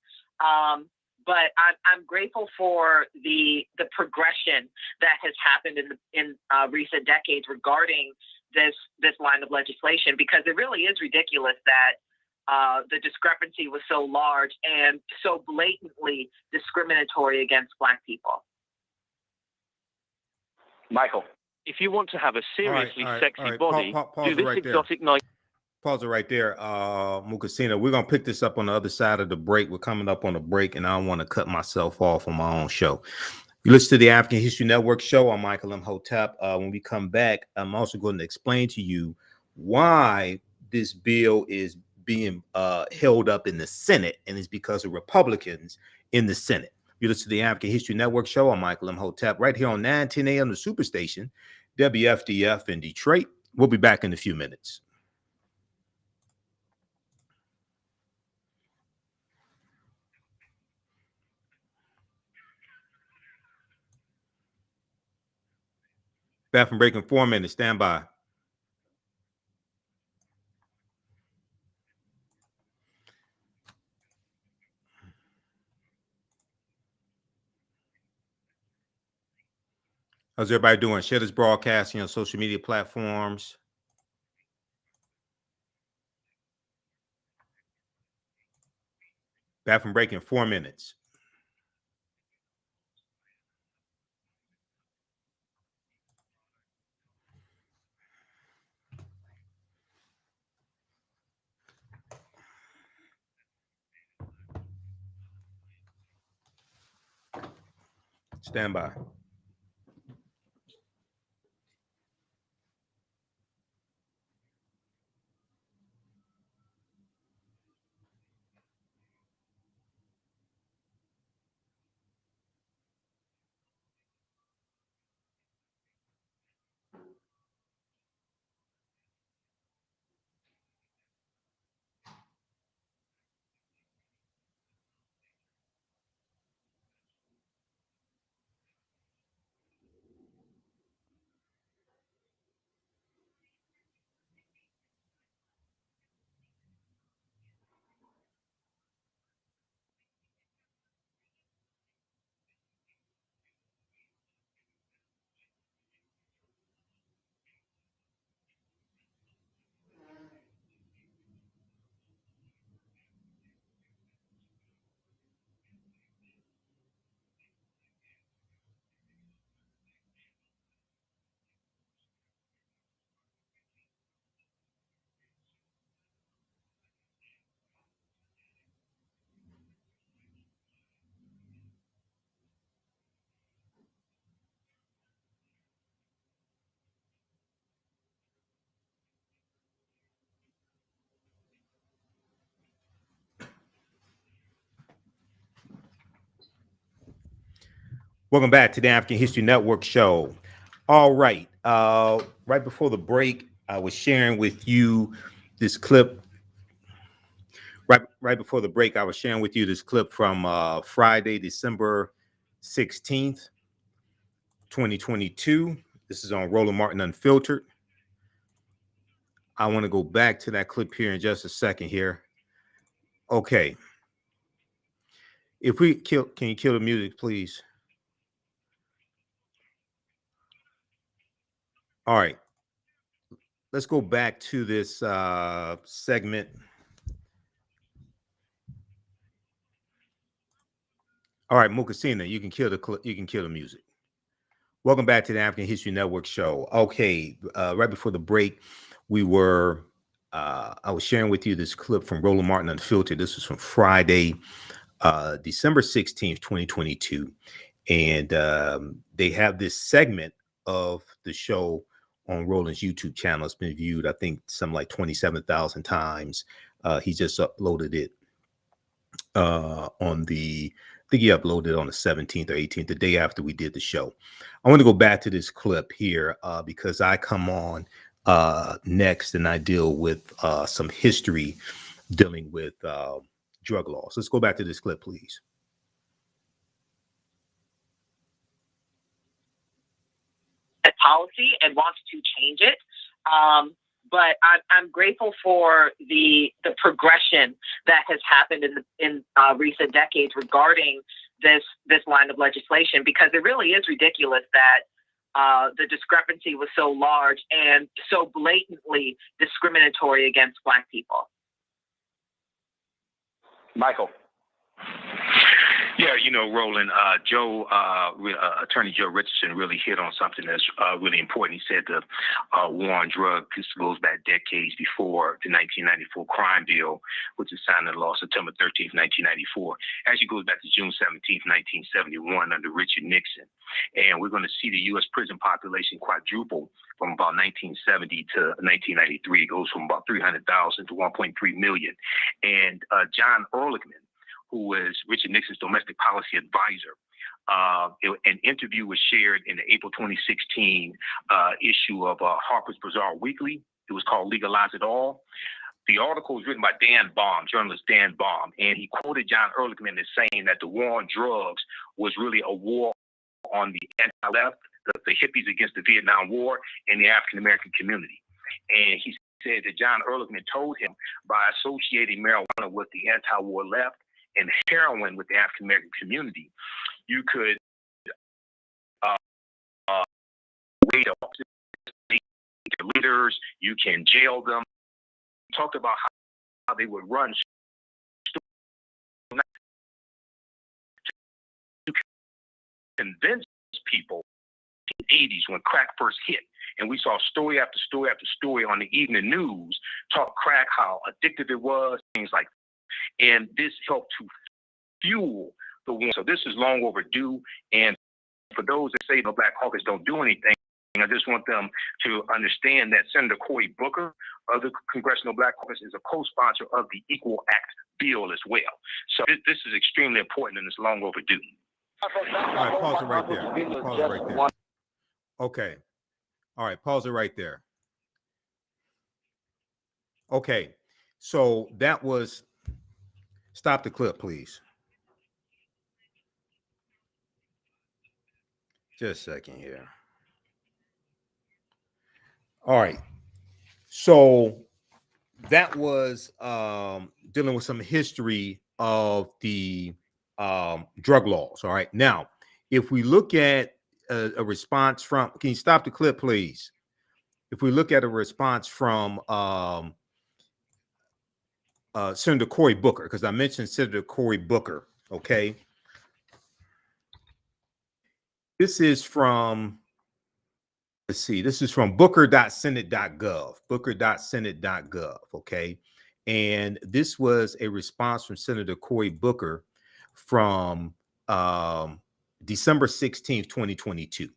But I'm grateful for the progression that has happened in recent decades regarding this line of legislation, because it really is ridiculous that the discrepancy was so large and so blatantly discriminatory against Black people. Michael. If you want to have a seriously sexy body, do this right exotic night. Pause it right there, Mukasina. We're gonna pick this up on the other side of the break. We're coming up on a break, and I don't want to cut myself off on my own show. You listen to the African History Network show. I'm Michael Imhotep. When we come back, I'm also going to explain to you why this bill is being held up in the Senate, and it's because of Republicans in the Senate. You listen to the African History Network show. I'm Michael Imhotep, right here on 910 a.m. the Superstation, WFDF in Detroit. We'll be back in a few minutes. Bathroom break in 4 minutes. Stand by. How's everybody doing? Share this broadcasting on social media platforms. Bathroom break in 4 minutes. Stand by. Welcome back to the African History Network show. All right. Right before the break, I was sharing with you this clip. Right before the break, I was sharing with you this clip from Friday, December 16th, 2022. This is on Roland Martin Unfiltered. I want to go back to that clip here in just a second here. Okay. If we can you kill the music, please? All right, let's go back to this segment. All right, Mukasina, you can kill the music. Welcome back to the African History Network show. Okay, right before the break, I was sharing with you this clip from Roland Martin Unfiltered. This was from Friday, December 16th, 2022. And they have this segment of the show on Roland's YouTube channel. It's been viewed, I think, something like 27,000 times. He just uploaded it I think he uploaded it on the 17th or 18th, the day after we did the show. I want to go back to this clip here because I come on next and I deal with some history dealing with drug laws. Let's go back to this clip, please. Policy and wants to change it. But I'm grateful for the progression that has happened in recent decades regarding this line of legislation, because it really is ridiculous that the discrepancy was so large and so blatantly discriminatory against Black people. Michael. Yeah, Roland, Attorney Joe Richardson really hit on something that's really important. He said the war on drugs goes back decades before the 1994 crime bill, which is signed into law September 13th, 1994. Actually goes back to June 17th, 1971 under Richard Nixon. And we're going to see the U.S. prison population quadruple from about 1970 to 1993. It goes from about 300,000 to 1.3 million. And John Ehrlichman, who was Richard Nixon's domestic policy advisor. An interview was shared in the April 2016 issue of Harper's Bazaar Weekly. It was called Legalize It All. The article was written by Dan Baum, journalist Dan Baum, and he quoted John Ehrlichman as saying that the war on drugs was really a war on the anti-left, the hippies against the Vietnam War, and the African-American community. And he said that John Ehrlichman told him by associating marijuana with the anti-war left and heroin with the African American community, you could wait up leaders, you can jail them. He talked about how they would run to convince people in the 80s when crack first hit. And we saw story after story after story on the evening news talk crack, how addictive it was, things like that. And this helped to fuel the war. So this is long overdue. And for those that say the Black Caucus don't do anything, I just want them to understand that Senator Cory Booker of the Congressional Black Caucus is a co-sponsor of the Equal Act bill as well. So this is extremely important and it's long overdue. All right, pause it right there. Pause it right there. Okay. All right, pause it right there. Okay, so that was, stop the clip, please. Just a second here. All right, so that was dealing with some history of the drug laws. All right, now, if we look at a response from, can you stop the clip, please? If we look at a response from Senator Cory Booker, because I mentioned Senator Cory Booker, okay? This is from, let's see, this is from booker.senate.gov, booker.senate.gov, okay? And this was a response from Senator Cory Booker from December 16th, 2022.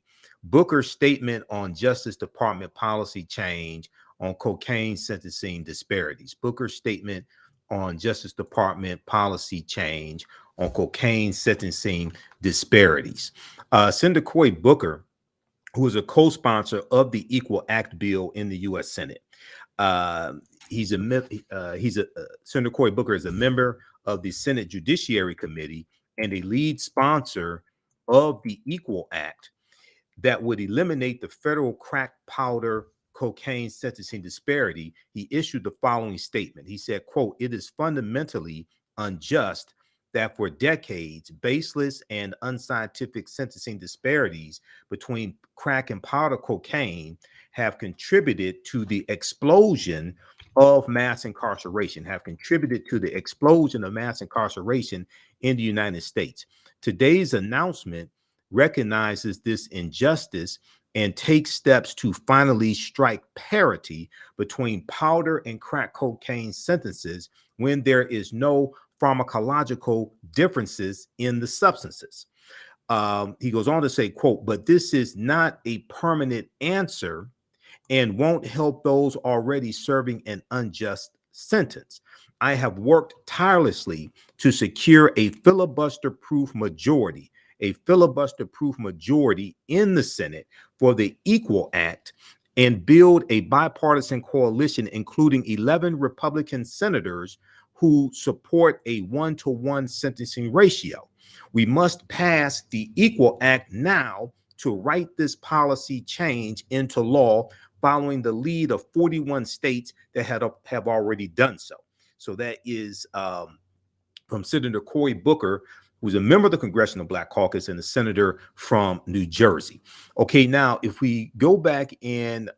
Booker's statement on Justice Department policy change on cocaine sentencing disparities. Booker's statement on Justice Department policy change on cocaine sentencing disparities. Senator Cory Booker, who is a co-sponsor of the Equal Act bill in the U.S. Senate. Senator Cory Booker is a member of the Senate Judiciary Committee and a lead sponsor of the Equal Act that would eliminate the federal crack powder cocaine sentencing disparity. He issued the following statement. He said, quote, "It is fundamentally unjust that for decades, baseless and unscientific sentencing disparities between crack and powder cocaine have contributed to the explosion of mass incarceration, in the United States. Today's announcement recognizes this injustice and takes steps to finally strike parity between powder and crack cocaine sentences when there is no pharmacological differences in the substances." He goes on to say, quote, "But this is not a permanent answer and won't help those already serving an unjust sentence. I have worked tirelessly to secure a filibuster-proof majority in the Senate for the Equal Act and build a bipartisan coalition, including 11 Republican senators who support a 1-to-1 sentencing ratio. We must pass the Equal Act now to write this policy change into law, following the lead of 41 states that have already done so." So that is from Senator Cory Booker, who's a member of the Congressional Black Caucus and a senator from New Jersey. Okay, now if we go back and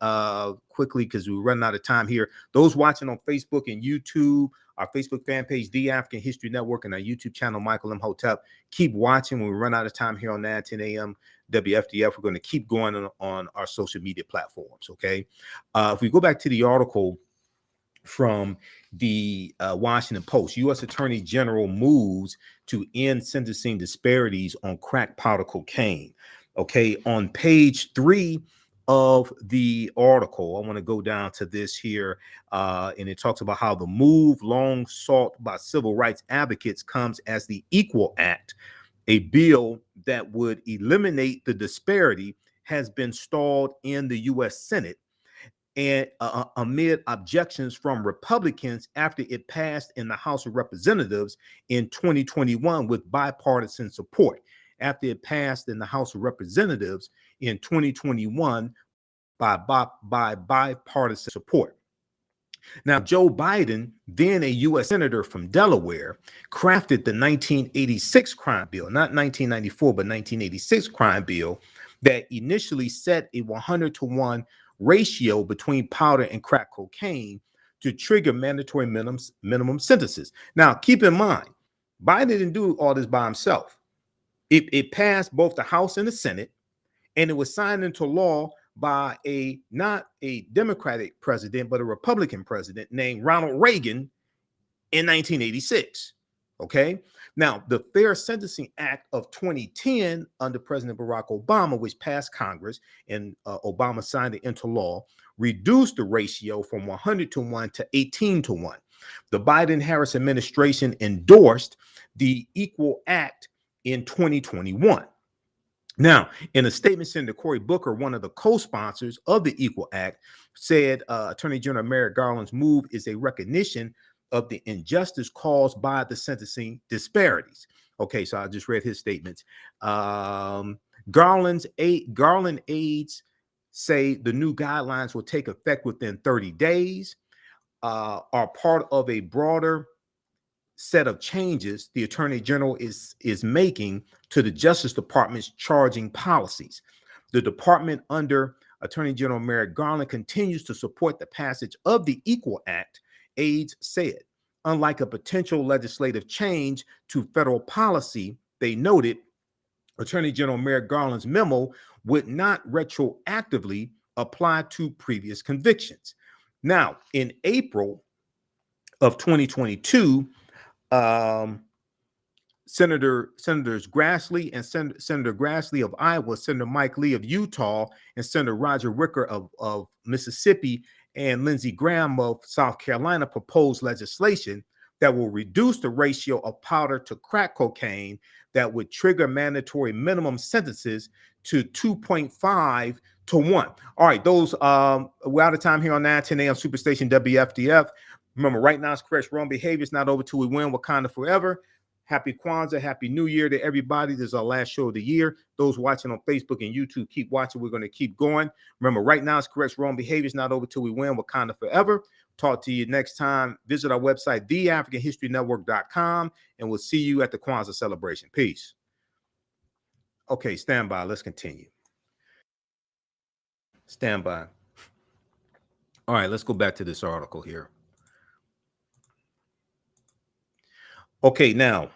quickly, because we're running out of time here, those watching on Facebook and YouTube, our Facebook fan page, The African History Network, and our YouTube channel, Michael Imhotep. Keep watching. When we run out of time here on 910 a.m. WFDF, we're going to keep going on our social media platforms, okay? If we go back to the article from the Washington Post, U.S. Attorney General moves to end sentencing disparities on crack powder cocaine. Okay, on page 3 of the article, I want to go down to this here, and it talks about how the move long sought by civil rights advocates comes as the Equal Act, a bill that would eliminate the disparity, has been stalled in the U.S. Senate and amid objections from Republicans after it passed in the House of Representatives in 2021 with bipartisan support. After it passed in the House of Representatives in 2021 by bipartisan support. Now, Joe Biden, then a U.S. Senator from Delaware, crafted the 1986 crime bill, not 1994, but 1986 crime bill that initially set a 100-to-1 ratio between powder and crack cocaine to trigger mandatory minimum sentences. Now, keep in mind, Biden didn't do all this by himself. It passed both the House and the Senate, and it was signed into law by not a Democratic president, but a Republican president named Ronald Reagan in 1986. Okay. Now, the Fair Sentencing Act of 2010 under President Barack Obama, which passed Congress and Obama signed it into law, reduced the ratio from 100-to-1 to 18-to-1. The Biden-Harris administration endorsed the Equal Act in 2021. Now, in a statement, Senator Cory Booker, one of the co-sponsors of the Equal Act, said Attorney General Merrick Garland's move is a recognition of the injustice caused by the sentencing disparities. Okay, so I just read his statements. Garland aides say the new guidelines will take effect within 30 days, are part of a broader set of changes the Attorney General is making to the Justice Department's charging policies. The department under Attorney General Merrick Garland continues to support the passage of the Equal Act, aides said. Unlike a potential legislative change to federal policy, they noted Attorney General Merrick Garland's memo would not retroactively apply to previous convictions. Now, in April of 2022, Senators Grassley and Senator Grassley of Iowa, Senator Mike Lee of Utah, and Senator Roger Wicker of Mississippi, and Lindsey Graham of South Carolina proposed legislation that will reduce the ratio of powder to crack cocaine that would trigger mandatory minimum sentences to 2.5 to 1. All right, those we're out of time here on 910 a.m. Superstation WFDF. Remember, right now it's correct. Wrong behavior is not over till we win. Wakanda forever. Happy Kwanzaa, Happy New Year to everybody. This is our last show of the year. Those watching on Facebook and YouTube, keep watching. We're going to keep going. Remember, right now it's correct. Wrong behavior is not over till we win. Wakanda forever. Talk to you next time. Visit our website, TheAfricanHistoryNetwork.com, and we'll see you at the Kwanzaa celebration. Peace. Okay, stand by. Let's continue. Stand by. All right, let's go back to this article here. Okay, now,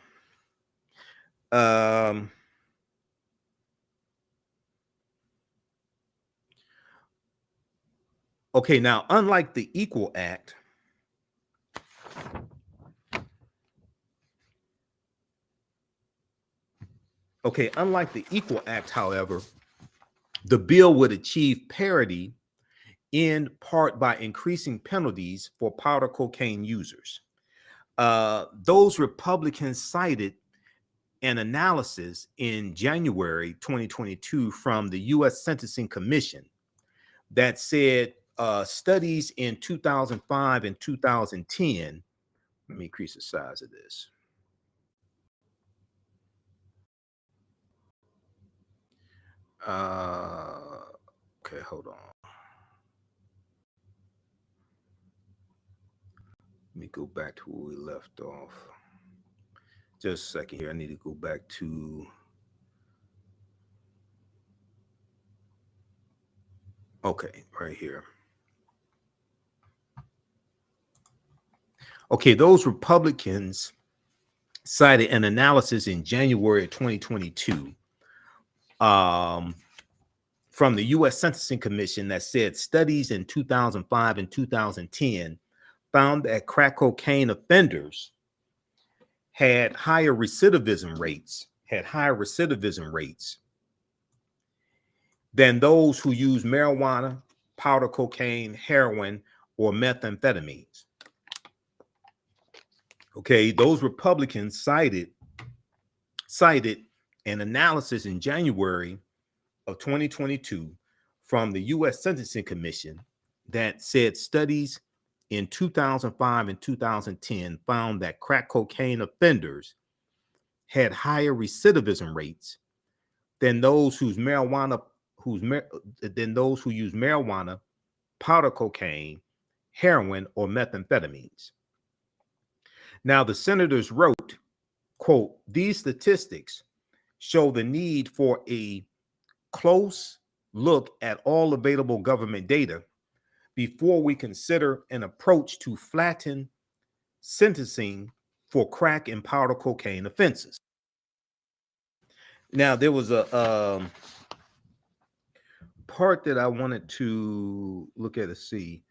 unlike the Equal Act, however, the bill would achieve parity in part by increasing penalties for powder cocaine users. Those Republicans cited an analysis in January 2022 from the U.S. Sentencing Commission that said studies in 2005 and 2010, let me increase the size of this. Okay, hold on. Let me go back to where we left off. Just a second here. I need to go back to. Okay, right here. Okay, those Republicans cited an analysis in January of 2022 from the U.S. Sentencing Commission that said studies in 2005 and 2010 found that crack cocaine offenders had higher recidivism rates than those who use marijuana, powder cocaine, heroin, or methamphetamines. Okay, those Republicans cited an analysis in January of 2022 from the U.S. Sentencing Commission that said studies in 2005 and 2010 found that crack cocaine offenders had higher recidivism rates than those who use marijuana, powder cocaine, heroin, or methamphetamines. Now, the senators wrote, quote, "These statistics show the need for a close look at all available government data before we consider an approach to flatten sentencing for crack and powder cocaine offenses." Now, there was a part that I wanted to look at to see.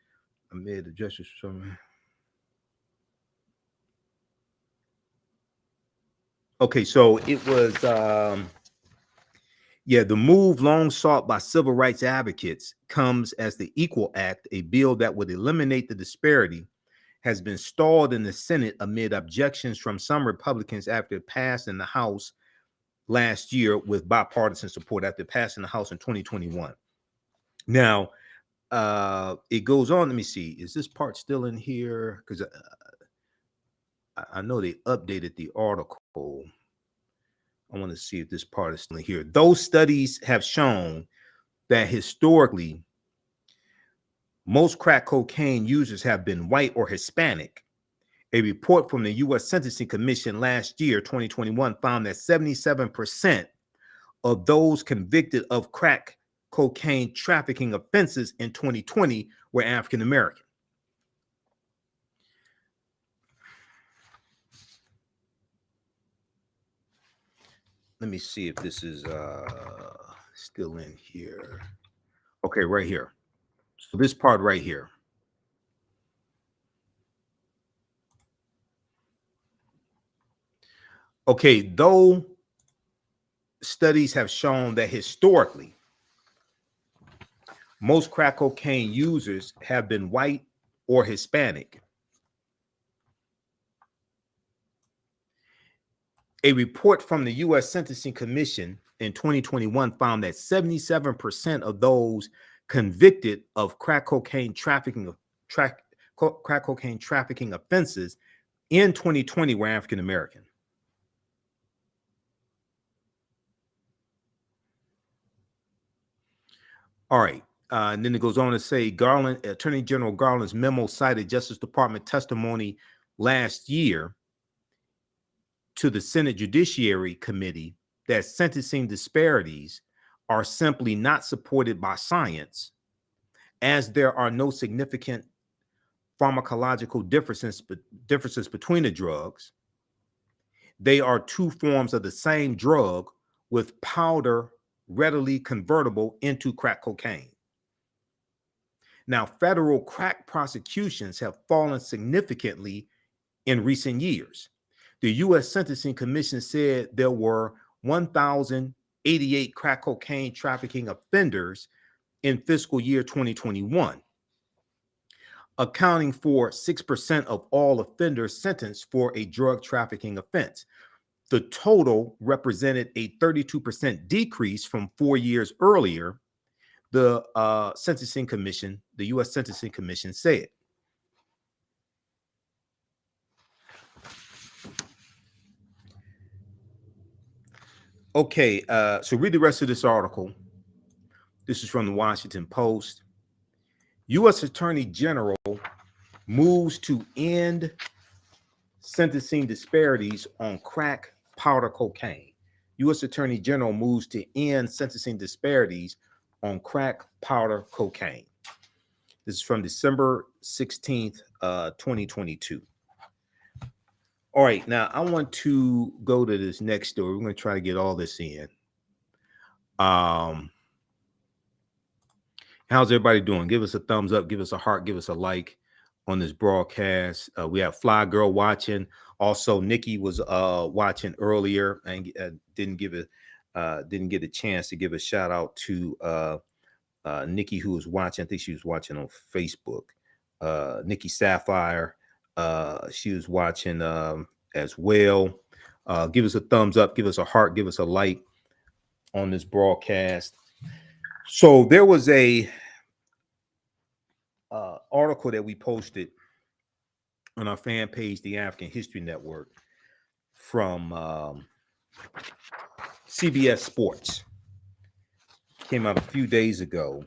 I made the justice summary. Okay, so it was, the move long sought by civil rights advocates comes as the Equal Act, a bill that would eliminate the disparity, has been stalled in the Senate amid objections from some Republicans after it passed in the House last year with bipartisan support after it passed in the House in 2021. Now, it goes on. Let me see. Is this part still in here? Because I know they updated the article. I want to see if this part is still here. Those studies have shown that historically, most crack cocaine users have been white or Hispanic. A report from the U.S. Sentencing Commission last year, 2021, found that 77% of those convicted of crack cocaine trafficking offenses in 2020 were African American. Let me see if this is still in here. Okay, right here. So this part right here. Okay, though studies have shown that historically, most crack cocaine users have been white or Hispanic. A report from the U.S. Sentencing Commission in 2021 found that 77% of those convicted of crack cocaine trafficking offenses in 2020 were African American. All right. And then it goes on to say Garland, Attorney General Garland's memo cited Justice Department testimony last year to the Senate Judiciary Committee that sentencing disparities are simply not supported by science, as there are no significant pharmacological differences between the drugs. They are two forms of the same drug with powder readily convertible into crack cocaine. Now, federal crack prosecutions have fallen significantly in recent years. The U.S. Sentencing Commission said there were 1,088 crack cocaine trafficking offenders in fiscal year 2021, accounting for 6% of all offenders sentenced for a drug trafficking offense. The total represented a 32% decrease from 4 years earlier, the U.S. Sentencing Commission said. Okay, so read the rest of this article. This is from the Washington Post. U.S. Attorney General moves to end sentencing disparities on crack powder cocaine. U.S. Attorney General moves to end sentencing disparities on crack powder cocaine. This is from December 16th, 2022. All right, now I want to go to this next story. We're going to try to get all this in. How's everybody doing? Give us a thumbs up, give us a heart, give us a like on this broadcast. We have Fly Girl watching. Also, Nikki was watching earlier and didn't get a chance to give a shout out to Nikki, who was watching. I think she was watching on Facebook. Nikki Sapphire, she was watching as well. Give us a thumbs up, give us a heart, give us a like on this broadcast. So there was a article that we posted on our fan page, the African History Network, from CBS Sports. Came out a few days ago,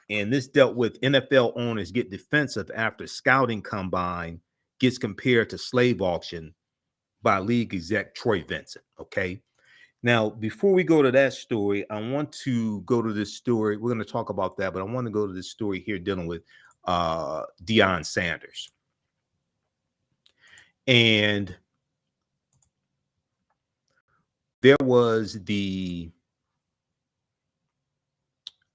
and this dealt with NFL owners get defensive after scouting combine gets compared to slave auction by league exec Troy Vincent. Okay. Now, before we go to that story, I want to go to this story. We're going to talk about that, but I want to go to this story here dealing with Deion Sanders. And there was the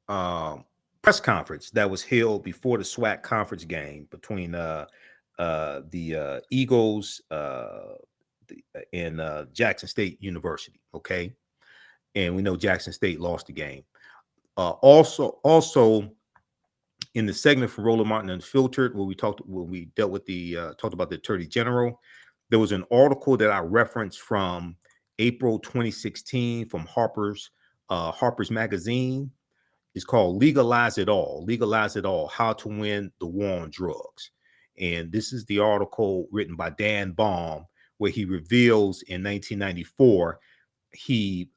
press conference that was held before the SWAC conference game between the Eagles and Jackson State University. Okay. And we know Jackson State lost the game. Also in the segment from Roland Martin Unfiltered, where we talked about the Attorney General, there was an article that I referenced from April 2016 from Harper's Magazine. It's called Legalize It All, How to Win the War on Drugs. And this is the article written by Dan Baum, where he reveals in 1994, he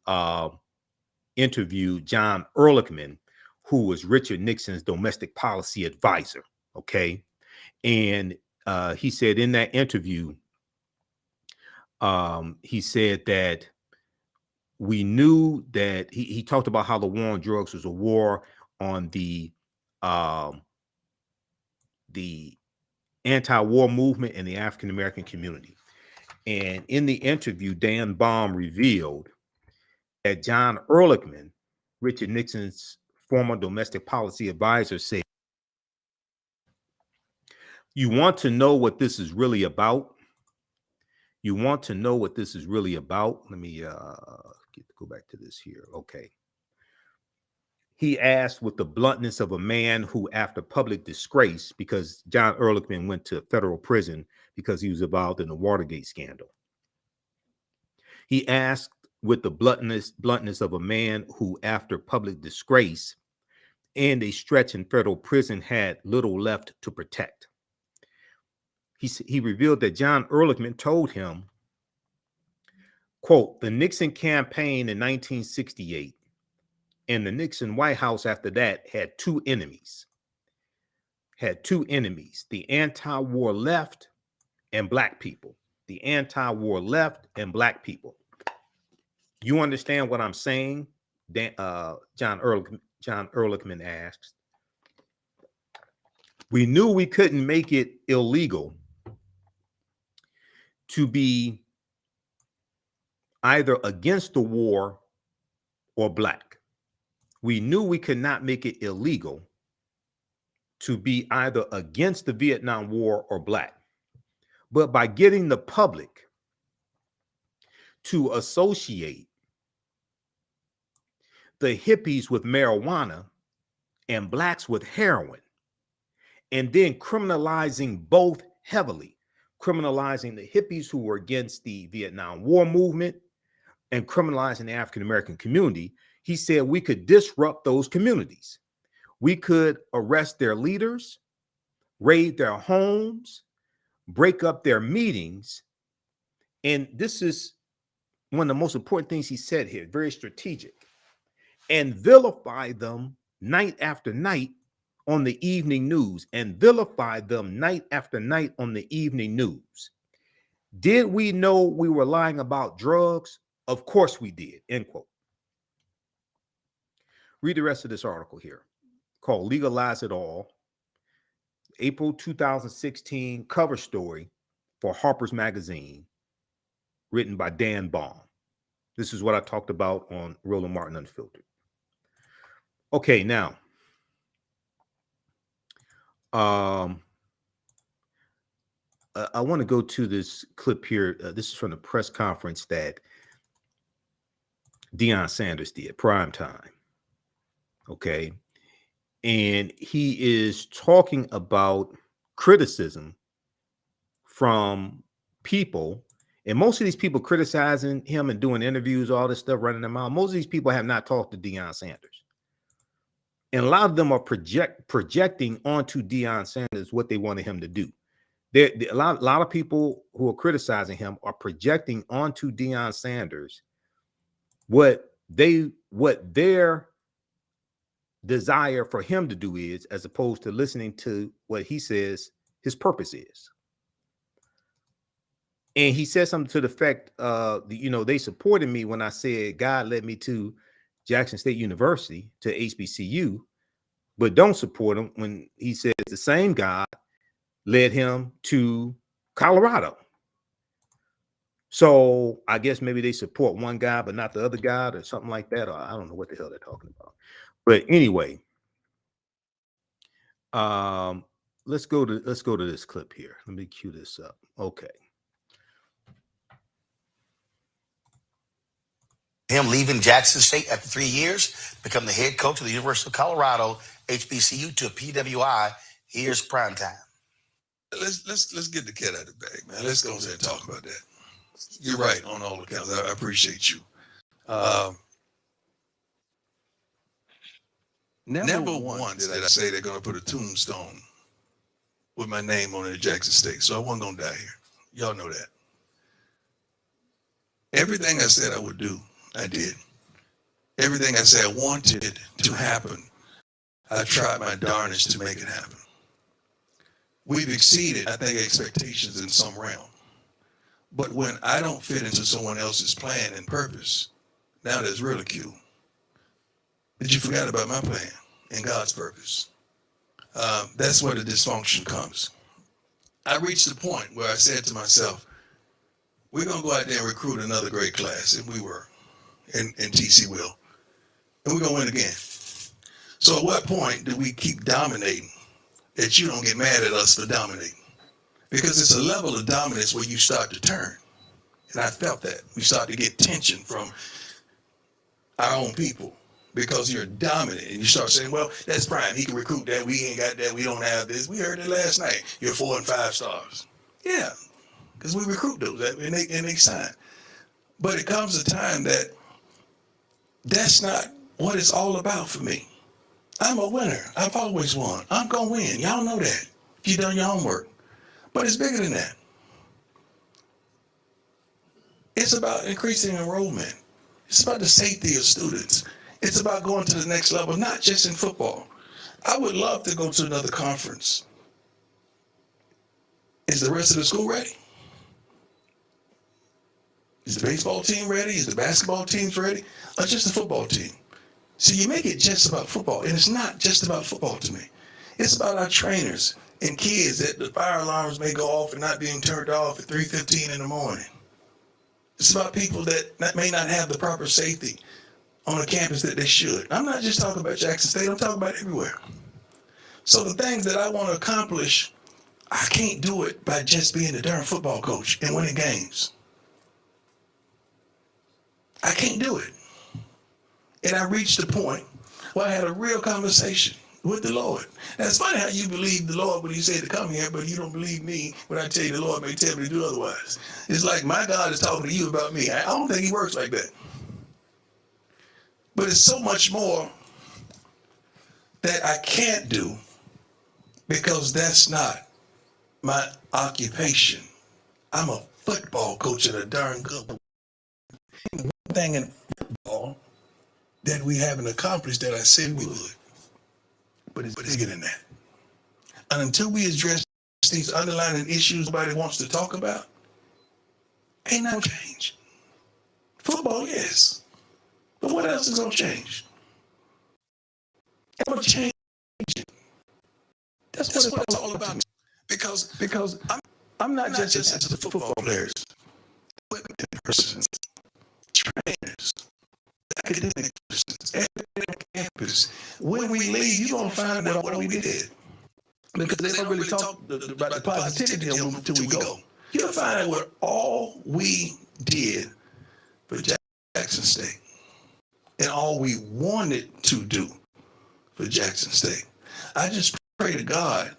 interviewed John Ehrlichman, who was Richard Nixon's domestic policy advisor. Okay. And he said in that interview, he said that we knew that he talked about how the war on drugs was a war on the anti-war movement in the African-American community. And in the interview, Dan Baum revealed that John Ehrlichman, Richard Nixon's former domestic policy advisor, said, "You want to know what this is really about? You want to know what this is really about?" Let me go back to this here. Okay. He asked with the bluntness of a man who, after public disgrace, because John Ehrlichman went to federal prison because he was involved in the Watergate scandal. He asked with the bluntness of a man who, after public disgrace and a stretch in federal prison, had little left to protect. He revealed that John Ehrlichman told him, quote, "The Nixon campaign in 1968 and the Nixon White House after that had two enemies, the anti-war left and black people, the anti-war left and black people." You understand what I'm saying? John Ehrlichman asked. "We knew we couldn't make it illegal to be either against the war or black. We knew we could not make it illegal to be either against the Vietnam War or black. But by getting the public to associate the hippies with marijuana and blacks with heroin, and then criminalizing both heavily, criminalizing the hippies who were against the Vietnam War movement and criminalizing the African-American community," he said we could disrupt those communities. We could arrest their leaders, raid their homes, break up their meetings. And this is one of the most important things he said here, very strategic, and vilify them night after night on the evening news, and vilify them night after night on the evening news. Did we know we were lying about drugs? Of course we did, end quote. Read the rest of this article here called Legalize It All, April 2016 cover story for Harper's Magazine. written by Dan Baum. This is what I talked about on Roland Martin Unfiltered. Okay, now, I want to go to this clip here. This is from the press conference that Deion Sanders did, prime time. Okay. And he is talking about criticism from people. And most of these people criticizing him and doing interviews, all this stuff, running them out. Most of these people have not talked to Deion Sanders. And a lot of them are projecting onto Deion Sanders what they wanted him to do. A lot of people who are criticizing him are projecting onto Deion Sanders what their desire for him to do is, as opposed to listening to what he says his purpose is. And he said something to the effect, they supported me when I said God led me to Jackson State University, to HBCU, but don't support him when he says the same God led him to Colorado. So I guess maybe they support one guy, but not the other guy, or something like that. Or I don't know what the hell they're talking about. But anyway, let's go to this clip here. Let me cue this up. Okay. Him leaving Jackson State after 3 years, become the head coach of the University of Colorado, HBCU, to a PWI. Here's prime time. Let's get the cat out of the bag, man. Let's go ahead and talk about that. You're right on all accounts. I appreciate you. Never once did I say they're going to put a tombstone with my name on it at Jackson State, so I wasn't going to die here. Y'all know that. Everything I said I would do, I did. Everything I said I wanted to happen, I tried my darnest to make it happen. We've exceeded, I think, expectations in some realm. But when I don't fit into someone else's plan and purpose, now there's ridicule. But you forgot about my plan and God's purpose. That's where the dysfunction comes. I reached the point where I said to myself, we're going to go out there and recruit another great class, and we were, and TC will, and we're going to win again. So at what point do we keep dominating that you don't get mad at us for dominating? Because it's a level of dominance where you start to turn. And I felt that. We start to get tension from our own people because you're dominant. And you start saying, well, that's prime. He can recruit that. We ain't got that. We don't have this. We heard it last night. You're 4 and 5 stars. Yeah, because we recruit those and they sign. But it comes a time that that's not what it's all about for me. I'm a winner. I've always won. I'm going to win. Y'all know that if you've done your homework. But it's bigger than that. It's about increasing enrollment. It's about the safety of students. It's about going to the next level, not just in football. I would love to go to another conference. Is the rest of the school ready? Is the baseball team ready? Is the basketball team ready? Or just the football team? So you make it just about football, and it's not just about football to me. It's about our trainers and kids that the fire alarms may go off and not being turned off at 3:15 in the morning. It's about people that may not have the proper safety on a campus that they should. I'm not just talking about Jackson State, I'm talking about everywhere. So the things that I want to accomplish, I can't do it by just being a darn football coach and winning games. I can't do it. And I reached the point where I had a real conversation with the Lord. Now, it's funny how you believe the Lord when you say to come here, but you don't believe me when I tell you the Lord may tell me to do otherwise. It's like my God is talking to you about me. I don't think he works like that. But it's so much more that I can't do because that's not my occupation. I'm a football coach and a darn good one. One thing in football that we haven't accomplished that I said we would. But it's bigger than that. And until we address these underlying issues nobody wants to talk about, ain't nothing gonna change. Football, yes. But what else is gonna change? It's gonna change it. That's what it's all about. Because I'm not just into the football players. persons, trainers, academic persons, everybody on campus. When we leave, you're going to find out what we did. Because they don't really talk about the positivity until we go. You'll find out what all we did for Jackson State and all we wanted to do for Jackson State. I just pray to God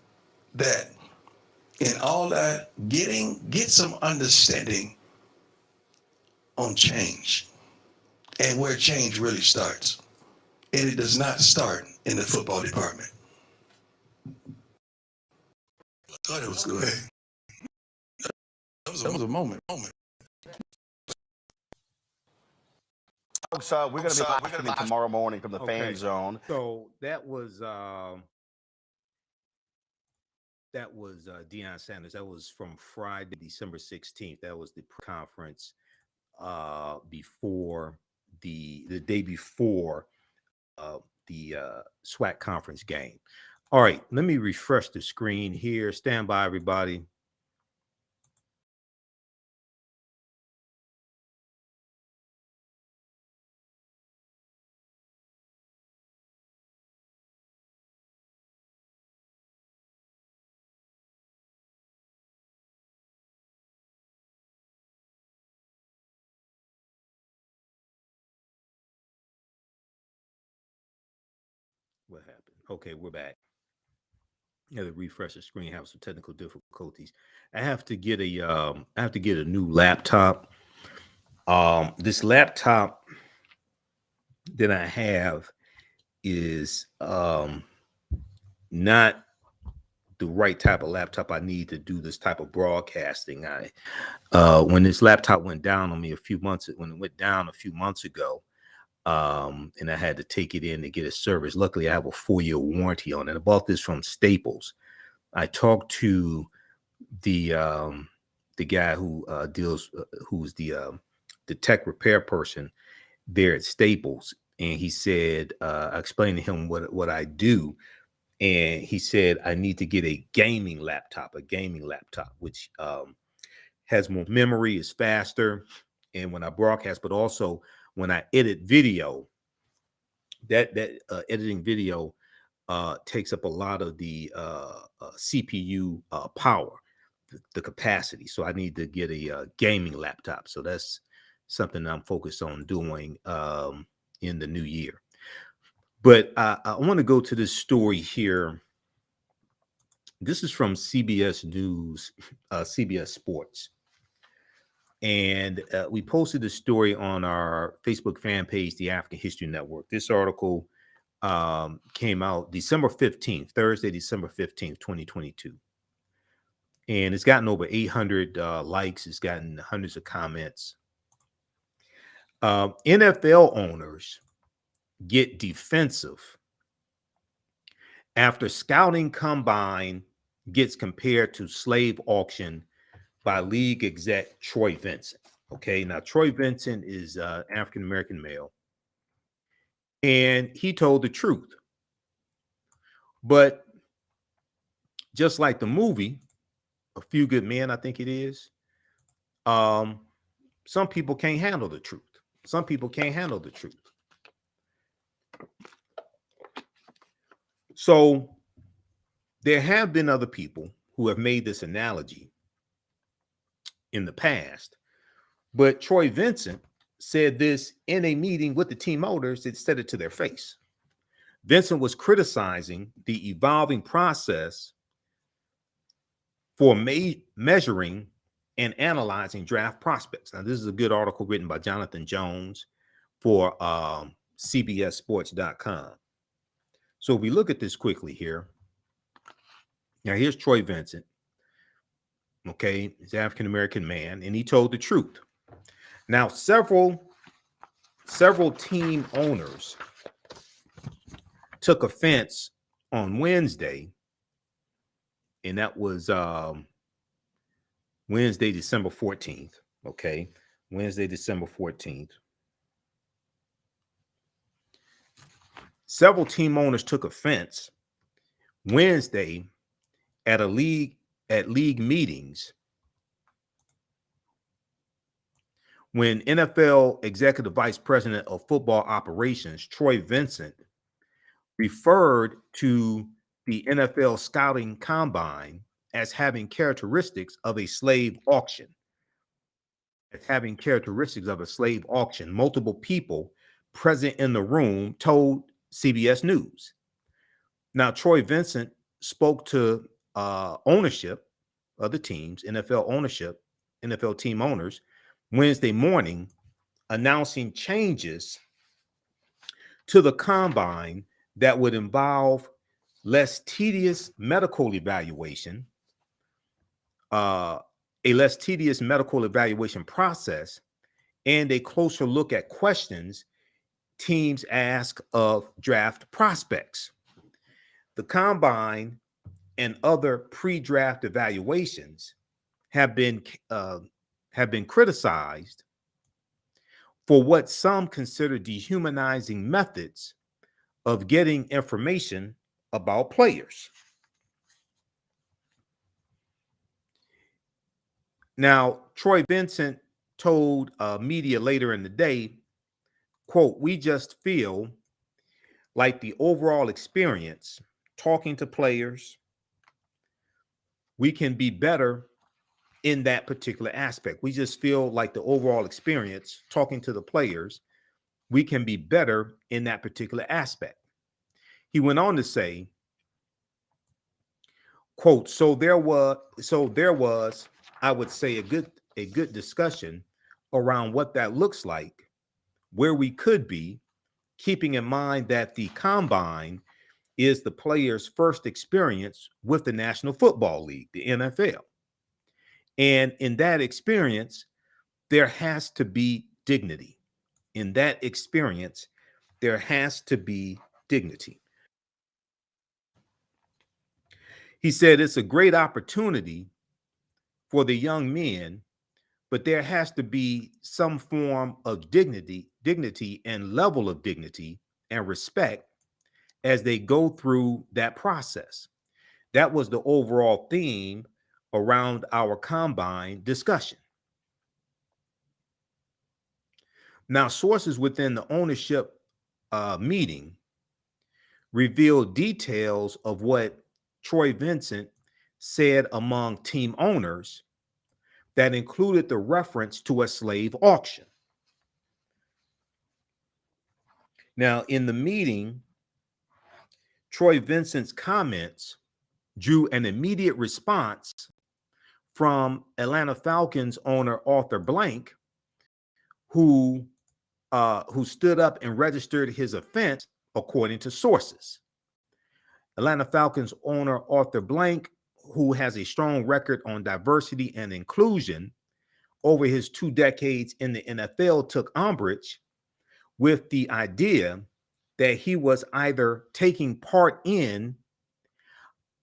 that in all that get some understanding on change and where change really starts. And it does not start in the football department. I thought it was good. That was a moment. Folks, we're going to be live streaming tomorrow morning from the Fan Zone. So that was Deion Sanders. That was from Friday, December 16th. That was the conference before the day before the SWAC conference game. All right, let me refresh the screen here. Stand by, everybody. What happened? Okay, we're back. Yeah, to refresh the screen, have some technical difficulties. I have to get a new laptop. This laptop that I have is not the right type of laptop I need to do this type of broadcasting. When this laptop went down on me a few months ago, and I had to take it in to get it serviced. Luckily, I have a 4-year warranty on it. I bought this from Staples. I talked to the guy who who's the tech repair person there at Staples, and he said I explained to him what I do, and he said I need to get a gaming laptop, which has more memory, is faster, and when I broadcast, but also when I edit video, that editing video takes up a lot of the CPU power, the capacity. So I need to get a gaming laptop. So that's something I'm focused on doing in the new year. But I want to go to this story here. This is from CBS News, CBS Sports. And we posted the story on our Facebook fan page, the African History Network. This article came out December 15th, Thursday, December 15th, 2022. And it's gotten over 800 likes. It's gotten hundreds of comments. NFL owners get defensive after scouting combine gets compared to slave auction by league exec Troy Vincent. Okay, now Troy Vincent is African-American male, and he told the truth. But just like the movie, A Few Good Men, I think it is, some people can't handle the truth. Some people can't handle the truth. So there have been other people who have made this analogy in the past, but Troy Vincent said this in a meeting with the team owners. It said it to their face. Vincent was criticizing the evolving process for measuring and analyzing draft prospects. Now, this is a good article written by Jonathan Jones for CBSSports.com. So if we look at this quickly here, now here's Troy Vincent. Okay, he's an African-American man, and he told the truth. Now, several team owners took offense on Wednesday, and that was Wednesday, December 14th. Okay, Wednesday, December 14th. Several team owners took offense Wednesday at league meetings when NFL Executive Vice President of Football Operations, Troy Vincent, referred to the NFL Scouting Combine as having characteristics of a slave auction. Multiple people present in the room told CBS News. Now, Troy Vincent spoke to ownership of the teams, NFL ownership, NFL team owners, Wednesday morning, announcing changes to the combine that would involve less tedious medical evaluation, a less tedious medical evaluation process, and a closer look at questions teams ask of draft prospects. The combine and other pre-draft evaluations have been criticized for what some consider dehumanizing methods of getting information about players. Now, Troy Vincent told media later in the day, quote, "We just feel like the overall experience, talking to players, we can be better in that particular aspect. We just feel like the overall experience, talking to the players, we can be better in that particular aspect." He went on to say, quote, so there was, I would say, a good discussion around what that looks like, where we could be, keeping in mind that the combine is the player's first experience with the National Football League, the NFL. And in that experience, there has to be dignity. In that experience, there has to be dignity. He said it's a great opportunity for the young men, but there has to be some form of dignity and level of dignity and respect as they go through that process. That was the overall theme around our combine discussion. Now, sources within the ownership meeting revealed details of what Troy Vincent said among team owners that included the reference to a slave auction. Now, in the meeting, Troy Vincent's comments drew an immediate response from Atlanta Falcons owner Arthur Blank, who stood up and registered his offense according to sources. Atlanta Falcons owner Arthur Blank, who has a strong record on diversity and inclusion over his 2 decades in the NFL, took umbrage with the idea that he was either taking part in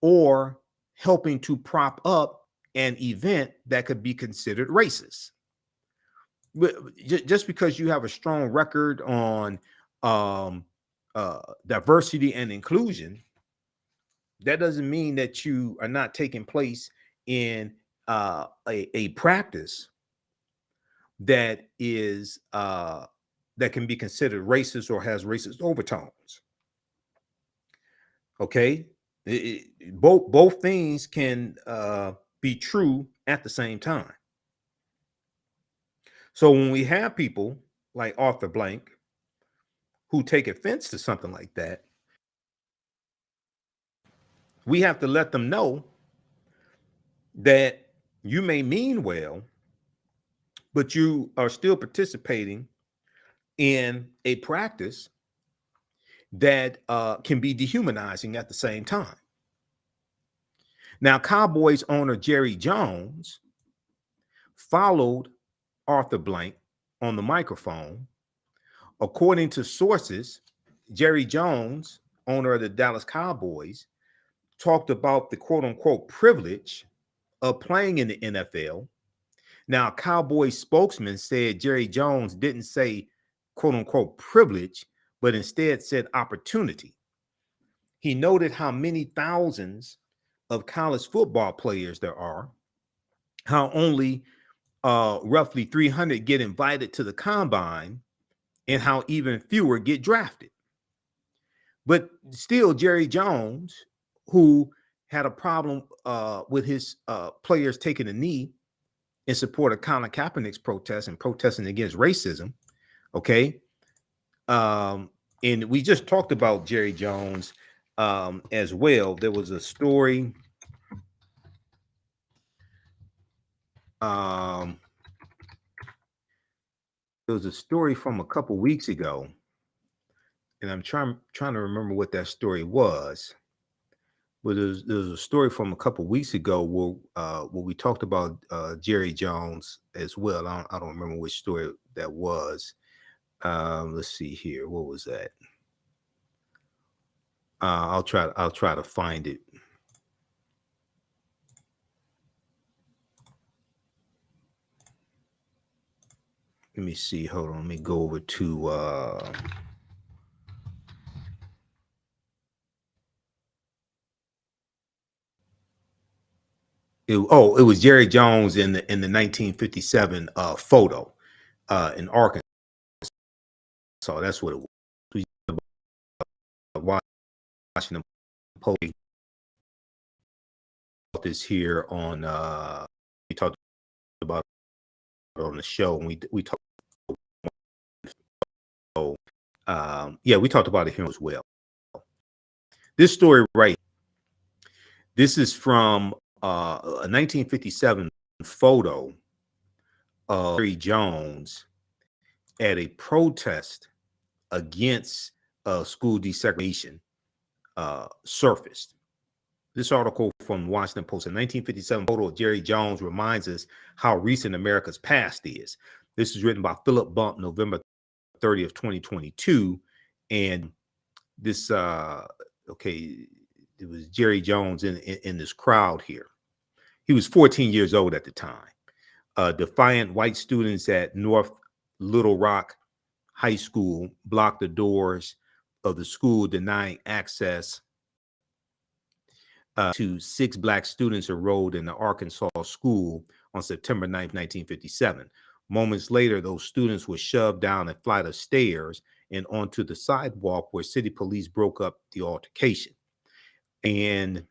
or helping to prop up an event that could be considered racist. Just because you have a strong record on diversity and inclusion, that doesn't mean that you are not taking place in a practice that is that can be considered racist or has racist overtones. Okay, both things can be true at the same time. So when we have people like Arthur Blank who take offense to something like that, we have to let them know that you may mean well, but you are still participating in a practice that can be dehumanizing at the same time. Now, Cowboys owner Jerry Jones followed Arthur Blank on the microphone. According to sources, Jerry Jones, owner of the Dallas Cowboys, talked about the quote-unquote privilege of playing in the NFL. Now, a Cowboys spokesman said Jerry Jones didn't say quote-unquote privilege, but instead said opportunity. He noted how many thousands of college football players there are, how only roughly 300 get invited to the combine and how even fewer get drafted. But still, Jerry Jones, who had a problem with his players taking a knee in support of Colin Kaepernick's protest and protesting against racism, okay? And we just talked about Jerry Jones as well. There was a story. There was a story from a couple weeks ago, and I'm trying to remember what that story was. But there's a story from a couple weeks ago where we talked about Jerry Jones as well. I don't remember which story that was. Let's see here. What was that? I'll try to find it. Let me see. Hold on. Let me go over to it was Jerry Jones in the 1957 photo in Arkansas. So that's what it was. Washington Post this here on we talked about it on the show, and we talked we talked about it here as well. This story right, this is from a 1957 photo of Jerry Jones at a protest against school desegregation surfaced. This article from the Washington Post, a 1957 photo of Jerry Jones reminds us how recent America's past is. This is written by Philip Bump, November 30th, 2022. And this, it was Jerry Jones in this crowd here. He was 14 years old at the time. Defiant white students at North Little Rock High School blocked the doors of the school, denying access to 6 black students enrolled in the Arkansas school on September 9th, 1957. Moments later, those students were shoved down a flight of stairs and onto the sidewalk, where city police broke up the altercation. And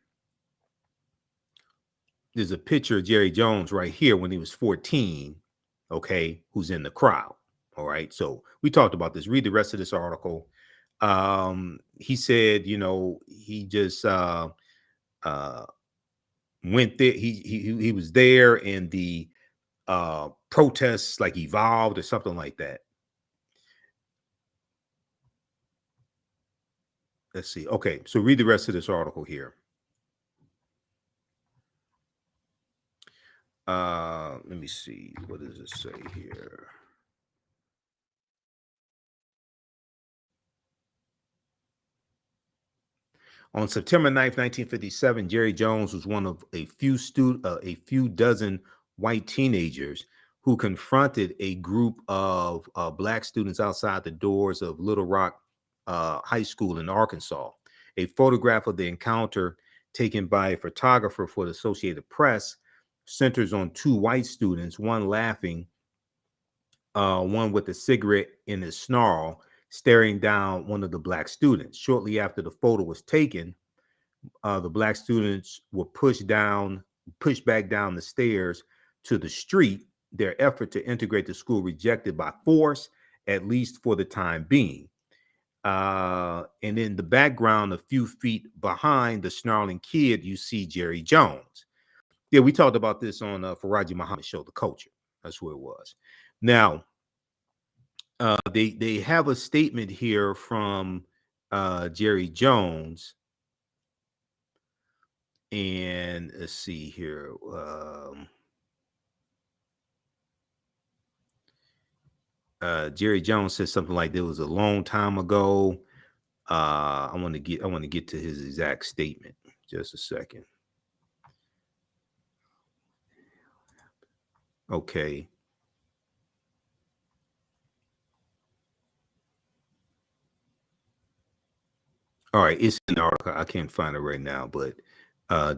there's a picture of Jerry Jones right here when he was 14, okay, who's in the crowd. All right. So we talked about this. Read the rest of this article. He said, he just went there. He was there, and the protests like evolved or something like that. Let's see. Okay, so read the rest of this article here. Let me see. What does it say here? On September 9th, 1957, Jerry Jones was one of a few dozen white teenagers who confronted a group of black students outside the doors of Little Rock High School in Arkansas. A photograph of the encounter taken by a photographer for the Associated Press centers on 2 white students, one laughing, one with a cigarette in his snarl, staring down one of the black students. Shortly after the photo was taken, the black students were pushed back down the stairs to the street, their effort to integrate the school rejected by force, at least for the time being. And in the background, a few feet behind the snarling kid, you see Jerry Jones. Yeah, we talked about this on Faraji Muhammad's show, The Culture. That's where it was. Now, they have a statement here from Jerry Jones. And let's see here. Jerry Jones said something like, "There was a long time ago." I want to get to his exact statement. Just a second. Okay. All right, it's in the article. I can't find it right now, but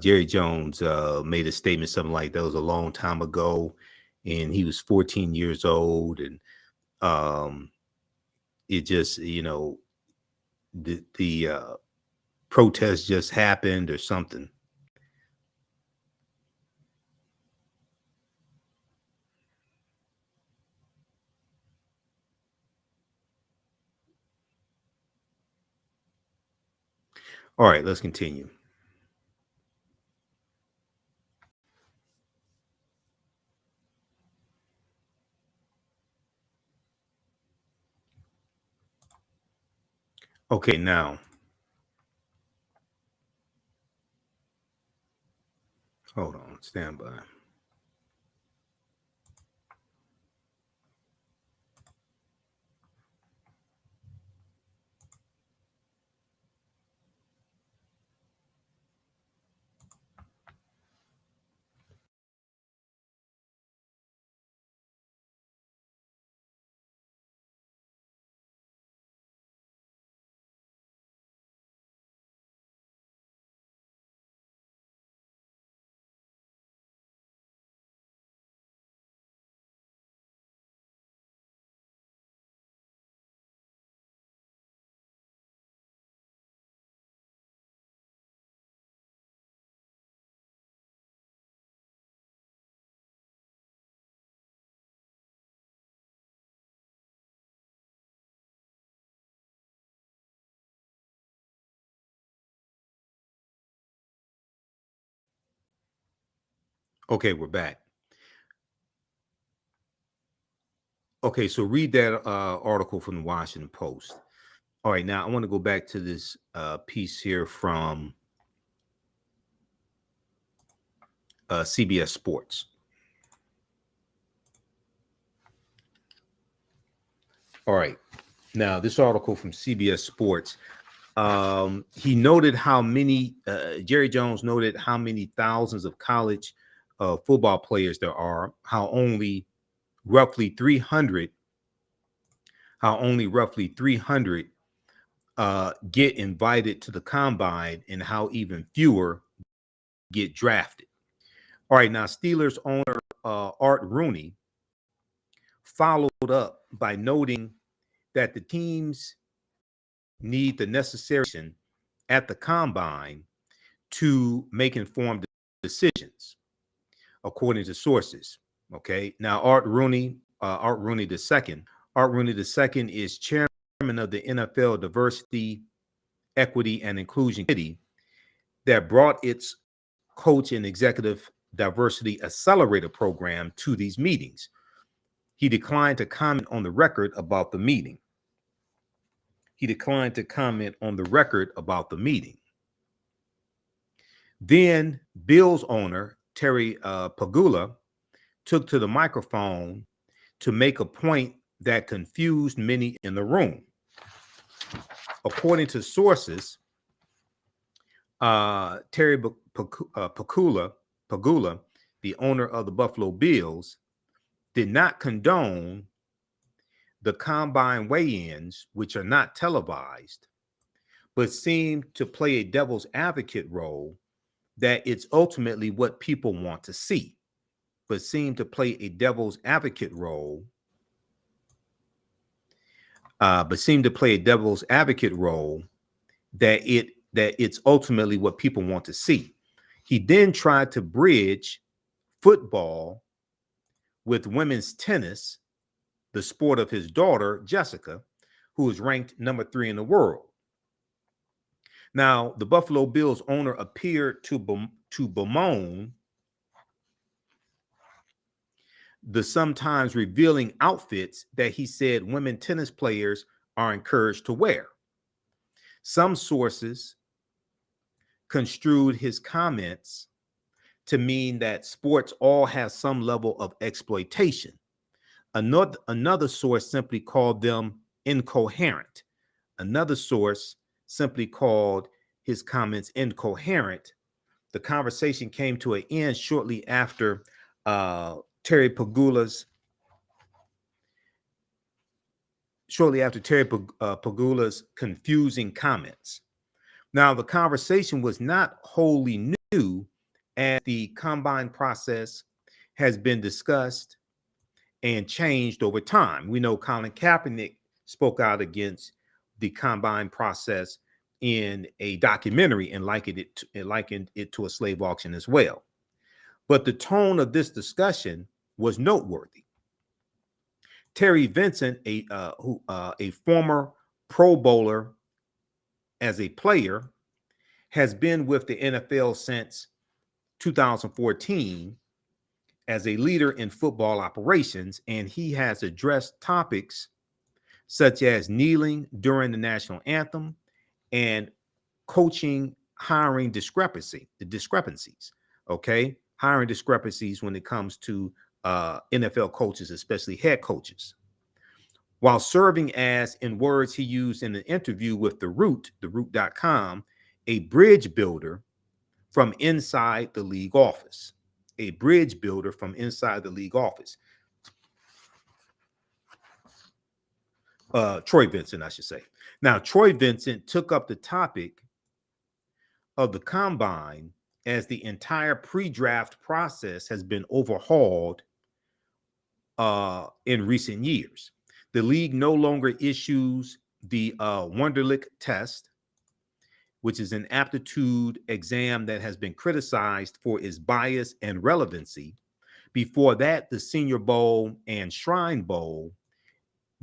Jerry Jones made a statement something like, "That was a long time ago," and he was 14 years old, and it just, you know, the protest just happened or something. All right, let's continue. Okay, now, hold on, stand by. Okay, we're back. Okay, so read that article from the Washington Post. All right, now I want to go back to this piece here from CBS Sports. All right, now this article from CBS Sports, he noted how many, Jerry Jones noted how many thousands of college football players there are, how only roughly 300 get invited to the combine, and how even fewer get drafted. All right, now Steelers owner Art Rooney followed up by noting that the teams need the necessary at the combine to make informed decisions, according to sources. Okay, now Art Rooney II is chairman of the NFL Diversity, Equity, and Inclusion Committee that brought its Coach and Executive Diversity Accelerator program to these meetings. He declined to comment on the record about the meeting. Then Bills owner Terry Pegula took to the microphone to make a point that confused many in the room. According to sources, Terry Pegula, the owner of the Buffalo Bills, did not condone the combine weigh-ins, which are not televised, but seemed to play a devil's advocate role that it's ultimately what people want to see, that it's ultimately what people want to see. He then tried to bridge football with women's tennis, the sport of his daughter, Jessica, who is ranked number 3 in the world. Now, the Buffalo Bills owner appeared to bemoan the sometimes revealing outfits that he said women tennis players are encouraged to wear. Some sources construed his comments to mean that sports all have some level of exploitation. Another source simply called them incoherent. Another source simply called his comments incoherent. The conversation came to an end shortly after Terry Pegula's confusing comments. Now, the conversation was not wholly new, as the combine process has been discussed and changed over time. We know Colin Kaepernick spoke out against the combine process in a documentary and likened it to a slave auction as well. But the tone of this discussion was noteworthy. Troy Vincent, a former Pro Bowler as a player, has been with the NFL since 2014 as a leader in football operations, and he has addressed topics such as kneeling during the national anthem and coaching hiring discrepancies, okay? Hiring discrepancies when it comes to NFL coaches, especially head coaches. While serving as, in words he used in an interview with theroot.com, a bridge builder from inside the league office. A bridge builder from inside the league office. Troy Vincent, I should say. Now, Troy Vincent took up the topic of the combine as the entire pre-draft process has been overhauled in recent years. The league no longer issues the Wonderlic test, which is an aptitude exam that has been criticized for its bias and relevancy. Before that, the Senior Bowl and Shrine Bowl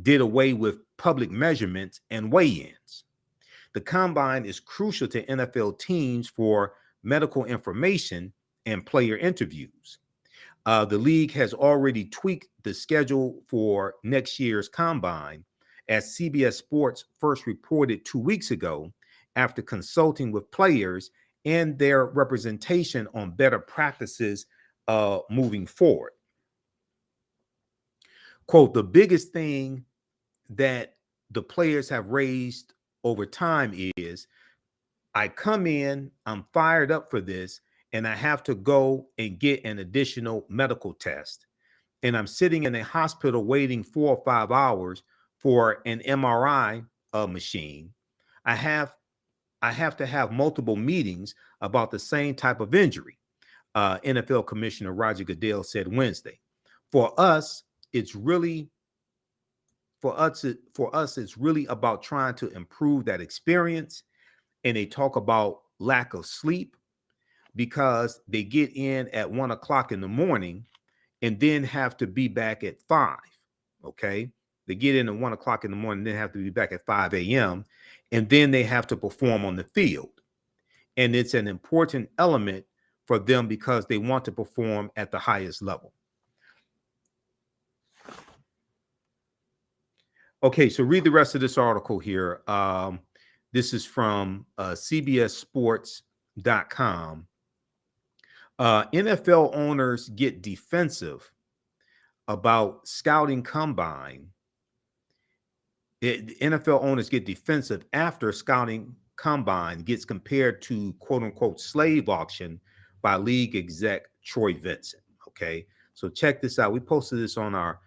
did away with public measurements and weigh-ins. The combine is crucial to NFL teams for medical information and player interviews. The league has already tweaked the schedule for next year's combine, as CBS Sports first reported 2 weeks ago, after consulting with players and their representation on better practices moving forward. Quote, the biggest thing that the players have raised over time is, I come in, I'm fired up for this, and I have to go and get an additional medical test. And I'm sitting in a hospital waiting 4 or 5 hours for an MRI machine. I have to have multiple meetings about the same type of injury, NFL Commissioner Roger Goodell said Wednesday. For us, it's really about trying to improve that experience. And they talk about lack of sleep because they get in at 1 o'clock in the morning and then have to be back at 5. Okay. They get in at 1 o'clock in the morning, then have to be back at 5 a.m. And then they have to perform on the field. And it's an important element for them because they want to perform at the highest level. Okay, so read the rest of this article here. This is from CBSSports.com. NFL owners get defensive about scouting combine. NFL owners get defensive after scouting combine gets compared to quote unquote slave auction by league exec Troy Vincent. Okay, so check this out. We posted this on our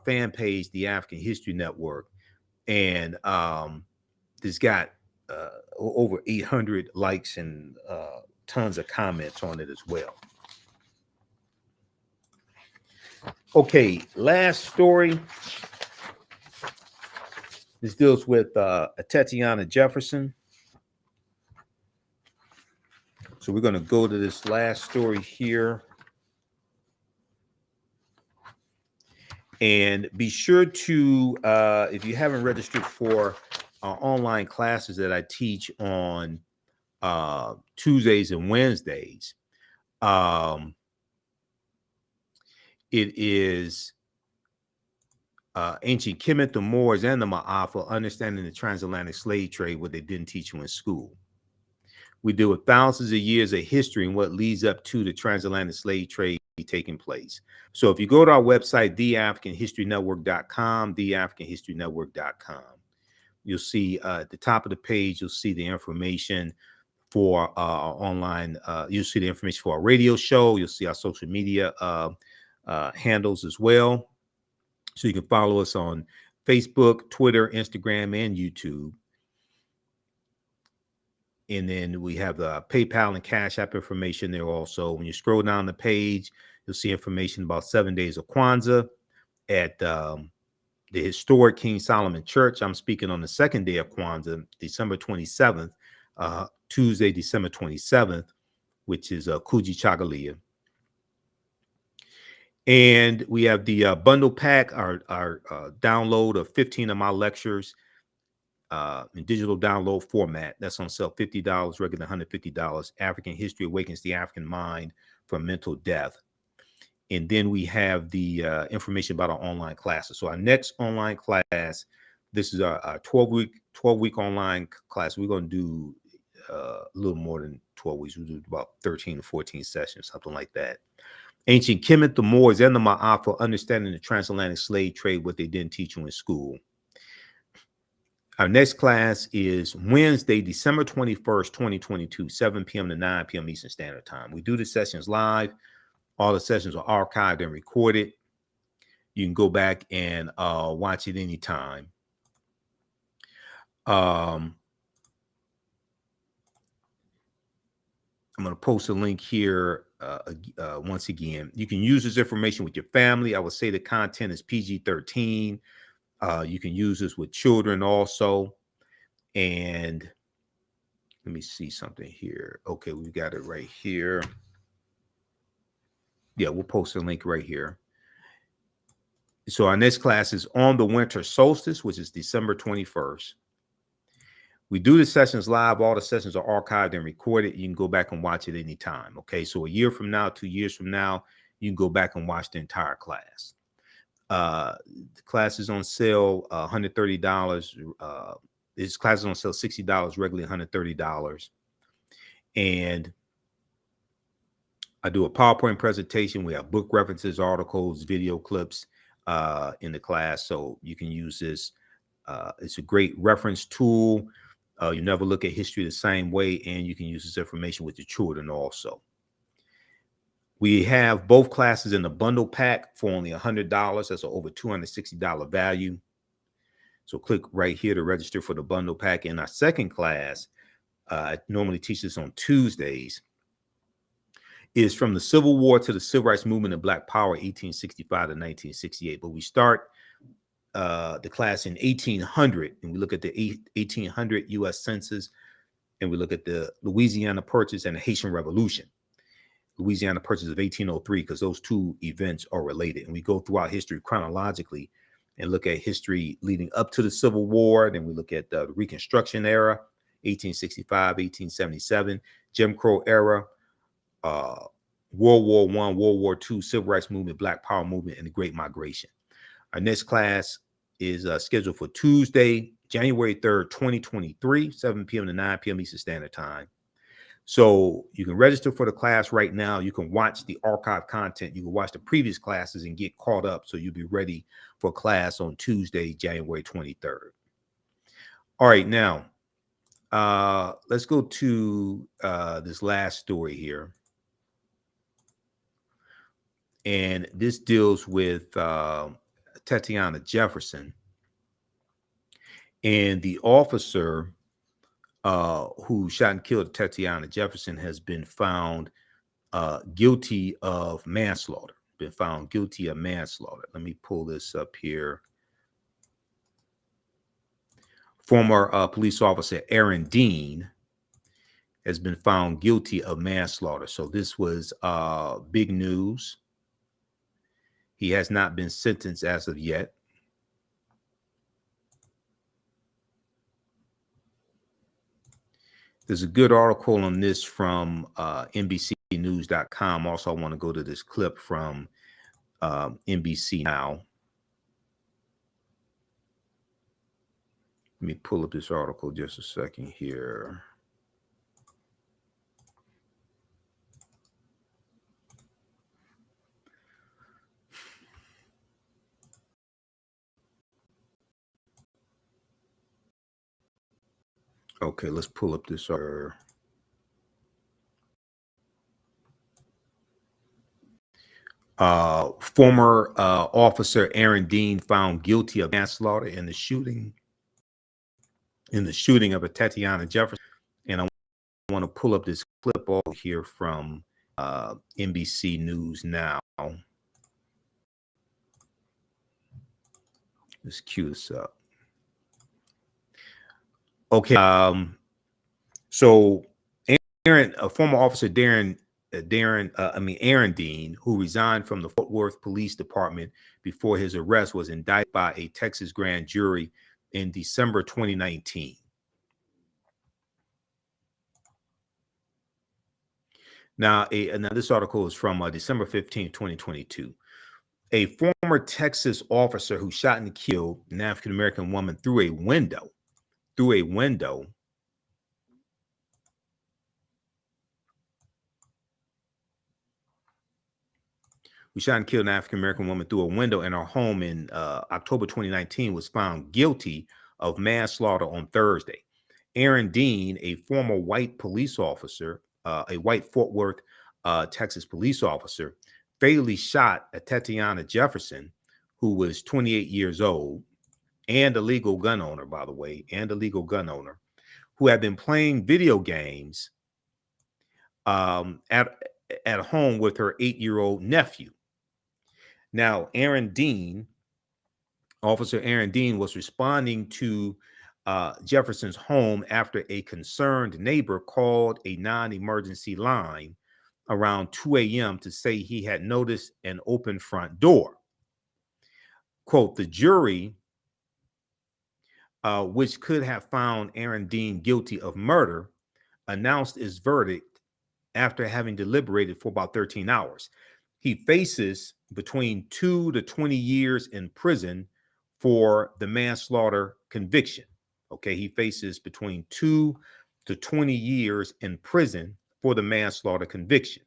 fan page, the African History Network, and this got over 800 likes and tons of comments on it as well. Okay, last story. This deals with Tatiana Jefferson. So we're going to go to this last story here. And be sure to, if you haven't registered for online classes that I teach on Tuesdays and Wednesdays, it is Ancient Kemet, the Moors, and the Ma'afa, understanding the transatlantic slave trade, what they didn't teach you in school. We deal with thousands of years of history and what leads up to the transatlantic slave trade taking place. So if you go to our website, TheAHNShow.com, TheAHNShow.com, you'll see at the top of the page, you'll see the information for our online, you'll see the information for our radio show. You'll see our social media handles as well. So you can follow us on Facebook, Twitter, Instagram, and YouTube. And then we have the PayPal and Cash App information there also. When you scroll down the page, you'll see information about 7 days of Kwanzaa. at the historic King Solomon Church. I'm speaking on the second day of Kwanzaa, December 27th, Tuesday, December 27th, which is Kuji Chagalia. And we have the bundle pack, our download of 15 of my lectures in digital download format. That's on sale, $50, regular $150. African History Awakens the African Mind from Mental Death. And then we have the information about our online classes. So our next online class, this is our 12-week online class. We're going to do a little more than 12 weeks. We'll do about 13 to 14 sessions, something like that. Ancient Kemet, the Moors, and the Ma'afa, understanding the transatlantic slave trade, what they didn't teach you in school. Our next class is Wednesday, December 21st, 2022, 7 p.m. to 9 p.m. Eastern Standard Time. We do the sessions live. All the sessions are archived and recorded. You can go back and watch it anytime. I'm going to post a link here once again. You can use this information with your family. I would say the content is PG-13. You can use this with children also. And let me see something here. Okay, we've got it right here. Yeah, we'll post a link right here. So our next class is on the winter solstice, which is December 21st. We do the sessions live. All the sessions are archived and recorded. You can go back and watch it anytime. Okay, so a year from now, 2 years from now, you can go back and watch the entire class. The class is on sale, $130. This class is on sale $60, regularly $130. And I do a PowerPoint presentation. We have book references, articles, video clips in the class. So you can use this. It's a great reference tool. You never look at history the same way, and you can use this information with your children also. We have both classes in the bundle pack for only $100. That's an over $260 value. So click right here to register for the bundle pack. In our second class, I normally teach this on Tuesdays, is from the Civil War to the Civil Rights Movement and Black Power, 1865 to 1968. But we start the class in 1800, and we look at the 1800 U.S. Census, and we look at the Louisiana Purchase and the Haitian Revolution. Louisiana Purchase of 1803, because those two events are related. And we go throughout history chronologically and look at history leading up to the Civil War. Then we look at the Reconstruction era, 1865, 1877, Jim Crow era, World War I, World War II, Civil Rights Movement, Black Power Movement, and the Great Migration. Our next class is scheduled for Tuesday, January 3rd, 2023, 7 p.m. to 9 p.m. Eastern Standard Time. So you can register for the class right now. You can watch the archive content. You can watch the previous classes and get caught up, so you'll be ready for class on Tuesday, January 23rd. All right, now let's go to this last story here. And this deals with Tatiana Jefferson. And the officer who shot and killed Tatiana Jefferson has been found guilty of manslaughter. Been found guilty of manslaughter. Let me pull this up here. Former police officer Aaron Dean has been found guilty of manslaughter. So this was big news. He has not been sentenced as of yet. There's a good article on this from NBCnews.com. Also, I want to go to this clip from NBC Now. Let me pull up this article just a second here. Okay, let's pull up this. Former officer Aaron Dean found guilty of manslaughter in the shooting of a Tatiana Jefferson. And I want to pull up this clip over here from NBC News Now. Let's cue this up. Okay. So Aaron, a former officer, Aaron Dean, who resigned from the Fort Worth Police Department before his arrest, was indicted by a Texas grand jury in December 2019. Now, this article is from December 15, 2022. A former Texas officer who shot and killed an African-American woman through a window. Who shot and killed an African-American woman through a window in her home in October 2019 was found guilty of manslaughter on Thursday. Aaron Dean, a former white police officer, a white Fort Worth, Texas police officer, fatally shot at Tatiana Jefferson, who was 28 years old and a legal gun owner, by the way, who had been playing video games at home with her 8-year-old nephew. Now, Officer Aaron Dean was responding to Jefferson's home after a concerned neighbor called a non-emergency line around 2 a.m. to say he had noticed an open front door. Quote, the jury, which could have found Aaron Dean guilty of murder, announced its verdict after having deliberated for about 13 hours. He faces between 2 to 20 years in prison for the manslaughter conviction. Okay, he faces between 2 to 20 years in prison for the manslaughter conviction.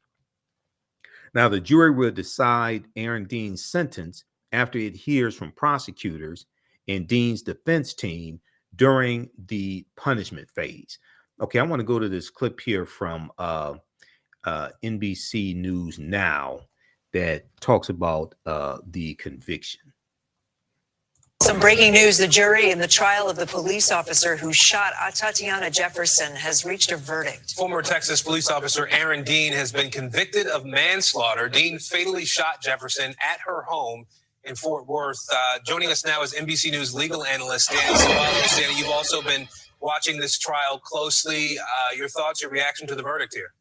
Now, the jury will decide Aaron Dean's sentence after it hears from prosecutors and Dean's defense team during the punishment phase. Okay, I want to go to this clip here from NBC News Now that talks about the conviction. Some breaking news. The jury in the trial of the police officer who shot Tatiana Jefferson has reached a verdict. Former Texas police officer Aaron Dean has been convicted of manslaughter. Dean fatally shot Jefferson at her home in Fort Worth. Joining us now is NBC News legal analyst Danny Ceballos. Danny, you've also been watching this trial closely. Your thoughts, your reaction to the verdict here?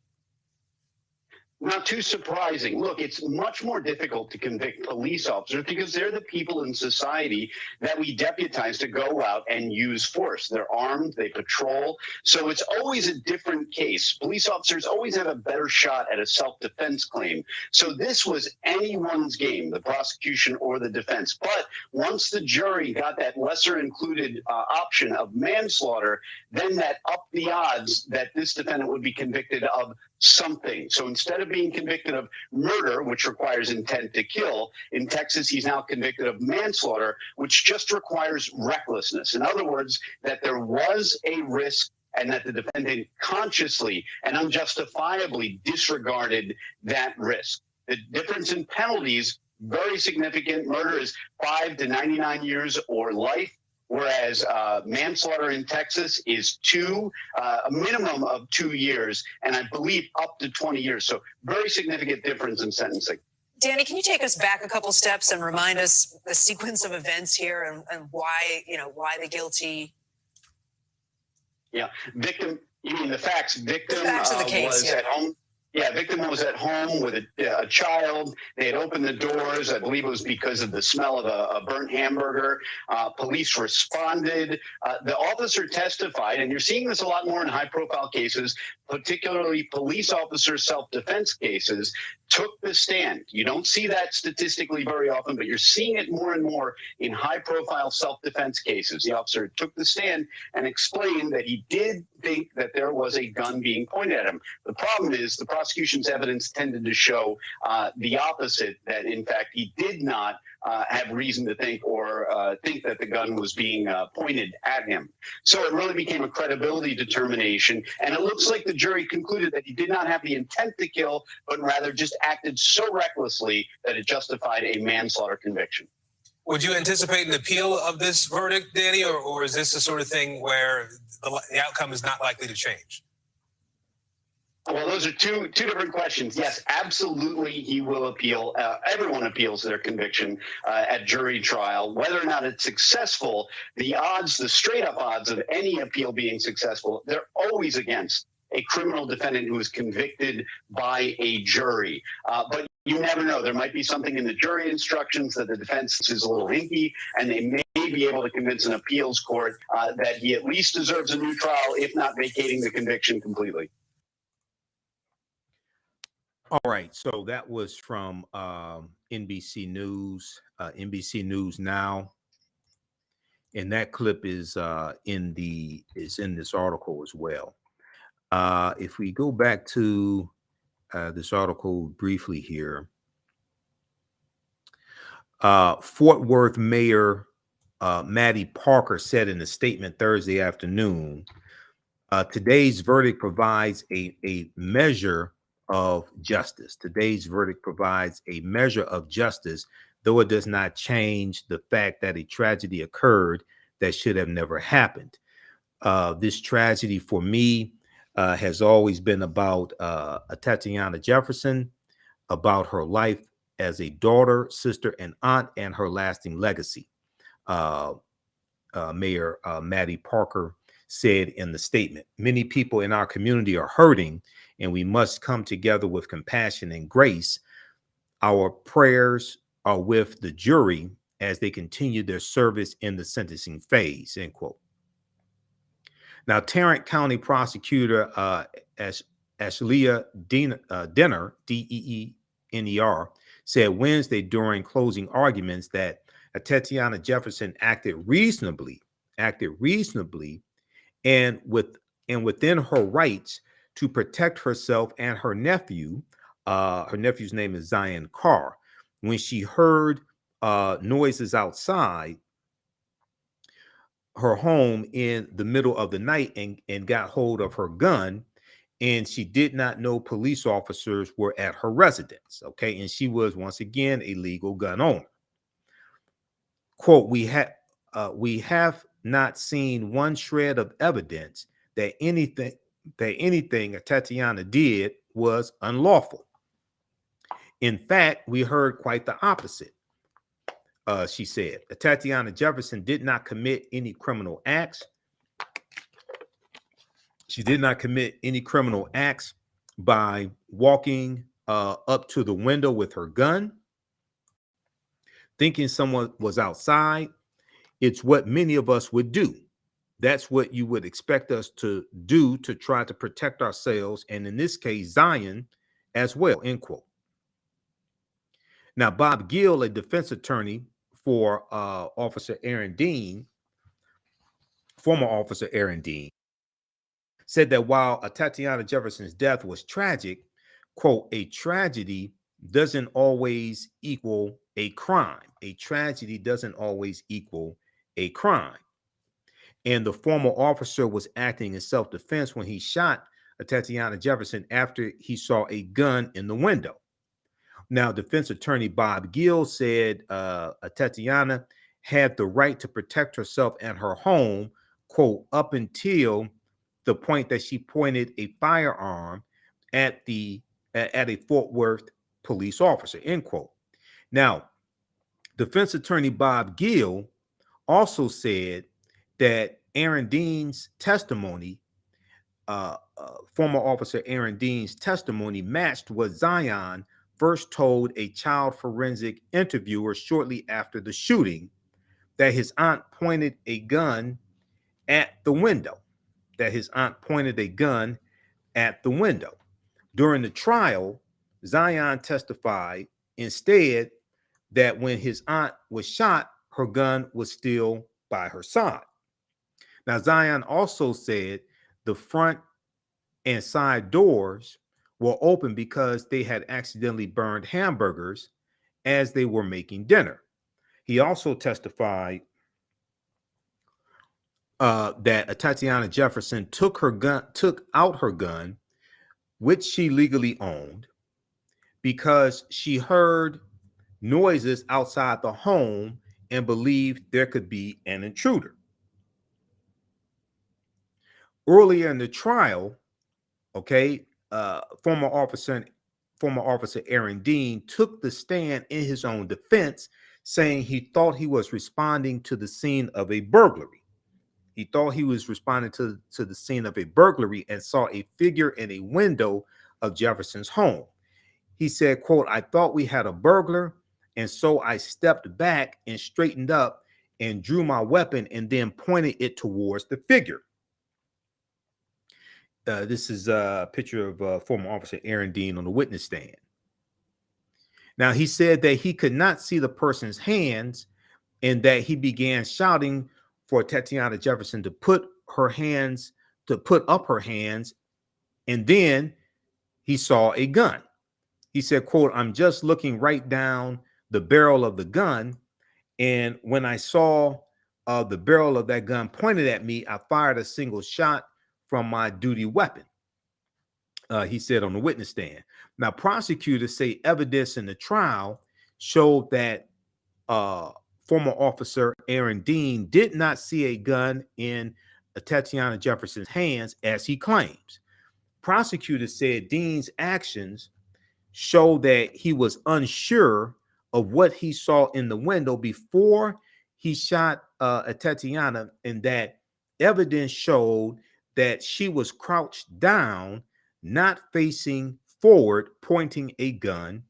Not too surprising. Look, it's much more difficult to convict police officers because they're the people in society that we deputize to go out and use force. They're armed, they patrol. So it's always a different case. Police officers always have a better shot at a self-defense claim. So this was anyone's game, the prosecution or the defense. But once the jury got that lesser included option of manslaughter, then that upped the odds that this defendant would be convicted of something. So instead of being convicted of murder, which requires intent to kill, in Texas, he's now convicted of manslaughter, which just requires recklessness. In other words, that there was a risk and that the defendant consciously and unjustifiably disregarded that risk. The difference in penalties, very significant. Murder is 5 to 99 years or life, whereas manslaughter in Texas is a minimum of 2 years, and I believe up to 20 years. So very significant difference in sentencing. Danny, can you take us back a couple steps and remind us the sequence of events here and why the guilty? Yeah, victim. You mean the facts? Victim the facts of the case, was at home. Yeah, victim was at home with a child. They had opened the doors. I believe it was because of the smell of a burnt hamburger. Police responded. The officer testified, and you're seeing this a lot more in high-profile cases, particularly police officer self-defense cases, took the stand. You don't see that statistically very often, but you're seeing it more and more in high-profile self-defense cases. The officer took the stand and explained that he did think that there was a gun being pointed at him. The problem is the prosecution's evidence tended to show the opposite, that in fact he did not have reason to think or think that the gun was being pointed at him. So it really became a credibility determination, and it looks like the jury concluded that he did not have the intent to kill, but rather just acted so recklessly that it justified a manslaughter conviction. Would you anticipate an appeal of this verdict, Danny, or is this the sort of thing where the outcome is not likely to change? Well, those are two different questions. Yes, absolutely, he will appeal. Everyone appeals their conviction at jury trial. Whether or not it's successful, the straight up odds of any appeal being successful, they're always against a criminal defendant who is convicted by a jury. But you never know. There might be something in the jury instructions that the defense is a little hinky, and they may be able to convince an appeals court that he at least deserves a new trial, if not vacating the conviction completely. All right, so that was from NBC News, NBC News Now, and that clip is in this article as well. If we go back to this article briefly here, Fort Worth Mayor Maddie Parker said in a statement Thursday afternoon, today's verdict provides a measure of justice. Today's verdict provides a measure of justice, though it does not change the fact that a tragedy occurred that should have never happened. This tragedy for me has always been about Tatiana Jefferson, about her life as a daughter, sister, and aunt, and her lasting legacy. Mayor Maddie Parker said in the statement, many people in our community are hurting, and we must come together with compassion and grace. Our prayers are with the jury as they continue their service in the sentencing phase, end quote. Now, Tarrant County Prosecutor Ashleah Denner, D-E-E-N-E-R, said Wednesday during closing arguments that Tatiana Jefferson acted reasonably and within her rights to protect herself and her nephew. Her nephew's name is Zion Carr. When she heard noises outside her home in the middle of the night and got hold of her gun, and she did not know police officers were at her residence. Okay, and she was once again a legal gun owner. Quote, we have not seen one shred of evidence that anything Tatiana did was unlawful. In fact, we heard quite the opposite. She said, Tatiana Jefferson did not commit any criminal acts. She did not commit any criminal acts by walking up to the window with her gun, thinking someone was outside. It's what many of us would do. That's what you would expect us to do to try to protect ourselves, and in this case, Zion as well, end quote. Now, Bob Gill, a defense attorney for Officer Aaron Dean, former Officer Aaron Dean, said that while Tatiana Jefferson's death was tragic, quote, a tragedy doesn't always equal a crime. A tragedy doesn't always equal a crime. And the former officer was acting in self-defense when he shot Tatiana Jefferson after he saw a gun in the window. Now, defense attorney Bob Gill said Tatiana had the right to protect herself and her home, quote, up until the point that she pointed a firearm at a Fort Worth police officer, end quote. Now, defense attorney Bob Gill also said that Aaron Dean's testimony, former officer Aaron Dean's testimony, matched what Zion first told a child forensic interviewer shortly after the shooting, that his aunt pointed a gun at the window, During the trial, Zion testified instead that when his aunt was shot, her gun was still by her side. Now, Zion also said the front and side doors were open because they had accidentally burned hamburgers as they were making dinner. He also testified that Tatiana Jefferson took out her gun, which she legally owned, because she heard noises outside the home and believed there could be an intruder. Earlier in the trial, okay, former officer Aaron Dean took the stand in his own defense, saying he thought he was responding to the scene of a burglary. He thought he was responding to the scene of a burglary and saw a figure in a window of Jefferson's home. He said, quote, "I thought we had a burglar, and so I stepped back and straightened up and drew my weapon and then pointed it towards the figure." This is a picture of former officer Aaron Dean on the witness stand. Now, he said that he could not see the person's hands and that he began shouting for Tatiana Jefferson to put up her hands, and then he saw a gun. He said, quote, "I'm just looking right down the barrel of the gun, and when I saw the barrel of that gun pointed at me, I fired a single shot from my duty weapon," he said on the witness stand. Now, prosecutors say evidence in the trial showed that former officer Aaron Dean did not see a gun in Tatiana Jefferson's hands as he claims. Prosecutors said Dean's actions show that he was unsure of what he saw in the window before he shot Tatiana, and that evidence showed that she was crouched down, not facing forward, pointing a gun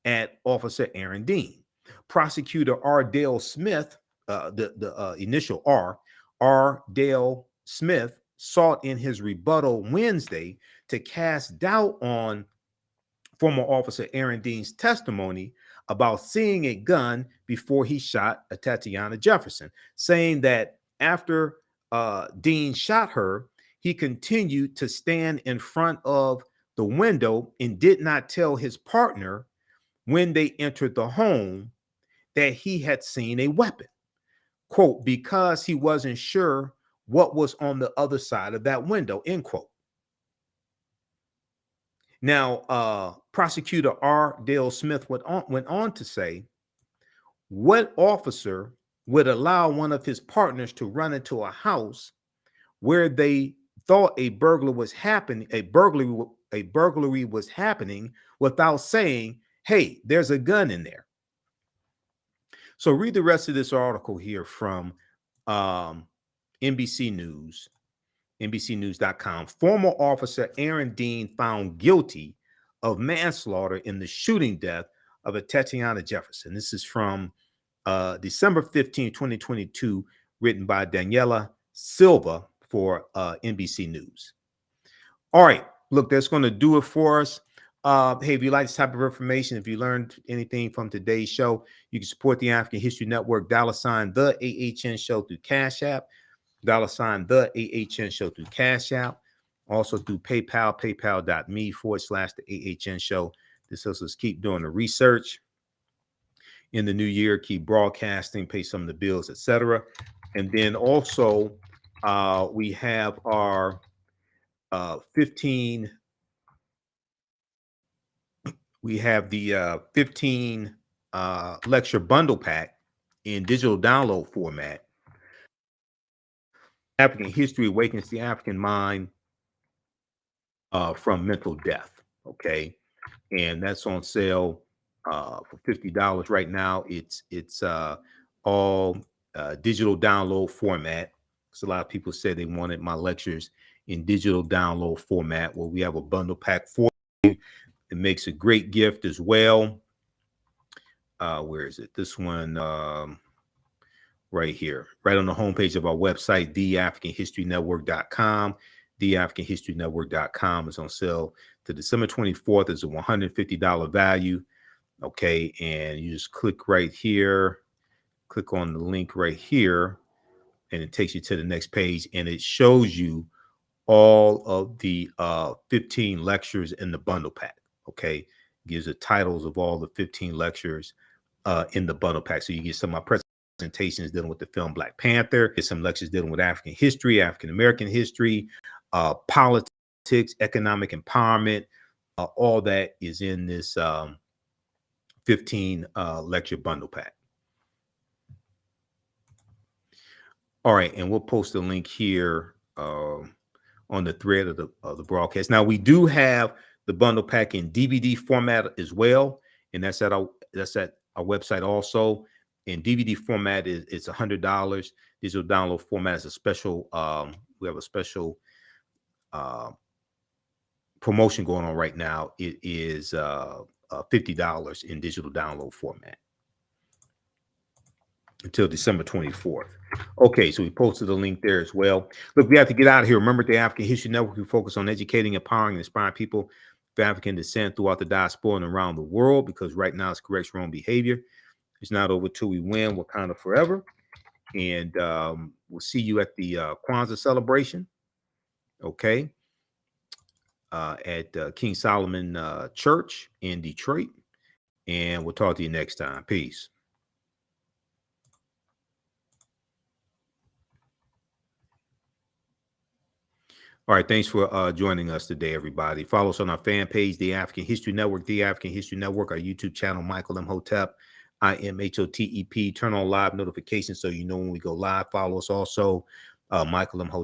at Officer Aaron Dean. Prosecutor R. Dale Smith, the initial R. Dale Smith, sought in his rebuttal Wednesday to cast doubt on former officer Aaron Dean's testimony about seeing a gun before he shot Tatiana Jefferson, saying that after Dean shot her, he continued to stand in front of the window and did not tell his partner when they entered the home that he had seen a weapon, quote, because he wasn't sure what was on the other side of that window, end quote. Now, prosecutor R. Dale Smith went on to say, what officer would allow one of his partners to run into a house where they thought a burglary was happening without saying, "Hey, there's a gun in there"? So read the rest of this article here from NBC News, NBCnews.com. Former officer Aaron Dean found guilty of manslaughter in the shooting death of Tatiana Jefferson. This is from December 15, 2022, written by Daniela Silva for NBC News. All right, look, that's going to do it for us. Hey, if you like this type of information, if you learned anything from today's show, you can support the African History Network, $ the AHN Show through Cash App, $ the AHN Show through Cash App, also through PayPal, paypal.me/the AHN Show. This helps us keep doing the research in the new year, keep broadcasting, pay some of the bills, etc. And then also we have our 15 lecture bundle pack in digital download format. African History Awakens the African Mind from Mental Death. Okay, and that's on sale for $50 right now. It's all digital download format. So a lot of people said they wanted my lectures in digital download format. Well, we have a bundle pack for you. It makes a great gift as well. Where is it? This one right here, right on the homepage of our website, TheAHNShow.com. TheAHNShow.com is on sale to December 24th. It's a $150 value. Okay, and you just click right here, click on the link right here, and it takes you to the next page, and it shows you all of the 15 lectures in the bundle pack. Okay, gives the titles of all the 15 lectures in the bundle pack. So you get some of my presentations dealing with the film Black Panther, get some lectures dealing with African history, African American history, politics, economic empowerment. All that is in this 15 lecture bundle pack. All right, and we'll post a link here on the thread of the broadcast. Now we do have the bundle pack in DVD format as well, and that's at our website also. In DVD format it's $100. Digital download format is a special. We have a special promotion going on right now. It is $50 in digital download format until December 24th. Okay, so we posted a link there as well. Look, we have to get out of here. Remember, the African History Network, we focus on educating, empowering, and inspiring people of African descent throughout the diaspora and around the world, because right now it's corrects wrong behavior. It's not over till we win. We're kind of forever. And we'll see you at the Kwanzaa celebration, okay, at King Solomon Church in Detroit. And we'll talk to you next time. Peace. All right, thanks for joining us today, everybody. Follow us on our fan page, The African History Network, The African History Network, our YouTube channel, Michael Imhotep, IMHOTEP. Turn on live notifications so you know when we go live. Follow us also, Michael Imhotep.